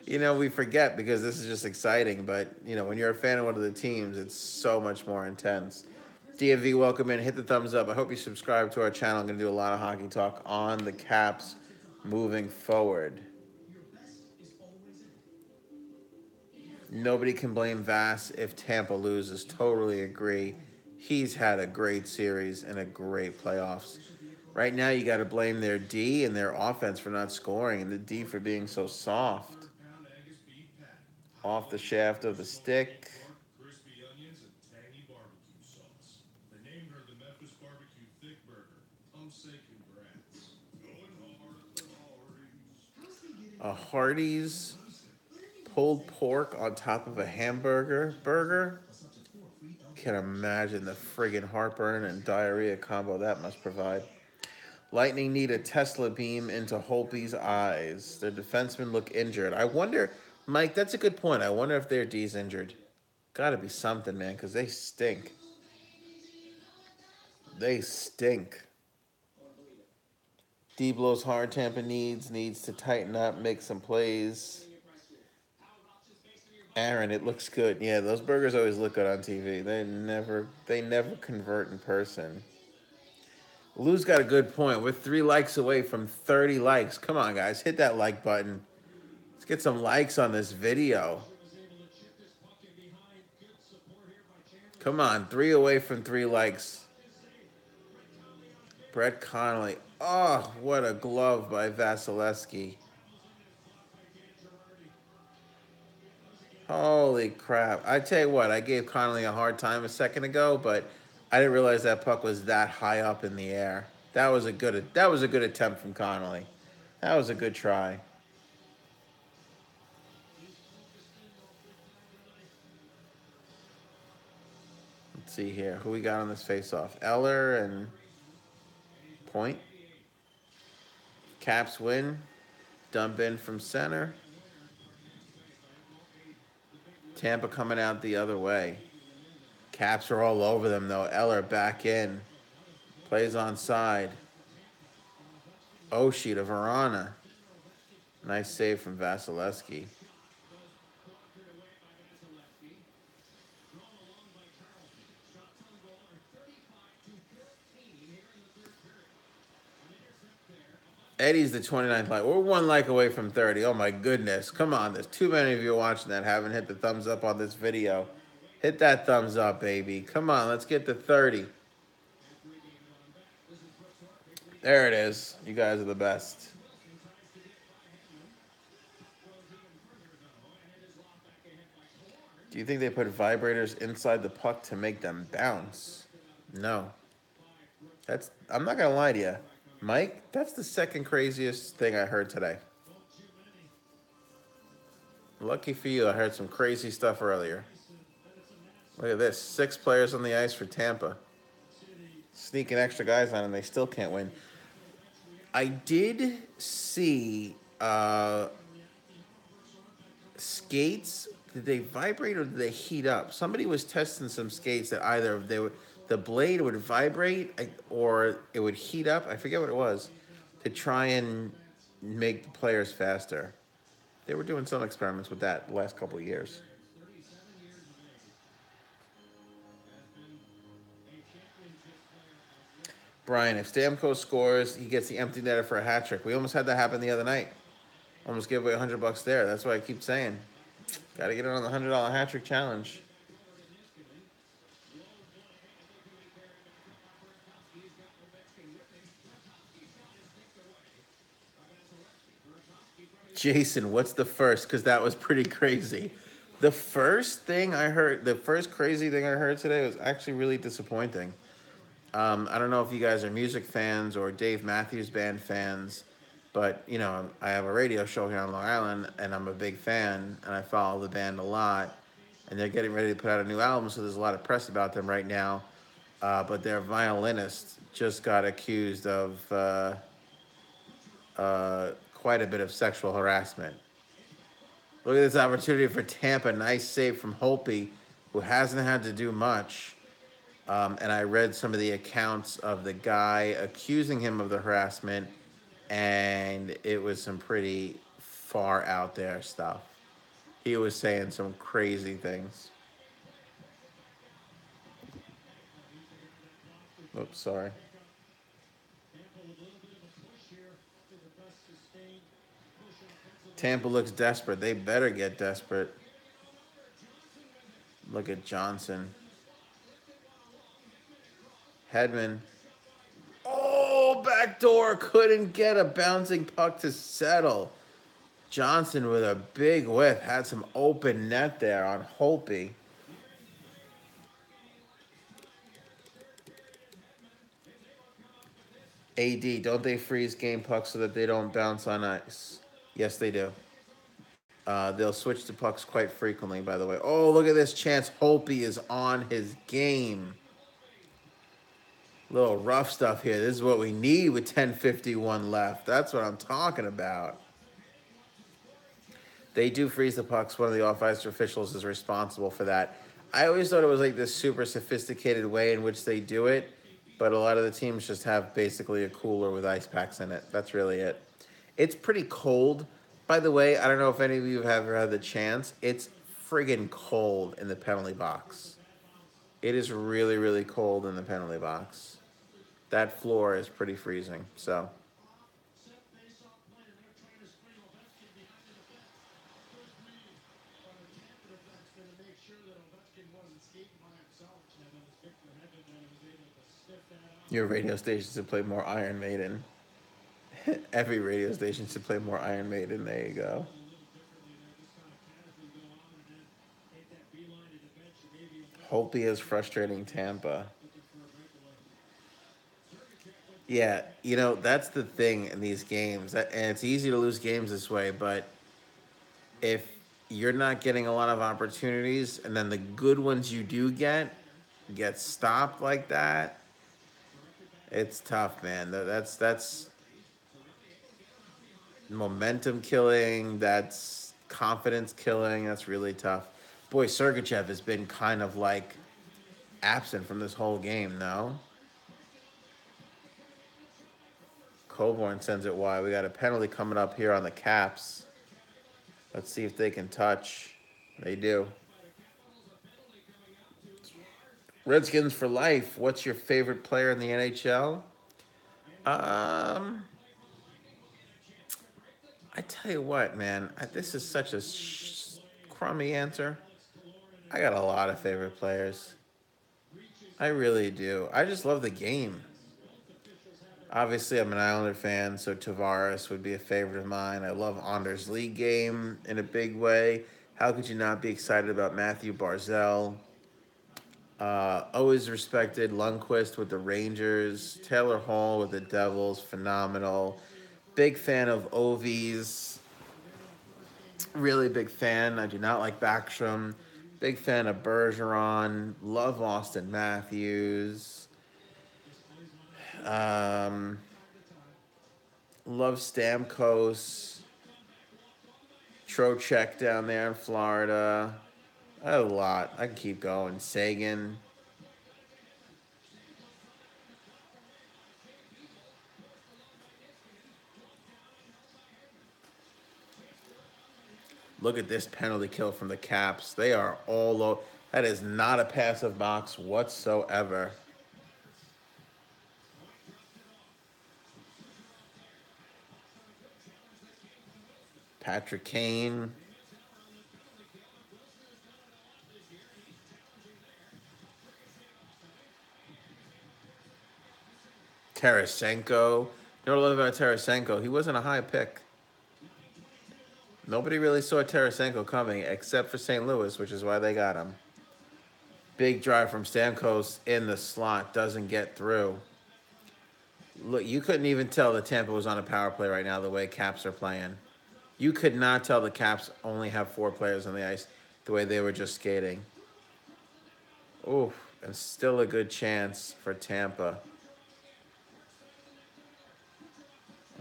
You know, we forget because this is just exciting, but, you know, when you're a fan of one of the teams, it's so much more intense. DMV, welcome in. Hit the thumbs up. I hope you subscribe to our channel. I'm going to do a lot of hockey talk on the Caps moving forward. Nobody can blame Vass if Tampa loses. Totally agree. He's had a great series and a great playoffs. Right now, you got to blame their D and their offense for not scoring and the D for being so soft. Off the shaft of the stick. A Hardee's pulled pork on top of a hamburger burger. Can't imagine the friggin' heartburn and diarrhea combo that must provide. Lightning need a Tesla beam into Holtby's eyes. Their defensemen look injured. I wonder, Mike, that's a good point. I wonder if their D's injured. Gotta be something, man, because they stink. They stink. D blows hard. Tampa needs to tighten up, make some plays. Aaron, it looks good. Yeah, those burgers always look good on TV. They never convert in person. Lou's got a good point. We're 3 likes away from 30 likes. Come on, guys, hit that like button. Let's get some likes on this video. Come on, 3 away from 3 likes. Brett Connolly. Oh, what a glove by Vasilevsky. Holy crap. I tell you what, I gave Connolly a hard time a second ago, but I didn't realize that puck was that high up in the air. That was a good attempt from Connolly. That was a good try. Let's see here. Who we got on this face-off? Eller and Point. Caps win. Dump in from center. Tampa coming out the other way. Caps are all over them, though. Eller back in. Plays on side. Oshie to Verana. Nice save from Vasilevsky. Eddie's the 29th like. We're 1 like away from 30. Oh my goodness. Come on. There's too many of you watching that haven't hit the thumbs up on this video. Hit that thumbs up, baby. Come on. Let's get to 30. There it is. You guys are the best. Do you think they put vibrators inside the puck to make them bounce? No. I'm not gonna lie to you. Mike, that's the second craziest thing I heard today. Lucky for you, I heard some crazy stuff earlier. Look at this. 6 players on the ice for Tampa. Sneaking extra guys on and they still can't win. I did see skates. Did they vibrate or did they heat up? Somebody was testing some skates that either the blade would vibrate or it would heat up. I forget what it was, to try and make the players faster. They were doing some experiments with that the last couple of years. Brian, if Stamkos scores, he gets the empty netter for a hat trick. We almost had that happen the other night. Almost gave away $100 there. That's what I keep saying. Got to get it on the $100 hat trick challenge. Jason, what's the first? Because that was pretty crazy. The first crazy thing I heard today was actually really disappointing. I don't know if you guys are music fans or Dave Matthews Band fans, but, I have a radio show here on Long Island, and I'm a big fan, and I follow the band a lot. And they're getting ready to put out a new album, so there's a lot of press about them right now. But their violinist just got accused of quite a bit of sexual harassment. Look at this opportunity for Tampa. Nice save from Holtby, who hasn't had to do much. And I read some of the accounts of the guy accusing him of the harassment, and it was some pretty far out there stuff. He was saying some crazy things. Oops, sorry. Tampa looks desperate. They better get desperate. Look at Johnson. Hedman. Oh, backdoor. Couldn't get a bouncing puck to settle. Johnson with a big whiff. Had some open net there on Holtby. AD, don't they freeze game pucks so that they don't bounce on ice? Yes, they do. They'll switch to pucks quite frequently, by the way. Oh, look at this chance. Holtby is on his game. Little rough stuff here. This is what we need with 10:51 left. That's what I'm talking about. They do freeze the pucks. One of the off-ice officials is responsible for that. I always thought it was like this super sophisticated way in which they do it, but a lot of the teams just have basically a cooler with ice packs in it. That's really it. It's pretty cold. By the way, I don't know if any of you have ever had the chance. It's friggin' cold in the penalty box. It is really, really cold in the penalty box. That floor is pretty freezing. So, your radio station should play more Iron Maiden. Every radio station should play more Iron Maiden. There you go. Holtby is frustrating Tampa. Yeah, you know, that's the thing in these games. And it's easy to lose games this way, but if you're not getting a lot of opportunities and then the good ones you do get stopped like that, it's tough, man. That's momentum killing, that's confidence killing, that's really tough. Boy, Sergachev has been kind of like absent from this whole game, no? Coburn sends it wide. We got a penalty coming up here on the Caps. Let's see if they can touch. They do. Redskins for life. What's your favorite player in the NHL? I tell you what, man. This is such a crummy answer. I got a lot of favorite players. I really do. I just love the game. Obviously, I'm an Islander fan, so Tavares would be a favorite of mine. I love Anders' league game in a big way. How could you not be excited about Matthew Barzal? Always respected Lundqvist with the Rangers. Taylor Hall with the Devils, phenomenal. Big fan of Ovies. Really big fan. I do not like Backstrom. Big fan of Bergeron. Love Austin Matthews. Love Stamkos. Trocheck down there in Florida. I have a lot. I can keep going. Sagan. Look at this penalty kill from the Caps. They are all low. That is not a passive box whatsoever. Patrick Kane. Tarasenko. You know what I love about Tarasenko? He wasn't a high pick. Nobody really saw Tarasenko coming except for St. Louis, which is why they got him. Big drive from Stamkos in the slot. Doesn't get through. Look, you couldn't even tell that Tampa was on a power play right now the way Caps are playing. You could not tell the Caps only have 4 players on the ice the way they were just skating. Ooh, and still a good chance for Tampa.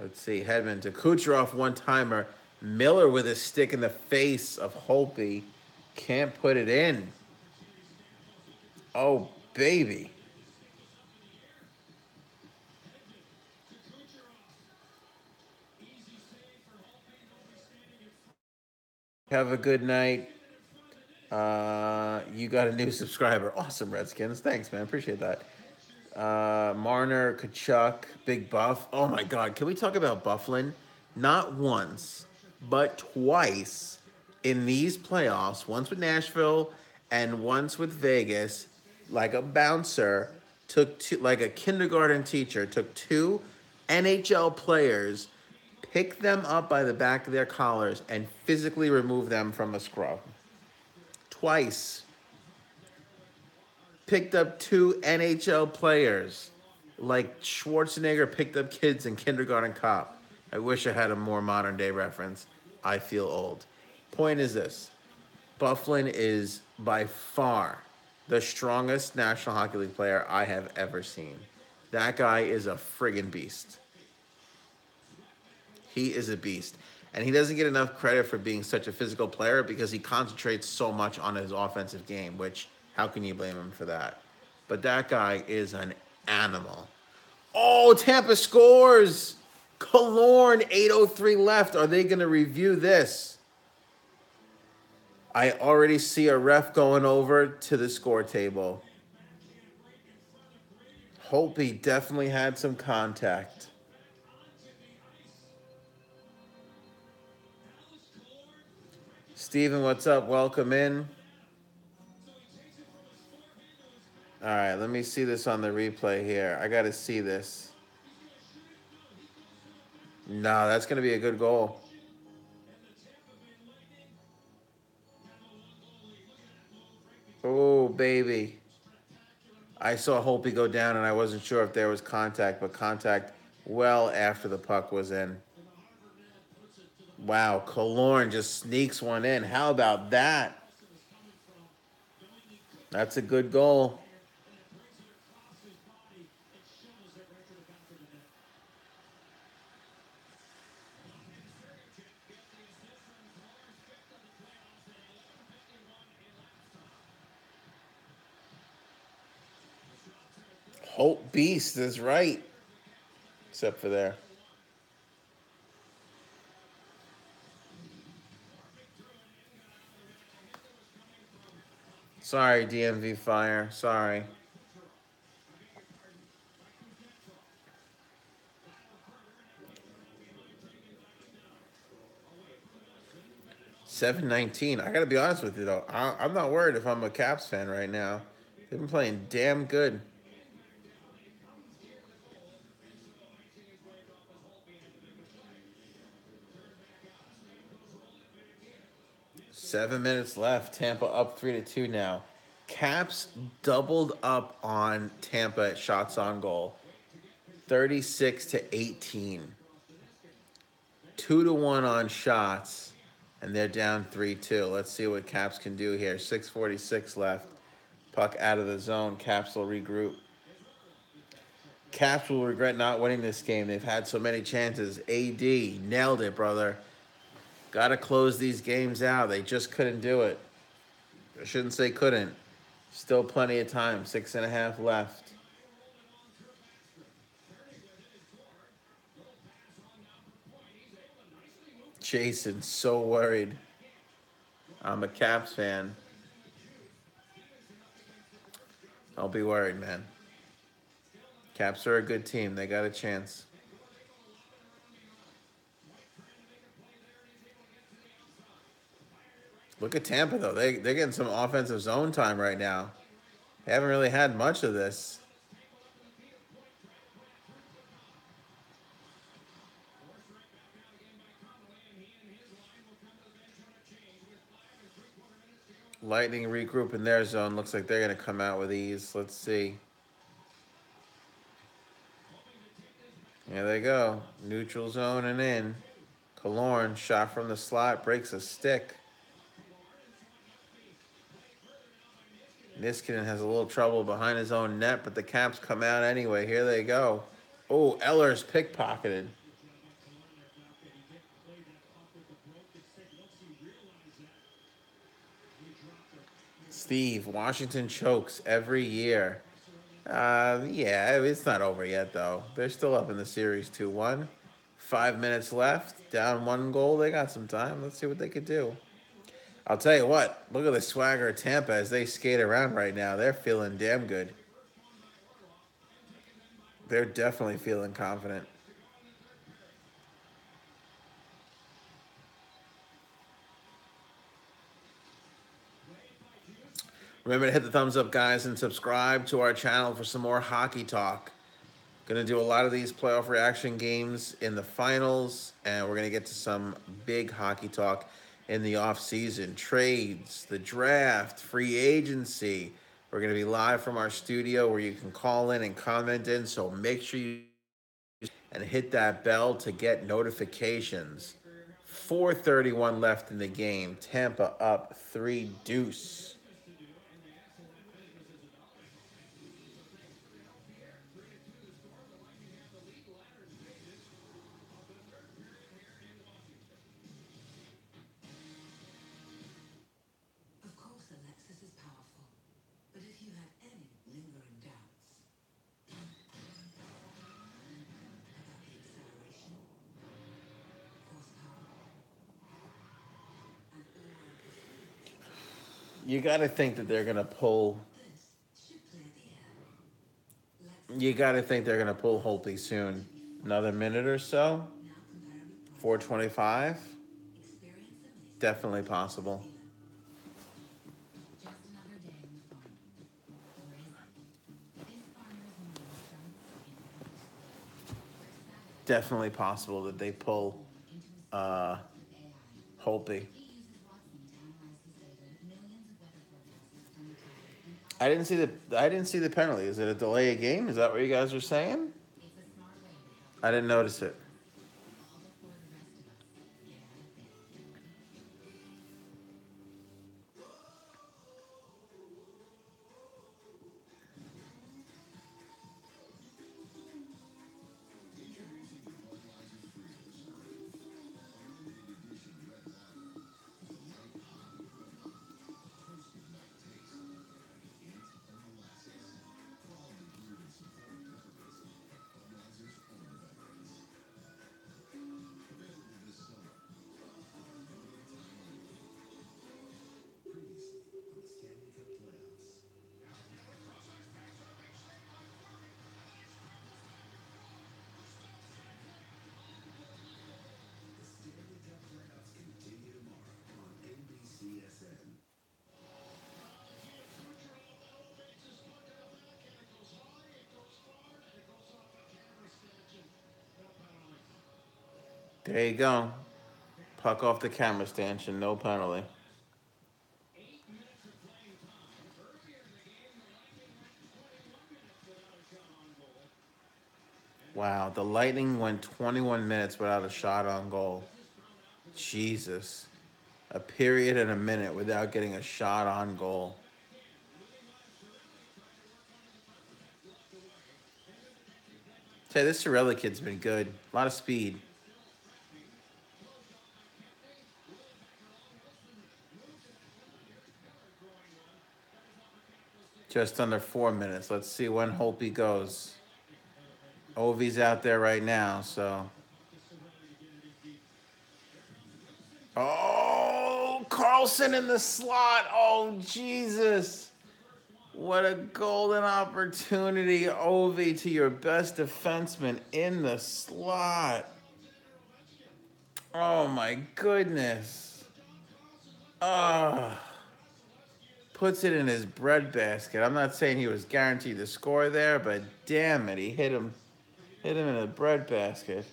Let's see, Hedman to Kucherov, one-timer. Miller with a stick in the face of Holtby. Can't put it in. Oh, baby. Have a good night. You got a new subscriber. Awesome, Redskins. Thanks, man. Appreciate that. Marner, Kachuk, Big Buff. Oh, my God. Can we talk about Bufflin? Not once, but twice in these playoffs, once with Nashville and once with Vegas, like a bouncer, took two, like a kindergarten teacher, took 2 NHL players, picked them up by the back of their collars, and physically removed them from a scrum. Twice. Picked up 2 NHL players, like Schwarzenegger picked up kids in Kindergarten Cop. I wish I had a more modern day reference. I feel old. Point is this. Bufflin is by far the strongest National Hockey League player I have ever seen. That guy is a friggin' beast. He is a beast. And he doesn't get enough credit for being such a physical player because he concentrates so much on his offensive game, which, how can you blame him for that? But that guy is an animal. Oh, Tampa scores! Killorn, 8:03 left. Are they going to review this? I already see a ref going over to the score table. Holtby definitely had some contact. Steven, what's up? Welcome in. All right, let me see this on the replay here. I got to see this. No, that's going to be a good goal. Oh, baby. I saw Holtby go down, and I wasn't sure if there was contact, but contact well after the puck was in. Wow, Killorn just sneaks one in. How about that? That's a good goal. Holt Beast is right. Except for there. Sorry, DMV Fire. Sorry. $7.19. I gotta be honest with you though. I'm not worried if I'm a Caps fan right now. They've been playing damn good. Seven minutes left. Tampa up 3-2 now. Caps doubled up on Tampa at shots on goal. 36-18. 2-1 on shots, and they're down 3-2. Let's see what Caps can do here. 6:46 left. Puck out of the zone. Caps will regroup. Caps will regret not winning this game. They've had so many chances. AD nailed it, brother. Got to close these games out. They just couldn't do it. I shouldn't say couldn't. Still plenty of time. 6.5 left. Jason's so worried. I'm a Caps fan. Don't be worried, man. Caps are a good team. They got a chance. Look at Tampa, though. They're getting some offensive zone time right now. They haven't really had much of this. Lightning regroup in their zone. Looks like they're going to come out with ease. Let's see. Here they go. Neutral zone and in. Killorn, shot from the slot, breaks a stick. Niskanen has a little trouble behind his own net, but the Caps come out anyway. Here they go. Oh, Eller's pickpocketed. Steve, Washington chokes every year. Yeah, it's not over yet, though. They're still up in the series 2-1. 5 minutes left. Down 1 goal. They got some time. Let's see what they could do. I'll tell you what. Look at the swagger of Tampa as they skate around right now. They're feeling damn good. They're definitely feeling confident. Remember to hit the thumbs up, guys, and subscribe to our channel for some more hockey talk. Going to do a lot of these playoff reaction games in the finals, and we're going to get to some big hockey talk in the offseason. Trades, the draft, free agency. We're going to be live from our studio where you can call in and comment in, so make sure you and hit that bell to get notifications. 4:31 left in the game. Tampa up 3-2. Of course, Alexis is powerful, but if you have any lingering doubts about the acceleration, horsepower, and all-round performance, You got to think that they're gonna pull. This should clear the air. You got to think they're gonna pull Holtby soon. Another minute or so. Now comparably poised. 425. Experience the bliss Definitely possible. just another day on the farm. Or is it? This farmer's moon starts in Definitely possible that they pull into a uh, with AI. Holtby. He uses Watson to analyze his data, millions of weather forecasts from the cloud, and I didn't see the penalty. Is it a delay of game? Is that what you guys are saying? it's a smart way to help I didn't notice it. all before the rest of us get out of bed. There you go. Puck off the camera stanchion. No penalty. Wow. The Lightning went 21 minutes without a shot on goal. Jesus. A period and a minute without getting a shot on goal. Say, this Sorelli kid's been good. A lot of speed. Just under 4 minutes. Let's see when Holtby goes. Ovi's out there right now, so. Oh, Carlson in the slot. Oh, Jesus. What a golden opportunity, Ovi, to your best defenseman in the slot. Oh, my goodness. Ah. Puts it in his breadbasket. I'm not saying he was guaranteed to score there, but damn it, he hit him in the breadbasket.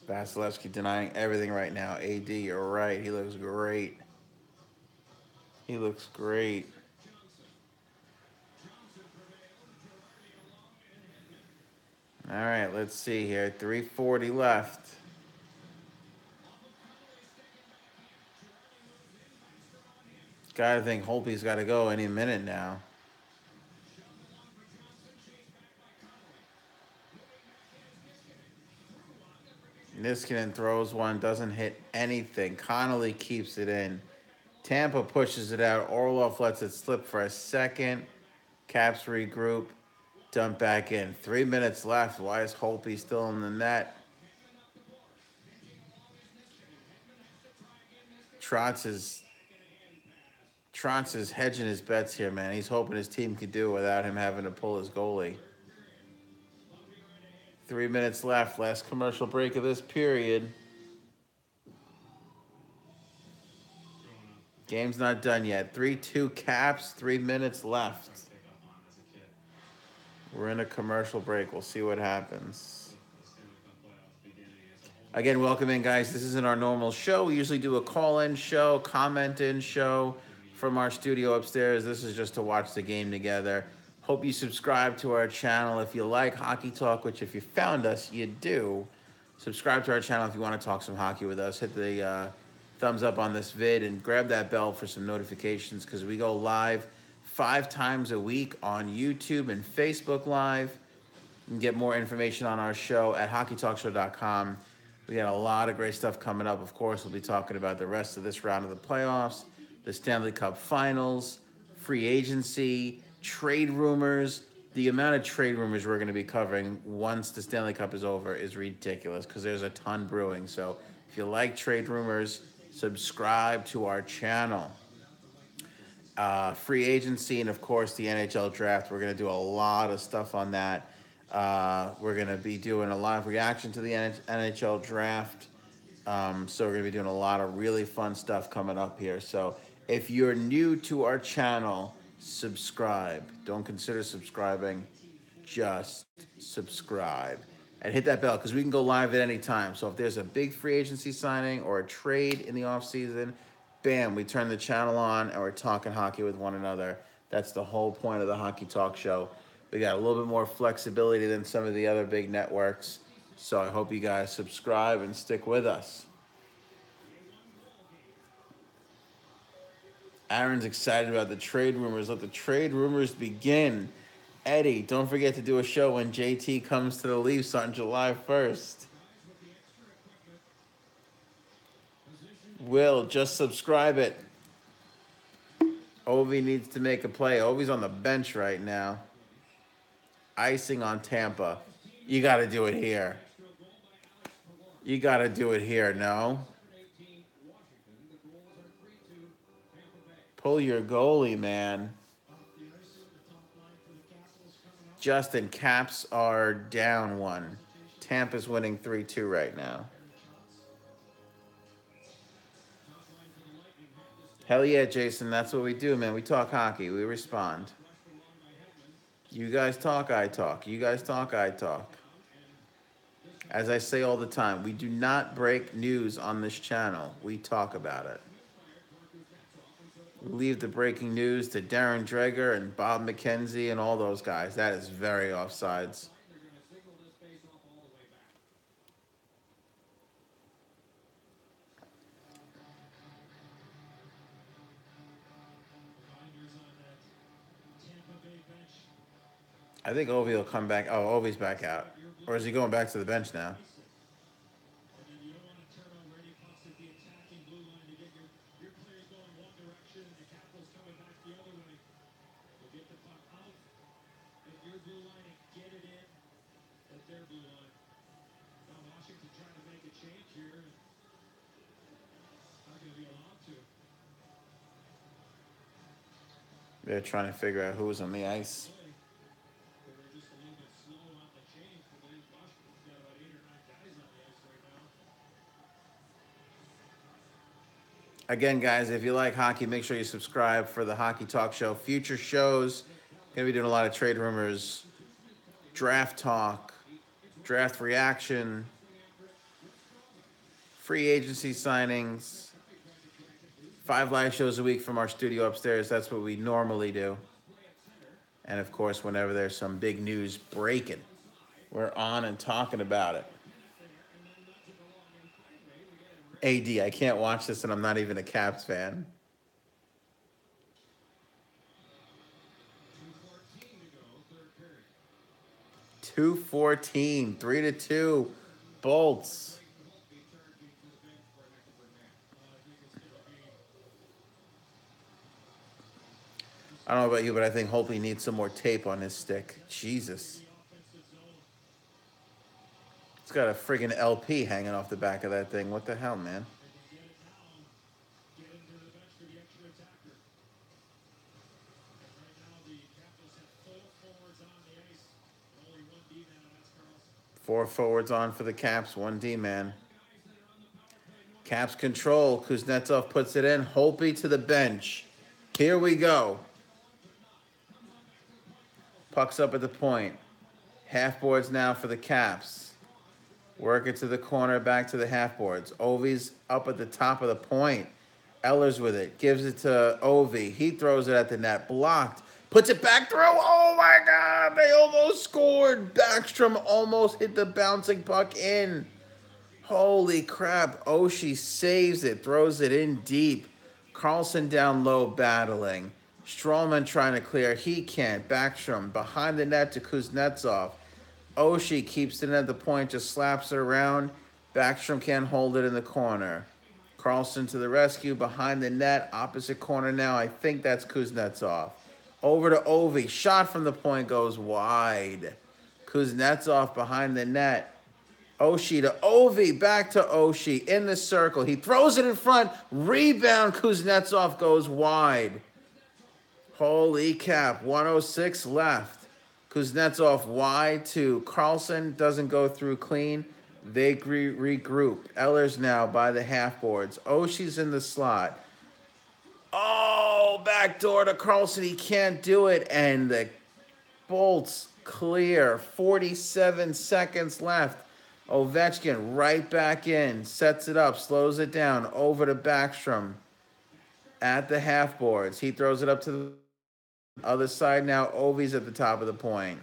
Vasilevsky denying everything right now. AD, you're right. He looks great. He looks great. All right, let's see here. 3:40 left. Gotta think Holtby's got to go any minute now. Niskanen throws one, doesn't hit anything. Connolly keeps it in. Tampa pushes it out. Orlov lets it slip for a second. Caps regroup. Dump back in. 3 minutes left. Why is Holtby still in the net? Trotz is hedging his bets here, man. He's hoping his team could do it without him having to pull his goalie. 3 minutes left. Last commercial break of this period. Game's not done yet. 3-2 Caps. 3 minutes left. We're in a commercial break. We'll see what happens. Again, welcome in, guys. This isn't our normal show. We usually do a call-in show, comment-in show from our studio upstairs. This is just to watch the game together. Hope you subscribe to our channel if you like Hockey Talk, which if you found us, you do. Subscribe to our channel if you want to talk some hockey with us. Hit the thumbs up on this vid and grab that bell for some notifications because we go live 5 times a week on YouTube and Facebook Live. You can get more information on our show at hockeytalkshow.com. We got a lot of great stuff coming up. Of course, we'll be talking about the rest of this round of the playoffs, the Stanley Cup Finals, free agency, trade rumors, the amount of trade rumors we're going to be covering once the Stanley Cup is over is ridiculous because there's a ton brewing. So if you like trade rumors, subscribe to our channel. Free agency and of course the NHL draft. We're going to do a lot of stuff on that. We're going to be doing a live reaction to the NHL draft. So we're going to be doing a lot of really fun stuff coming up here. So if you're new to our channel, subscribe. Don't consider subscribing. Just subscribe. And hit that bell because we can go live at any time. So if there's a big free agency signing or a trade in the offseason, bam, we turn the channel on and we're talking hockey with one another. That's the whole point of the Hockey Talk Show. We got a little bit more flexibility than some of the other big networks. So I hope you guys subscribe and stick with us. Aaron's excited about the trade rumors. Let the trade rumors begin. Eddie, don't forget to do a show when JT comes to the Leafs on July 1st. Will, just subscribe it. Ovi needs to make a play. Ovi's on the bench right now. Icing on Tampa. You got to do it here. You got to do it here, no? Pull your goalie, man. Justin, Caps are down 1. Tampa's winning 3-2 right now. Hell yeah, Jason. That's what we do, man. We talk hockey. We respond. You guys talk, I talk. You guys talk, I talk. As I say all the time, we do not break news on this channel. We talk about it. We leave the breaking news to Darren Dreger and Bob McKenzie and all those guys. That is very offsides. I think Ovi will come back. Oh, Ovi's back out. Or is he going back to the bench now? They're trying to figure out who's on the ice. Again, guys, if you like hockey, make sure you subscribe for the Hockey Talk Show. Future shows, going to be doing a lot of trade rumors, draft talk, draft reaction, free agency signings, 5 live shows a week from our studio upstairs. That's what we normally do. And, of course, whenever there's some big news breaking, we're on and talking about it. AD, I can't watch this, and I'm not even a Caps fan. 2:14, 3-2, Bolts. I don't know about you, but I think Holtby needs some more tape on his stick. Jesus. It's got a friggin' LP hanging off the back of that thing. What the hell, man? Four forwards on for the Caps, 1 D-man. Caps control. Kuznetsov puts it in. Holtby to the bench. Here we go. Puck's up at the point. Half boards now for the Caps. Work it to the corner, back to the half boards. Ovi's up at the top of the point. Eller's with it. Gives it to Ovi. He throws it at the net. Blocked. Puts it back through. Oh, my God. They almost scored. Backstrom almost hit the bouncing puck in. Holy crap. Oshie saves it. Throws it in deep. Carlson down low battling. Strawman trying to clear. He can't. Backstrom behind the net to Kuznetsov. Oshie keeps it at the point, just slaps it around. Backstrom can't hold it in the corner. Carlson to the rescue behind the net, opposite corner now. I think that's Kuznetsov. Over to Ovi. Shot from the point goes wide. Kuznetsov behind the net. Oshie to Ovi. Back to Oshie in the circle. He throws it in front. Rebound. Kuznetsov goes wide. Holy cap. 106 left. Kuznetsov wide to Carlson. Doesn't go through clean. They regroup. Eller's now by the half boards. Oshie's in the slot. Oh, backdoor to Carlson. He can't do it. And the Bolts clear. 47 seconds left. Ovechkin right back in. Sets it up. Slows it down. Over to Backstrom at the half boards. He throws it up to the other side now. Ovi's at the top of the point.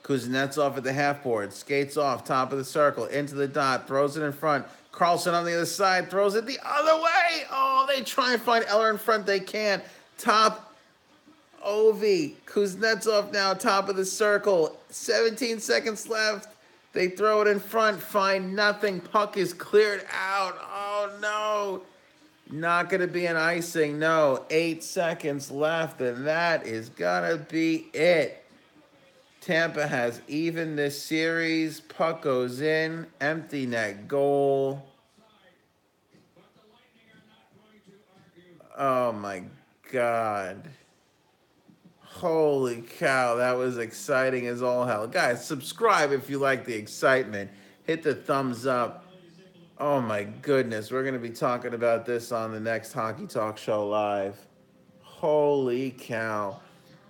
Kuznetsov at the half board. Skates off. Top of the circle. Into the dot. Throws it in front. Carlson on the other side. Throws it the other way. Oh, they try and find Eller in front. They can't. Top Ovi. Kuznetsov now top of the circle. 17 seconds left. They throw it in front. Find nothing. Puck is cleared out. Oh, no. Not going to be an icing. No. 8 seconds left, and that is going to be it. Tampa has even this series. Puck goes in. Empty net goal. Oh, my God. Holy cow, that was exciting as all hell. Guys, subscribe if you like the excitement. Hit the thumbs up. Oh my goodness, we're going to be talking about this on the next Hockey Talk Show Live. Holy cow.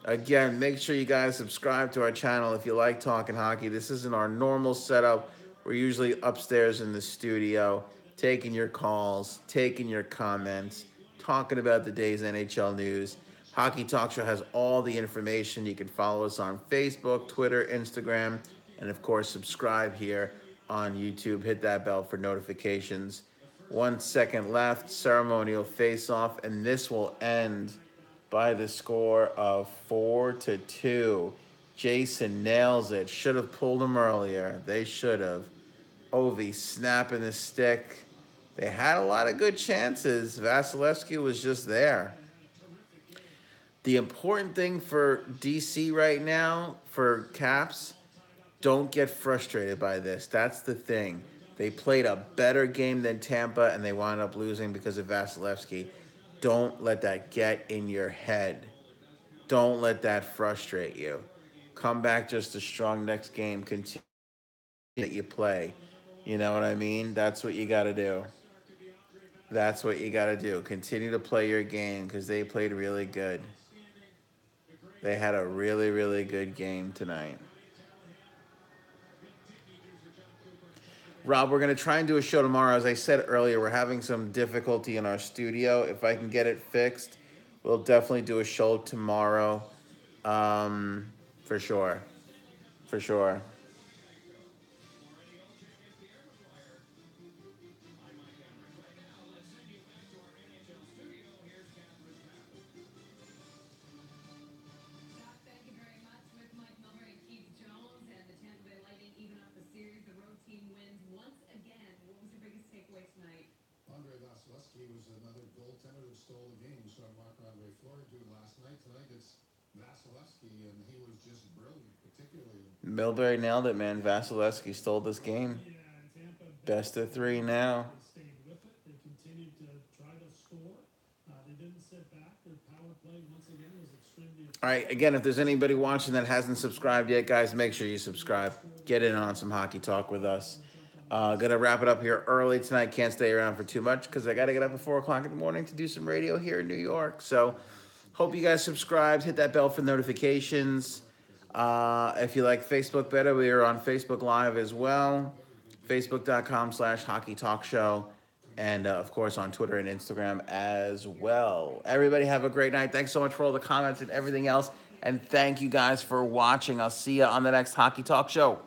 Again, make sure you guys subscribe to our channel if you like talking hockey. This isn't our normal setup. We're usually upstairs in the studio, taking your calls, taking your comments, talking about the day's NHL news. Hockey Talk Show has all the information. You can follow us on Facebook, Twitter, Instagram, and of course, subscribe here on YouTube. Hit that bell for notifications. 1 second left, ceremonial face-off, and this will end by the score of 4-2. Jason nails it. Should have pulled him earlier. They should have. Ovi snapping the stick. They had a lot of good chances. Vasilevsky was just there. The important thing for DC right now, for Caps, don't get frustrated by this. That's the thing. They played a better game than Tampa, and they wound up losing because of Vasilevsky. Don't let that get in your head. Don't let that frustrate you. Come back just as strong next game. Continue that you play. You know what I mean? That's what you got to do. That's what you got to do. Continue to play your game because they played really good. They had a really, really good game tonight. Rob, we're going to try and do a show tomorrow. As I said earlier, we're having some difficulty in our studio. If I can get it fixed, we'll definitely do a show tomorrow. For sure. For sure. Andre Vasilevsky was another goaltender that stole the game. We saw Marc-Andre Fleury do it last night. Tonight it's Vasilevsky, and he was just brilliant, particularly. Milbury nailed it, man. Vasilevsky stole this game. Best of 3 now. They stayed with it. They continued to try to score. They didn't sit back. Their power play, once again, was extremely effective. All right, again, if there's anybody watching that hasn't subscribed yet, guys, make sure you subscribe. Get in on some hockey talk with us. Gonna wrap it up here early tonight. Can't stay around for too much because I got to get up at 4 o'clock in the morning to do some radio here in New York. So hope you guys subscribed. Hit that bell for notifications. If you like Facebook better, we are on Facebook Live as well. Facebook.com/Hockey Talk Show. And, of course, on Twitter and Instagram as well. Everybody have a great night. Thanks so much for all the comments and everything else. And thank you guys for watching. I'll see you on the next Hockey Talk Show.